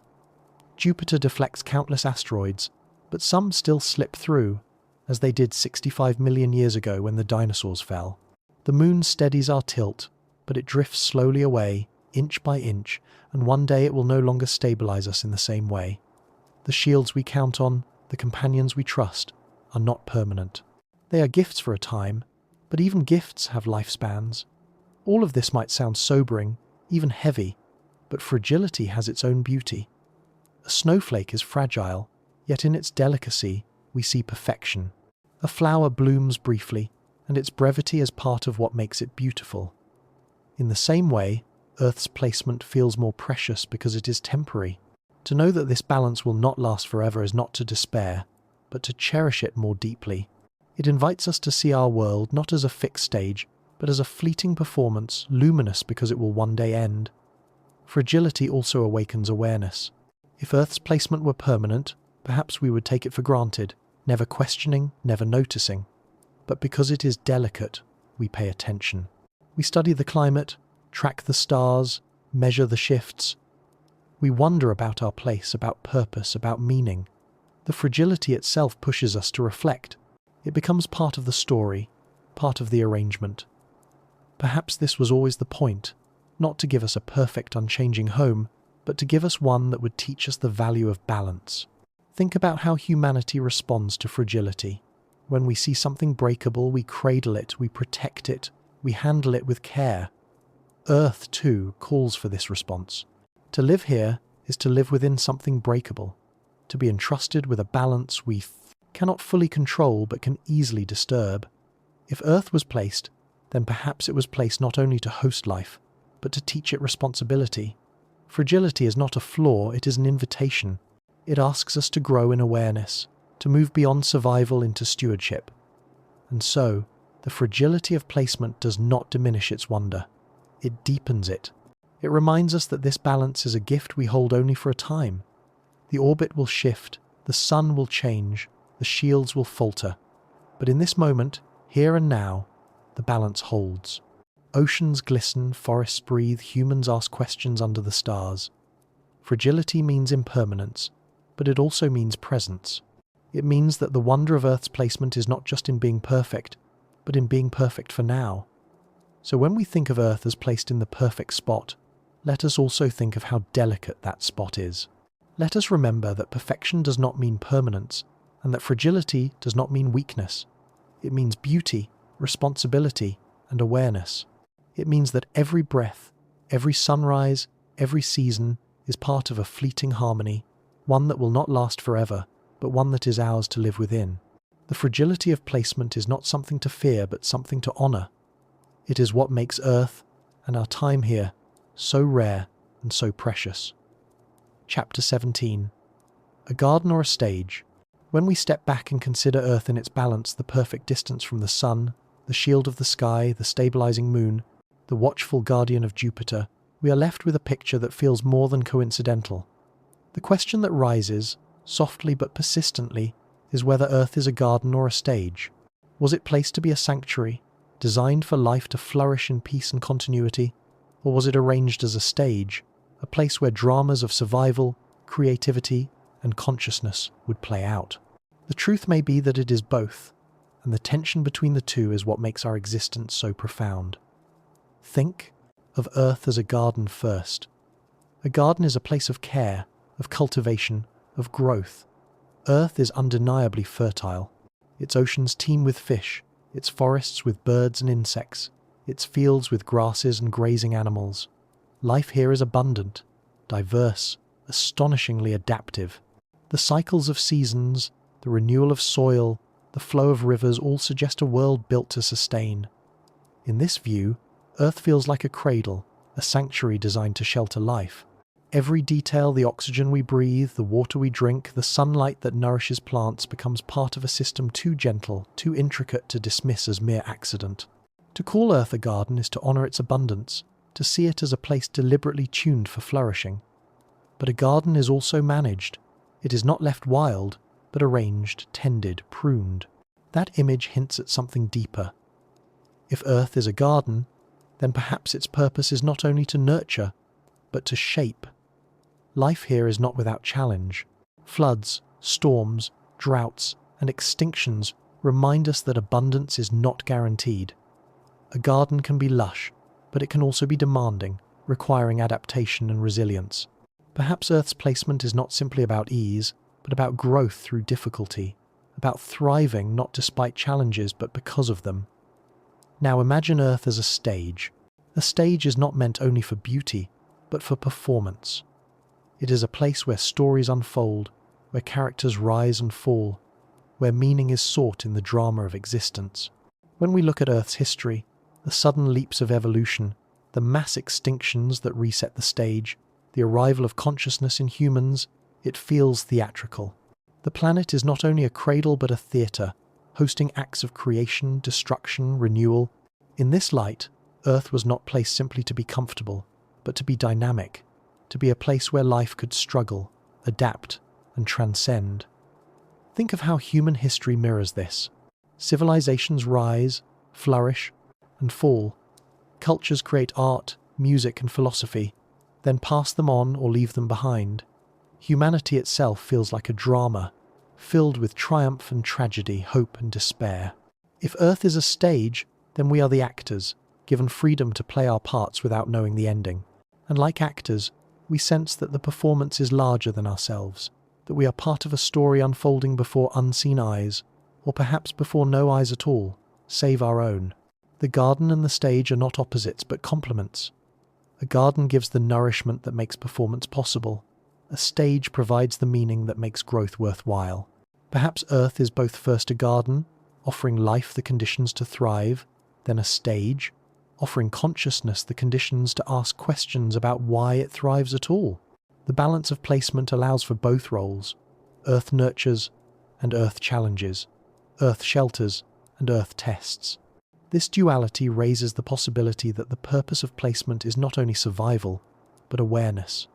A: Jupiter deflects countless asteroids, but some still slip through, as they did 65 million years ago when the dinosaurs fell. The moon steadies our tilt, but it drifts slowly away, inch by inch, and one day it will no longer stabilize us in the same way. The shields we count on, the companions we trust, are not permanent. They are gifts for a time, but even gifts have lifespans. All of this might sound sobering, even heavy, but fragility has its own beauty. A snowflake is fragile, yet in its delicacy we see perfection. A flower blooms briefly, and its brevity is part of what makes it beautiful. In the same way, Earth's placement feels more precious because it is temporary. To know that this balance will not last forever is not to despair, but to cherish it more deeply. It invites us to see our world not as a fixed stage, but as a fleeting performance, luminous because it will one day end. Fragility also awakens awareness. If Earth's placement were permanent, perhaps we would take it for granted, never questioning, never noticing. But because it is delicate, we pay attention. We study the climate, track the stars, measure the shifts. We wonder about our place, about purpose, about meaning. The fragility itself pushes us to reflect. It becomes part of the story, part of the arrangement. Perhaps this was always the point, not to give us a perfect, unchanging home, but to give us one that would teach us the value of balance. Think about how humanity responds to fragility. When we see something breakable, we cradle it, we protect it, we handle it with care. Earth, too, calls for this response. To live here is to live within something breakable, to be entrusted with a balance we cannot fully control but can easily disturb. If Earth was placed, then perhaps it was placed not only to host life, but to teach it responsibility. Fragility is not a flaw, it is an invitation. It asks us to grow in awareness, to move beyond survival into stewardship. And so, the fragility of placement does not diminish its wonder. It deepens it. It reminds us that this balance is a gift we hold only for a time. The orbit will shift, the sun will change, the shields will falter. But in this moment, here and now, the balance holds. Oceans glisten, forests breathe, humans ask questions under the stars. Fragility means impermanence, but it also means presence. It means that the wonder of Earth's placement is not just in being perfect, but in being perfect for now. So when we think of Earth as placed in the perfect spot, let us also think of how delicate that spot is. Let us remember that perfection does not mean permanence, and that fragility does not mean weakness. It means beauty, responsibility, and awareness. It means that every breath, every sunrise, every season is part of a fleeting harmony, one that will not last forever, but one that is ours to live within. The fragility of placement is not something to fear, but something to honor. It is what makes Earth, and our time here, so rare and so precious. Chapter 17. A garden or a stage? When we step back and consider Earth in its balance, the perfect distance from the sun, the shield of the sky, the stabilizing moon, the watchful guardian of Jupiter, we are left with a picture that feels more than coincidental. The question that rises, softly but persistently, is whether Earth is a garden or a stage. Was it placed to be a sanctuary, designed for life to flourish in peace and continuity? Or was it arranged as a stage, a place where dramas of survival, creativity, and consciousness would play out? The truth may be that it is both, and the tension between the two is what makes our existence so profound. Think of Earth as a garden first. A garden is a place of care, of cultivation, of growth. Earth is undeniably fertile. Its oceans teem with fish, its forests with birds and insects, its fields with grasses and grazing animals. Life here is abundant, diverse, astonishingly adaptive. The cycles of seasons, the renewal of soil, the flow of rivers all suggest a world built to sustain. In this view, Earth feels like a cradle, a sanctuary designed to shelter life. Every detail, the oxygen we breathe, the water we drink, the sunlight that nourishes plants becomes part of a system too gentle, too intricate to dismiss as mere accident. To call Earth a garden is to honor its abundance, to see it as a place deliberately tuned for flourishing. But a garden is also managed. It is not left wild, but arranged, tended, pruned. That image hints at something deeper. If Earth is a garden, then perhaps its purpose is not only to nurture, but to shape. Life here is not without challenge. Floods, storms, droughts, and extinctions remind us that abundance is not guaranteed. A garden can be lush, but it can also be demanding, requiring adaptation and resilience. Perhaps Earth's placement is not simply about ease, but about growth through difficulty, about thriving not despite challenges but because of them. Now imagine Earth as a stage. A stage is not meant only for beauty, but for performance. It is a place where stories unfold, where characters rise and fall, where meaning is sought in the drama of existence. When we look at Earth's history, the sudden leaps of evolution, the mass extinctions that reset the stage, the arrival of consciousness in humans, it feels theatrical. The planet is not only a cradle but a theatre, hosting acts of creation, destruction, renewal. In this light, Earth was not placed simply to be comfortable, but to be dynamic, to be a place where life could struggle, adapt, and transcend. Think of how human history mirrors this. Civilizations rise, flourish, and fall. Cultures create art, music, and philosophy, then pass them on or leave them behind. Humanity itself feels like a drama, filled with triumph and tragedy, hope and despair. If Earth is a stage, then we are the actors, given freedom to play our parts without knowing the ending. And like actors, we sense that the performance is larger than ourselves, that we are part of a story unfolding before unseen eyes, or perhaps before no eyes at all, save our own. The garden and the stage are not opposites but complements. A garden gives the nourishment that makes performance possible. A stage provides the meaning that makes growth worthwhile. Perhaps Earth is both first a garden, offering life the conditions to thrive, then a stage, offering consciousness the conditions to ask questions about why it thrives at all. The balance of placement allows for both roles. Earth nurtures and Earth challenges. Earth shelters and Earth tests. This duality raises the possibility that the purpose of placement is not only survival, but awareness.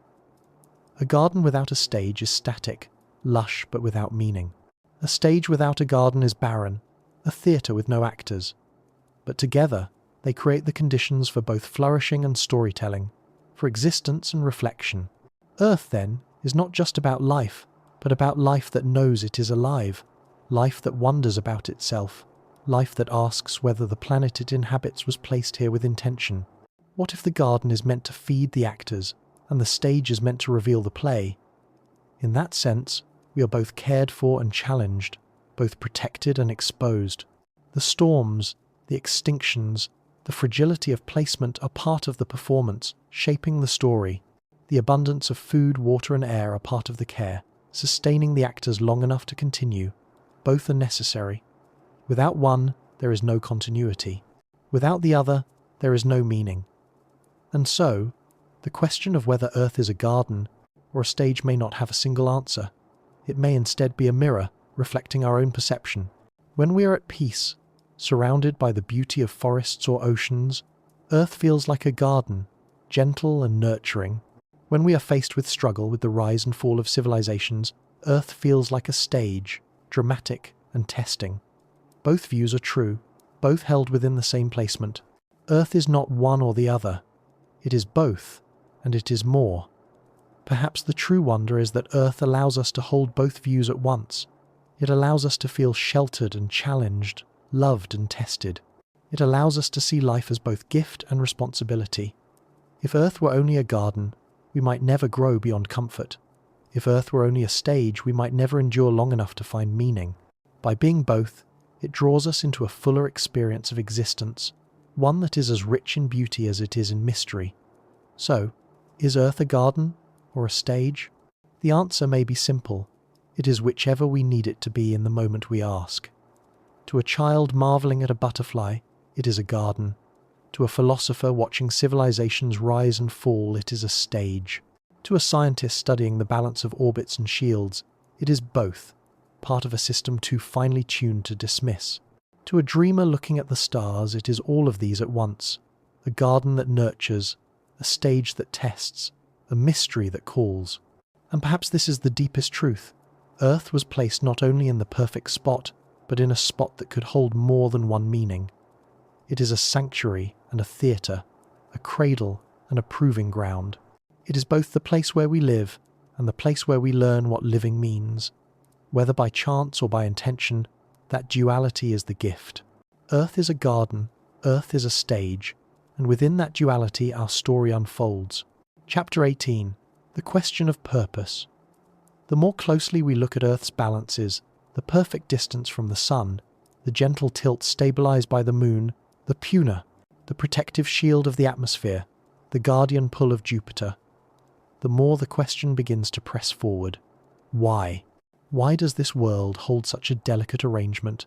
A: A garden without a stage is static, lush but without meaning. A stage without a garden is barren, a theatre with no actors. But together, they create the conditions for both flourishing and storytelling, for existence and reflection. Earth, then, is not just about life, but about life that knows it is alive, life that wonders about itself, life that asks whether the planet it inhabits was placed here with intention. What if the garden is meant to feed the actors, and the stage is meant to reveal the play? In that sense, we are both cared for and challenged, both protected and exposed. The storms, the extinctions, the fragility of placement are part of the performance, shaping the story. The abundance of food, water and air are part of the care, sustaining the actors long enough to continue. Both are necessary. Without one, there is no continuity. Without the other, there is no meaning. And so, the question of whether Earth is a garden or a stage may not have a single answer. It may instead be a mirror, reflecting our own perception. When we are at peace, surrounded by the beauty of forests or oceans, Earth feels like a garden, gentle and nurturing. When we are faced with struggle with the rise and fall of civilizations, Earth feels like a stage, dramatic and testing. Both views are true, both held within the same placement. Earth is not one or the other. It is both, and it is more. Perhaps the true wonder is that Earth allows us to hold both views at once. It allows us to feel sheltered and challenged, loved and tested. It allows us to see life as both gift and responsibility. If Earth were only a garden, we might never grow beyond comfort. If Earth were only a stage, we might never endure long enough to find meaning. By being both, it draws us into a fuller experience of existence, one that is as rich in beauty as it is in mystery. So, is Earth a garden or a stage? The answer may be simple. It is whichever we need it to be in the moment we ask. To a child marveling at a butterfly, it is a garden. To a philosopher watching civilizations rise and fall, it is a stage. To a scientist studying the balance of orbits and shields, it is both, part of a system too finely tuned to dismiss. To a dreamer looking at the stars, it is all of these at once. A garden that nurtures, a stage that tests, a mystery that calls. And perhaps this is the deepest truth. Earth was placed not only in the perfect spot, but in a spot that could hold more than one meaning. It is a sanctuary and a theatre, a cradle and a proving ground. It is both the place where we live and the place where we learn what living means. Whether by chance or by intention, That duality is the gift. Earth is a garden, Earth is a stage, and within that duality our story unfolds. Chapter 18. The question of purpose. The more closely we look at Earth's balances, the perfect distance from the sun, the gentle tilt stabilized by the moon, the puna, the protective shield of the atmosphere, the guardian pull of Jupiter, the more the question begins to press forward. Why? Why does this world hold such a delicate arrangement,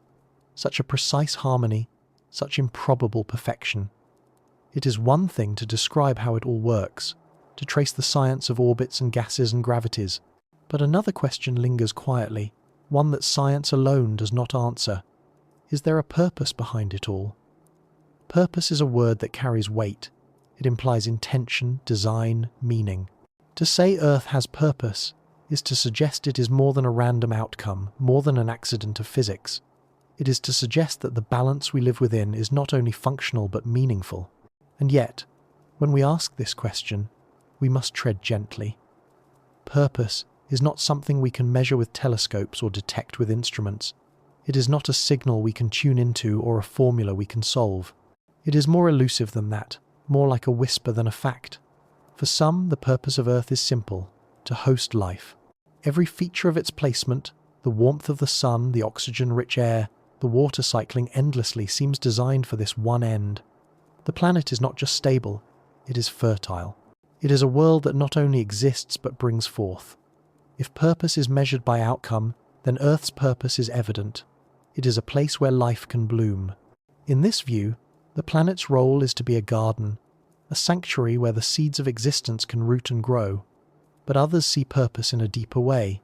A: such a precise harmony, such improbable perfection? It is one thing to describe how it all works, to trace the science of orbits and gases and gravities, but another question lingers quietly, one that science alone does not answer. Is there a purpose behind it all? Purpose is a word that carries weight. It implies intention, design, meaning. To say Earth has purpose is to suggest it is more than a random outcome, more than an accident of physics. It is to suggest that the balance we live within is not only functional but meaningful. And yet, when we ask this question, we must tread gently. Purpose is not something we can measure with telescopes or detect with instruments. It is not a signal we can tune into or a formula we can solve. It is more elusive than that, more like a whisper than a fact. For some, the purpose of Earth is simple: to host life. Every feature of its placement, the warmth of the sun, the oxygen-rich air, the water cycling endlessly, seems designed for this one end. The planet is not just stable, it is fertile. It is a world that not only exists but brings forth. If purpose is measured by outcome, then Earth's purpose is evident. It is a place where life can bloom. In this view, the planet's role is to be a garden, a sanctuary where the seeds of existence can root and grow. But others see purpose in a deeper way.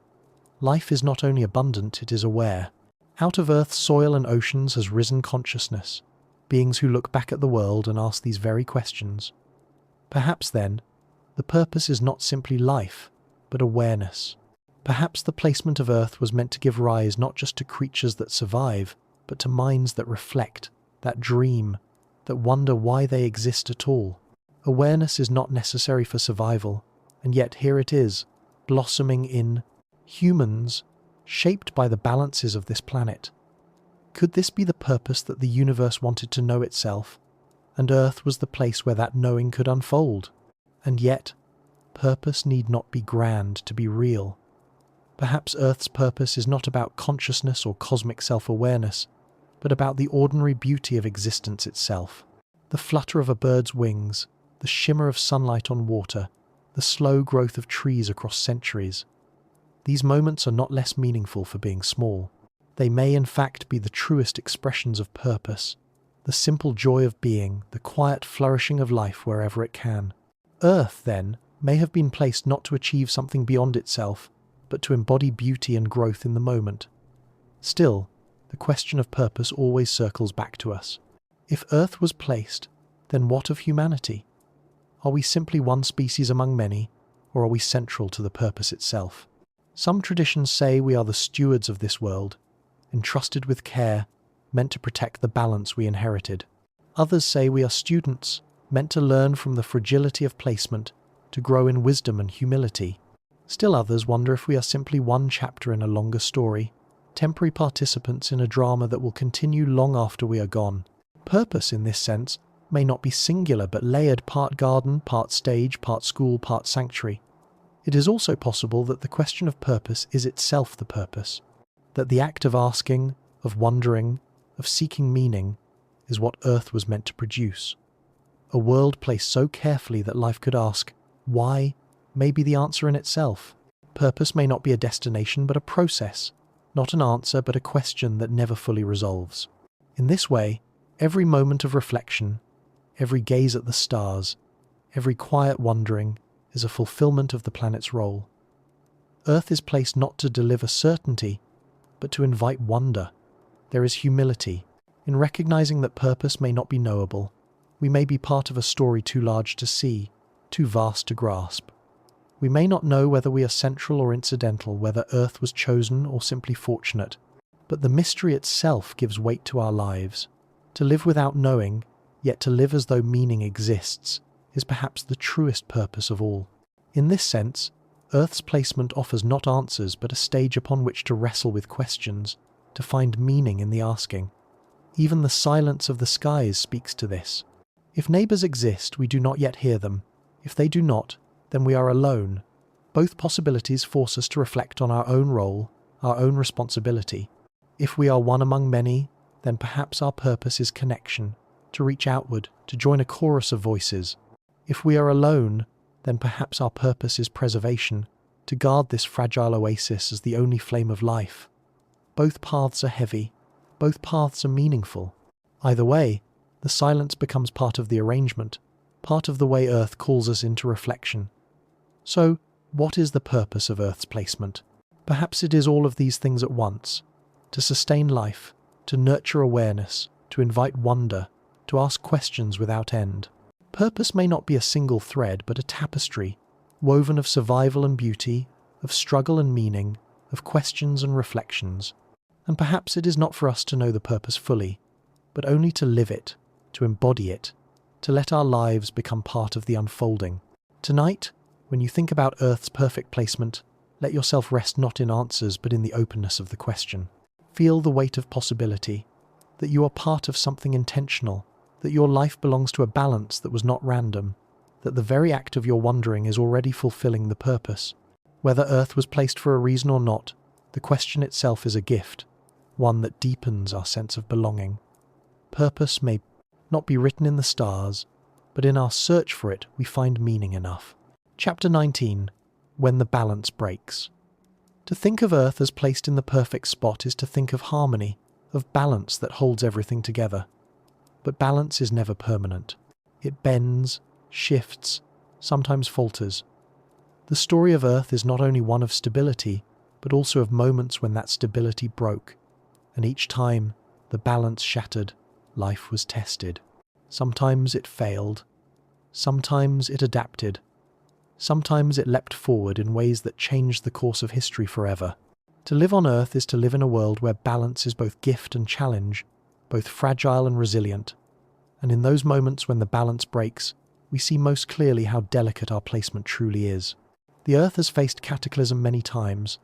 A: Life is not only abundant, it is aware. Out of Earth's soil and oceans has risen consciousness, beings who look back at the world and ask these very questions. Perhaps then, the purpose is not simply life, but awareness. Perhaps the placement of Earth was meant to give rise not just to creatures that survive, but to minds that reflect, that dream, that wonder why they exist at all. Awareness is not necessary for survival, and yet here it is, blossoming in humans, shaped by the balances of this planet. Could this be the purpose that the universe wanted to know itself, and Earth was the place where that knowing could unfold? And yet, purpose need not be grand to be real. Perhaps Earth's purpose is not about consciousness or cosmic self-awareness, but about the ordinary beauty of existence itself. The flutter of a bird's wings, the shimmer of sunlight on water, the slow growth of trees across centuries. These moments are not less meaningful for being small. They may in fact be the truest expressions of purpose, the simple joy of being, the quiet flourishing of life wherever it can. Earth, then, may have been placed not to achieve something beyond itself, but to embody beauty and growth in the moment. Still, the question of purpose always circles back to us. If Earth was placed, then what of humanity? Are we simply one species among many, or are we central to the purpose itself? Some traditions say we are the stewards of this world, entrusted with care, meant to protect the balance we inherited. Others say we are students, meant to learn from the fragility of placement, to grow in wisdom and humility. Still others wonder if we are simply one chapter in a longer story, temporary participants in a drama that will continue long after we are gone. Purpose, in this sense, may not be singular but layered, part garden, part stage, part school, part sanctuary. It is also possible that the question of purpose is itself the purpose, that the act of asking, of wondering, of seeking meaning, is what Earth was meant to produce. A world placed so carefully that life could ask, why, may be the answer in itself. Purpose may not be a destination but a process, not an answer but a question that never fully resolves. In this way, every moment of reflection, every gaze at the stars, every quiet wondering is a fulfillment of the planet's role. Earth is placed not to deliver certainty, but to invite wonder. There is humility in recognizing that purpose may not be knowable. We may be part of a story too large to see, too vast to grasp. We may not know whether we are central or incidental, whether Earth was chosen or simply fortunate, but the mystery itself gives weight to our lives. To live without knowing, yet to live as though meaning exists, is perhaps the truest purpose of all. In this sense, Earth's placement offers not answers but a stage upon which to wrestle with questions, to find meaning in the asking. Even the silence of the skies speaks to this. If neighbours exist, we do not yet hear them. If they do not, then we are alone. Both possibilities force us to reflect on our own role, our own responsibility. If we are one among many, then perhaps our purpose is connection, to reach outward, to join a chorus of voices. If we are alone, then perhaps our purpose is preservation, to guard this fragile oasis as the only flame of life. Both paths are heavy, both paths are meaningful. Either way, the silence becomes part of the arrangement, part of the way Earth calls us into reflection. So, what is the purpose of Earth's placement? Perhaps it is all of these things at once: to sustain life, to nurture awareness, to invite wonder, to ask questions without end. Purpose may not be a single thread, but a tapestry, woven of survival and beauty, of struggle and meaning, of questions and reflections. And perhaps it is not for us to know the purpose fully, but only to live it, to embody it, to let our lives become part of the unfolding. Tonight, when you think about Earth's perfect placement, let yourself rest not in answers but in the openness of the question. Feel the weight of possibility, that you are part of something intentional, that your life belongs to a balance that was not random, that the very act of your wandering is already fulfilling the purpose. Whether Earth was placed for a reason or not, the question itself is a gift, one that deepens our sense of belonging. Purpose may not be written in the stars, but in our search for it we find meaning enough. Chapter 19. When the balance breaks. To think of Earth as placed in the perfect spot is to think of harmony, of balance that holds everything together. But balance is never permanent. It bends, shifts, sometimes falters. The story of Earth is not only one of stability, but also of moments when that stability broke, and each time the balance shattered, life was tested. Sometimes it failed, sometimes it adapted, sometimes it leapt forward in ways that changed the course of history forever. To live on Earth is to live in a world where balance is both gift and challenge, both fragile and resilient. And in those moments when the balance breaks, we see most clearly how delicate our placement truly is. The Earth has faced cataclysm many times.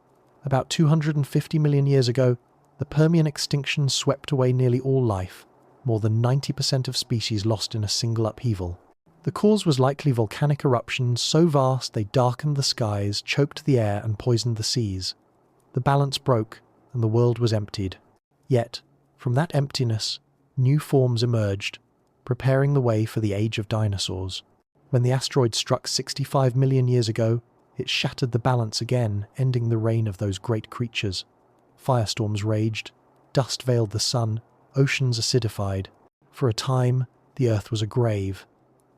A: About 250 million years ago, the Permian extinction swept away nearly all life, more than 90% of species lost in a single upheaval. The cause was likely volcanic eruptions so vast they darkened the skies, choked the air, and poisoned the seas. The balance broke, and the world was emptied. Yet, from that emptiness, new forms emerged, preparing the way for the age of dinosaurs. When the asteroid struck 65 million years ago, it shattered the balance again, ending the reign of those great creatures. Firestorms raged, dust veiled the sun, oceans acidified. For a time, the Earth was a grave.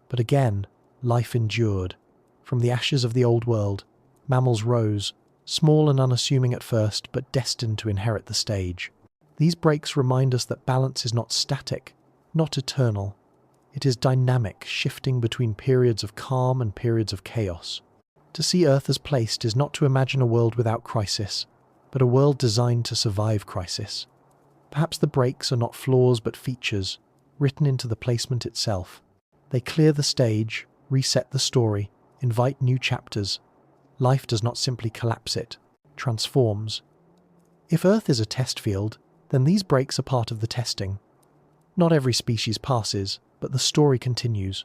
A: But again, life endured. From the ashes of the old world, mammals rose, small and unassuming at first, but destined to inherit the stage. These breaks remind us that balance is not static, not eternal. It is dynamic, shifting between periods of calm and periods of chaos. To see Earth as placed is not to imagine a world without crisis, but a world designed to survive crisis. Perhaps the breaks are not flaws but features, written into the placement itself. They clear the stage, reset the story, invite new chapters. Life does not simply collapse, it transforms. If Earth is a test field, then these breaks are part of the testing. Not every species passes, but the story continues.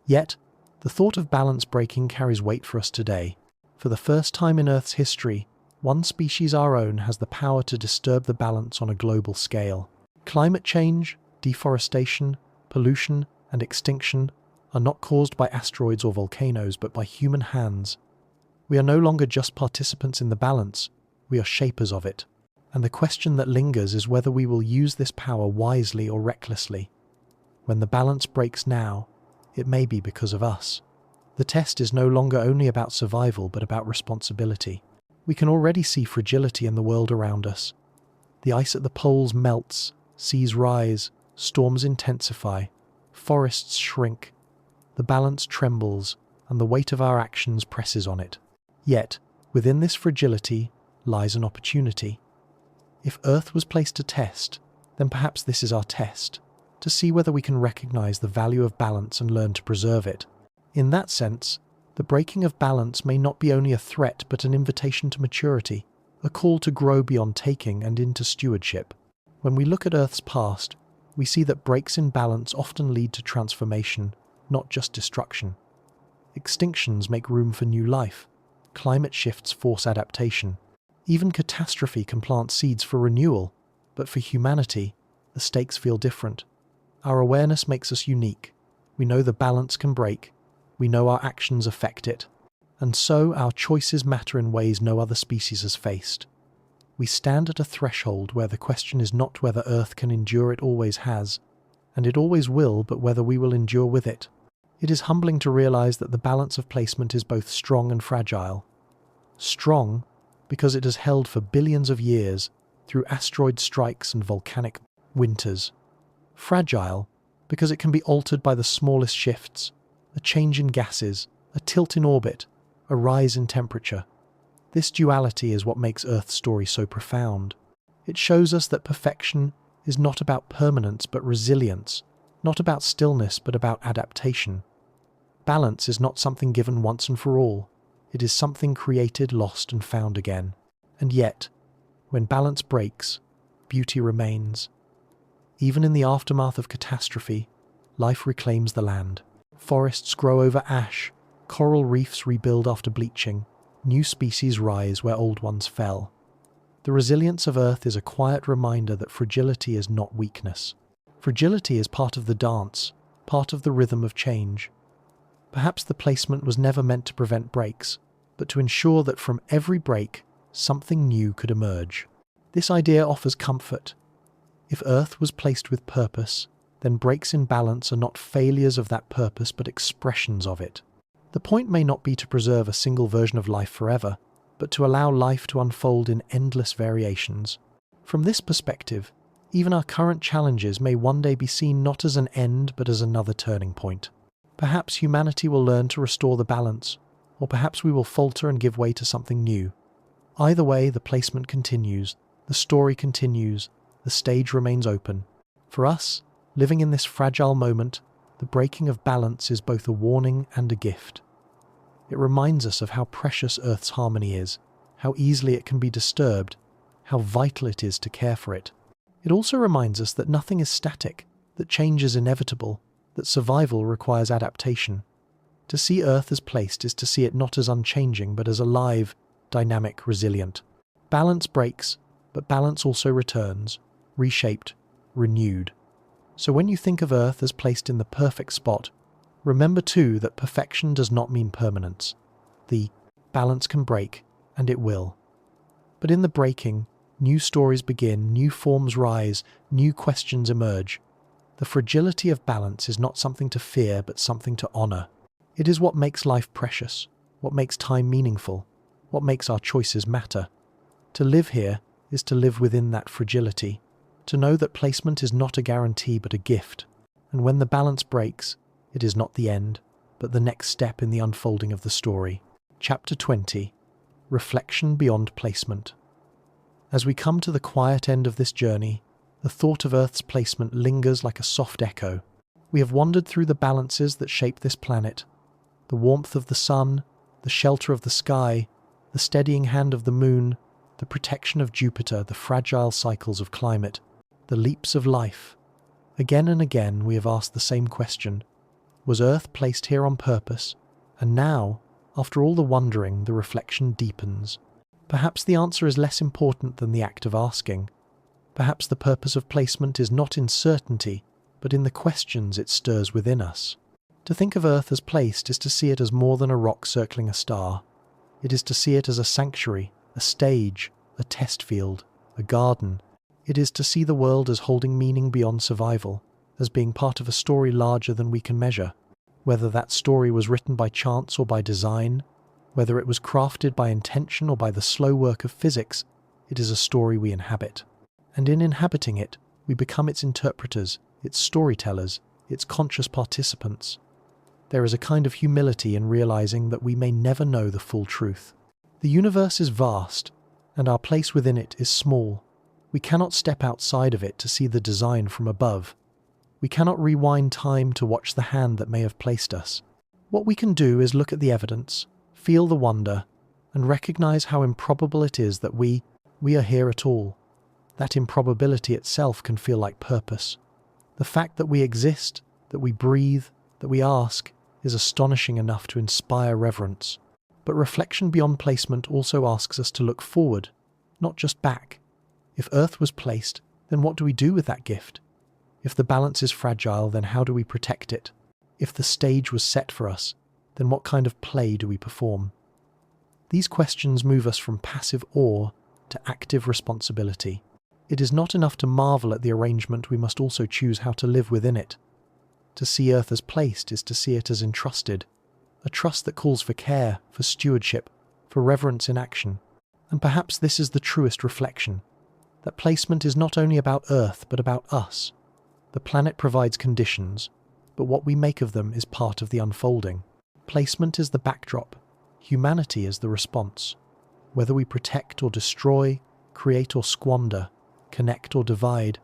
A: Yet, the thought of balance breaking carries weight for us today. For the first time in Earth's history, one species, our own, has the power to disturb the balance on a global scale. Climate change, deforestation, pollution, and extinction are not caused by asteroids or volcanoes, but by human hands. We are no longer just participants in the balance, we are shapers of it. And the question that lingers is whether we will use this power wisely or recklessly. When the balance breaks now, it may be because of us. The test is no longer only about survival, but about responsibility. We can already see fragility in the world around us. The ice at the poles melts, seas rise, storms intensify, forests shrink. The balance trembles, and the weight of our actions presses on it. Yet, within this fragility lies an opportunity. If Earth was placed to test, then perhaps this is our test, to see whether we can recognize the value of balance and learn to preserve it. In that sense, the breaking of balance may not be only a threat but an invitation to maturity, a call to grow beyond taking and into stewardship. When we look at Earth's past, we see that breaks in balance often lead to transformation, not just destruction. Extinctions make room for new life. Climate shifts force adaptation. Even catastrophe can plant seeds for renewal, but for humanity, the stakes feel different. Our awareness makes us unique. We know the balance can break. We know our actions affect it. And so our choices matter in ways no other species has faced. We stand at a threshold where the question is not whether Earth can endure, it always has, and it always will, but whether we will endure with it. It is humbling to realize that the balance of placement is both strong and fragile. Strong, because it has held for billions of years through asteroid strikes and volcanic winters. Fragile, because it can be altered by the smallest shifts, a change in gases, a tilt in orbit, a rise in temperature. This duality is what makes Earth's story so profound. It shows us that perfection is not about permanence but resilience, not about stillness but about adaptation. Balance is not something given once and for all. It is something created, lost, and found again. And yet, when balance breaks, beauty remains. Even in the aftermath of catastrophe, life reclaims the land. Forests grow over ash, coral reefs rebuild after bleaching, new species rise where old ones fell. The resilience of Earth is a quiet reminder that fragility is not weakness. Fragility is part of the dance, part of the rhythm of change. Perhaps the placement was never meant to prevent breaks, but to ensure that from every break, something new could emerge. This idea offers comfort. If Earth was placed with purpose, then breaks in balance are not failures of that purpose but expressions of it. The point may not be to preserve a single version of life forever, but to allow life to unfold in endless variations. From this perspective, even our current challenges may one day be seen not as an end but as another turning point. Perhaps humanity will learn to restore the balance, or perhaps we will falter and give way to something new. Either way, the placement continues, the story continues, the stage remains open. For us, living in this fragile moment, the breaking of balance is both a warning and a gift. It reminds us of how precious Earth's harmony is, how easily it can be disturbed, how vital it is to care for it. It also reminds us that nothing is static, that change is inevitable, that survival requires adaptation. To see Earth as placed is to see it not as unchanging but as alive, dynamic, resilient. Balance breaks, but balance also returns, reshaped, renewed. So when you think of Earth as placed in the perfect spot, remember too that perfection does not mean permanence. The balance can break, and it will. But in the breaking, new stories begin, new forms rise, new questions emerge. The fragility of balance is not something to fear, but something to honor. It is what makes life precious, what makes time meaningful, what makes our choices matter. To live here is to live within that fragility, to know that placement is not a guarantee but a gift, and when the balance breaks, it is not the end, but the next step in the unfolding of the story. Chapter 20. Reflection Beyond Placement. As we come to the quiet end of this journey, the thought of Earth's placement lingers like a soft echo. We have wandered through the balances that shape this planet, the warmth of the sun, the shelter of the sky, the steadying hand of the moon, the protection of Jupiter, the fragile cycles of climate, the leaps of life. Again and again we have asked the same question. Was Earth placed here on purpose? And now, after all the wondering, the reflection deepens. Perhaps the answer is less important than the act of asking. Perhaps the purpose of placement is not in certainty, but in the questions it stirs within us. To think of Earth as placed is to see it as more than a rock circling a star. It is to see it as a sanctuary, a stage, a test field, a garden. It is to see the world as holding meaning beyond survival, as being part of a story larger than we can measure. Whether that story was written by chance or by design, whether it was crafted by intention or by the slow work of physics, it is a story we inhabit. And in inhabiting it, we become its interpreters, its storytellers, its conscious participants. There is a kind of humility in realizing that we may never know the full truth. The universe is vast, and our place within it is small. We cannot step outside of it to see the design from above. We cannot rewind time to watch the hand that may have placed us. What we can do is look at the evidence, feel the wonder, and recognize how improbable it is that we are here at all. That improbability itself can feel like purpose. The fact that we exist, that we breathe, that we ask, is astonishing enough to inspire reverence. But reflection beyond placement also asks us to look forward, not just back. If Earth was placed, then what do we do with that gift? If the balance is fragile, then how do we protect it? If the stage was set for us, then what kind of play do we perform? These questions move us from passive awe to active responsibility. It is not enough to marvel at the arrangement, we must also choose how to live within it. To see Earth as placed is to see it as entrusted, a trust that calls for care, for stewardship, for reverence in action. And perhaps this is the truest reflection, that placement is not only about Earth but about us. The planet provides conditions, but what we make of them is part of the unfolding. Placement is the backdrop, humanity is the response. Whether we protect or destroy, create or squander, connect or divide,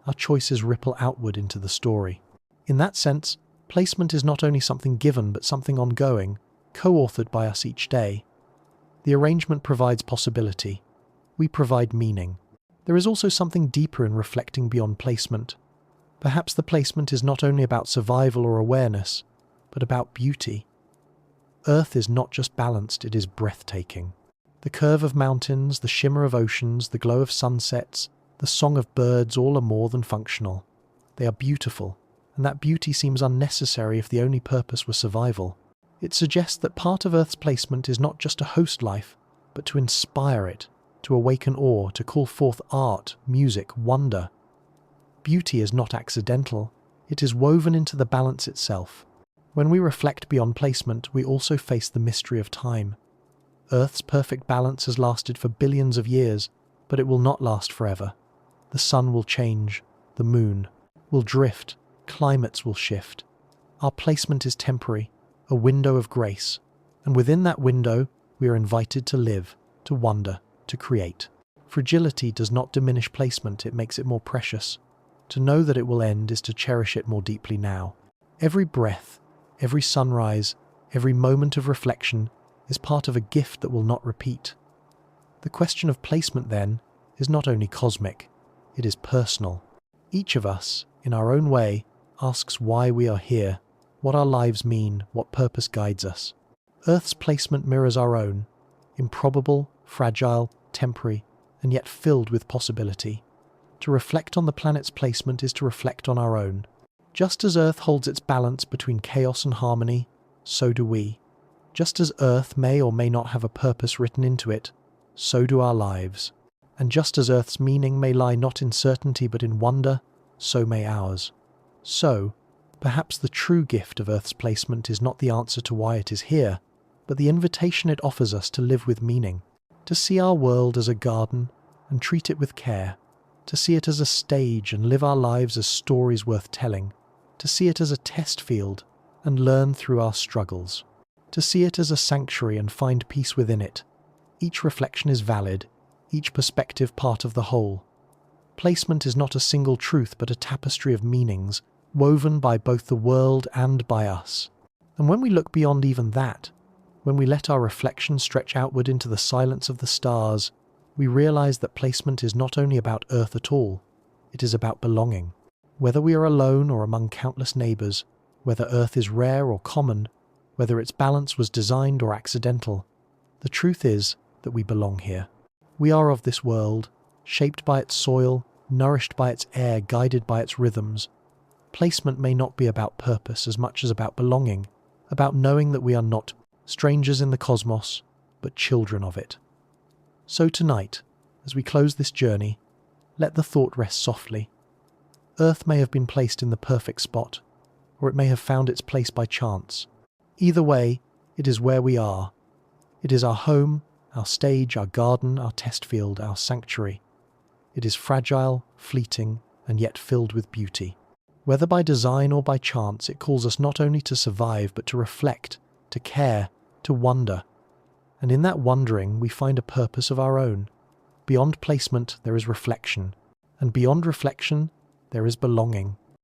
A: our choices ripple outward into the story. In that sense, placement is not only something given but something ongoing, co-authored by us each day. The arrangement provides possibility. We provide meaning. There is also something deeper in reflecting beyond placement. Perhaps the placement is not only about survival or awareness, but about beauty. Earth is not just balanced, it is breathtaking. The curve of mountains, the shimmer of oceans, the glow of sunsets, the song of birds, all are more than functional. They are beautiful, and that beauty seems unnecessary if the only purpose was survival. It suggests that part of Earth's placement is not just to host life, but to inspire it, to awaken awe, to call forth art, music, wonder. Beauty is not accidental, it is woven into the balance itself. When we reflect beyond placement, we also face the mystery of time. Earth's perfect balance has lasted for billions of years, but it will not last forever. The sun will change, the moon will drift, climates will shift. Our placement is temporary, a window of grace, and within that window we are invited to live, to wonder, to create. Fragility does not diminish placement, it makes it more precious. To know that it will end is to cherish it more deeply now. Every breath, every sunrise, every moment of reflection is part of a gift that will not repeat. The question of placement, then, is not only cosmic, it is personal. Each of us, in our own way, asks why we are here, what our lives mean, what purpose guides us. Earth's placement mirrors our own, improbable, fragile, temporary, and yet filled with possibility. To reflect on the planet's placement is to reflect on our own. Just as Earth holds its balance between chaos and harmony, so do we. Just as Earth may or may not have a purpose written into it, so do our lives. And just as Earth's meaning may lie not in certainty but in wonder, so may ours. So, perhaps the true gift of Earth's placement is not the answer to why it is here, but the invitation it offers us to live with meaning, to see our world as a garden and treat it with care, to see it as a stage and live our lives as stories worth telling, to see it as a test field and learn through our struggles, to see it as a sanctuary and find peace within it. Each reflection is valid, each perspective part of the whole. Placement is not a single truth but a tapestry of meanings, woven by both the world and by us. And when we look beyond even that, when we let our reflection stretch outward into the silence of the stars, we realize that placement is not only about Earth at all, it is about belonging. Whether we are alone or among countless neighbors, whether Earth is rare or common, whether its balance was designed or accidental, the truth is that we belong here. We are of this world, shaped by its soil, nourished by its air, guided by its rhythms. Placement may not be about purpose as much as about belonging, about knowing that we are not strangers in the cosmos, but children of it. So tonight, as we close this journey, let the thought rest softly. Earth may have been placed in the perfect spot, or it may have found its place by chance. Either way, it is where we are. It is our home, our stage, our garden, our test field, our sanctuary. It is fragile, fleeting, and yet filled with beauty. Whether by design or by chance, it calls us not only to survive, but to reflect, to care, to wonder. And in that wondering, we find a purpose of our own. Beyond placement, there is reflection. And beyond reflection, there is belonging.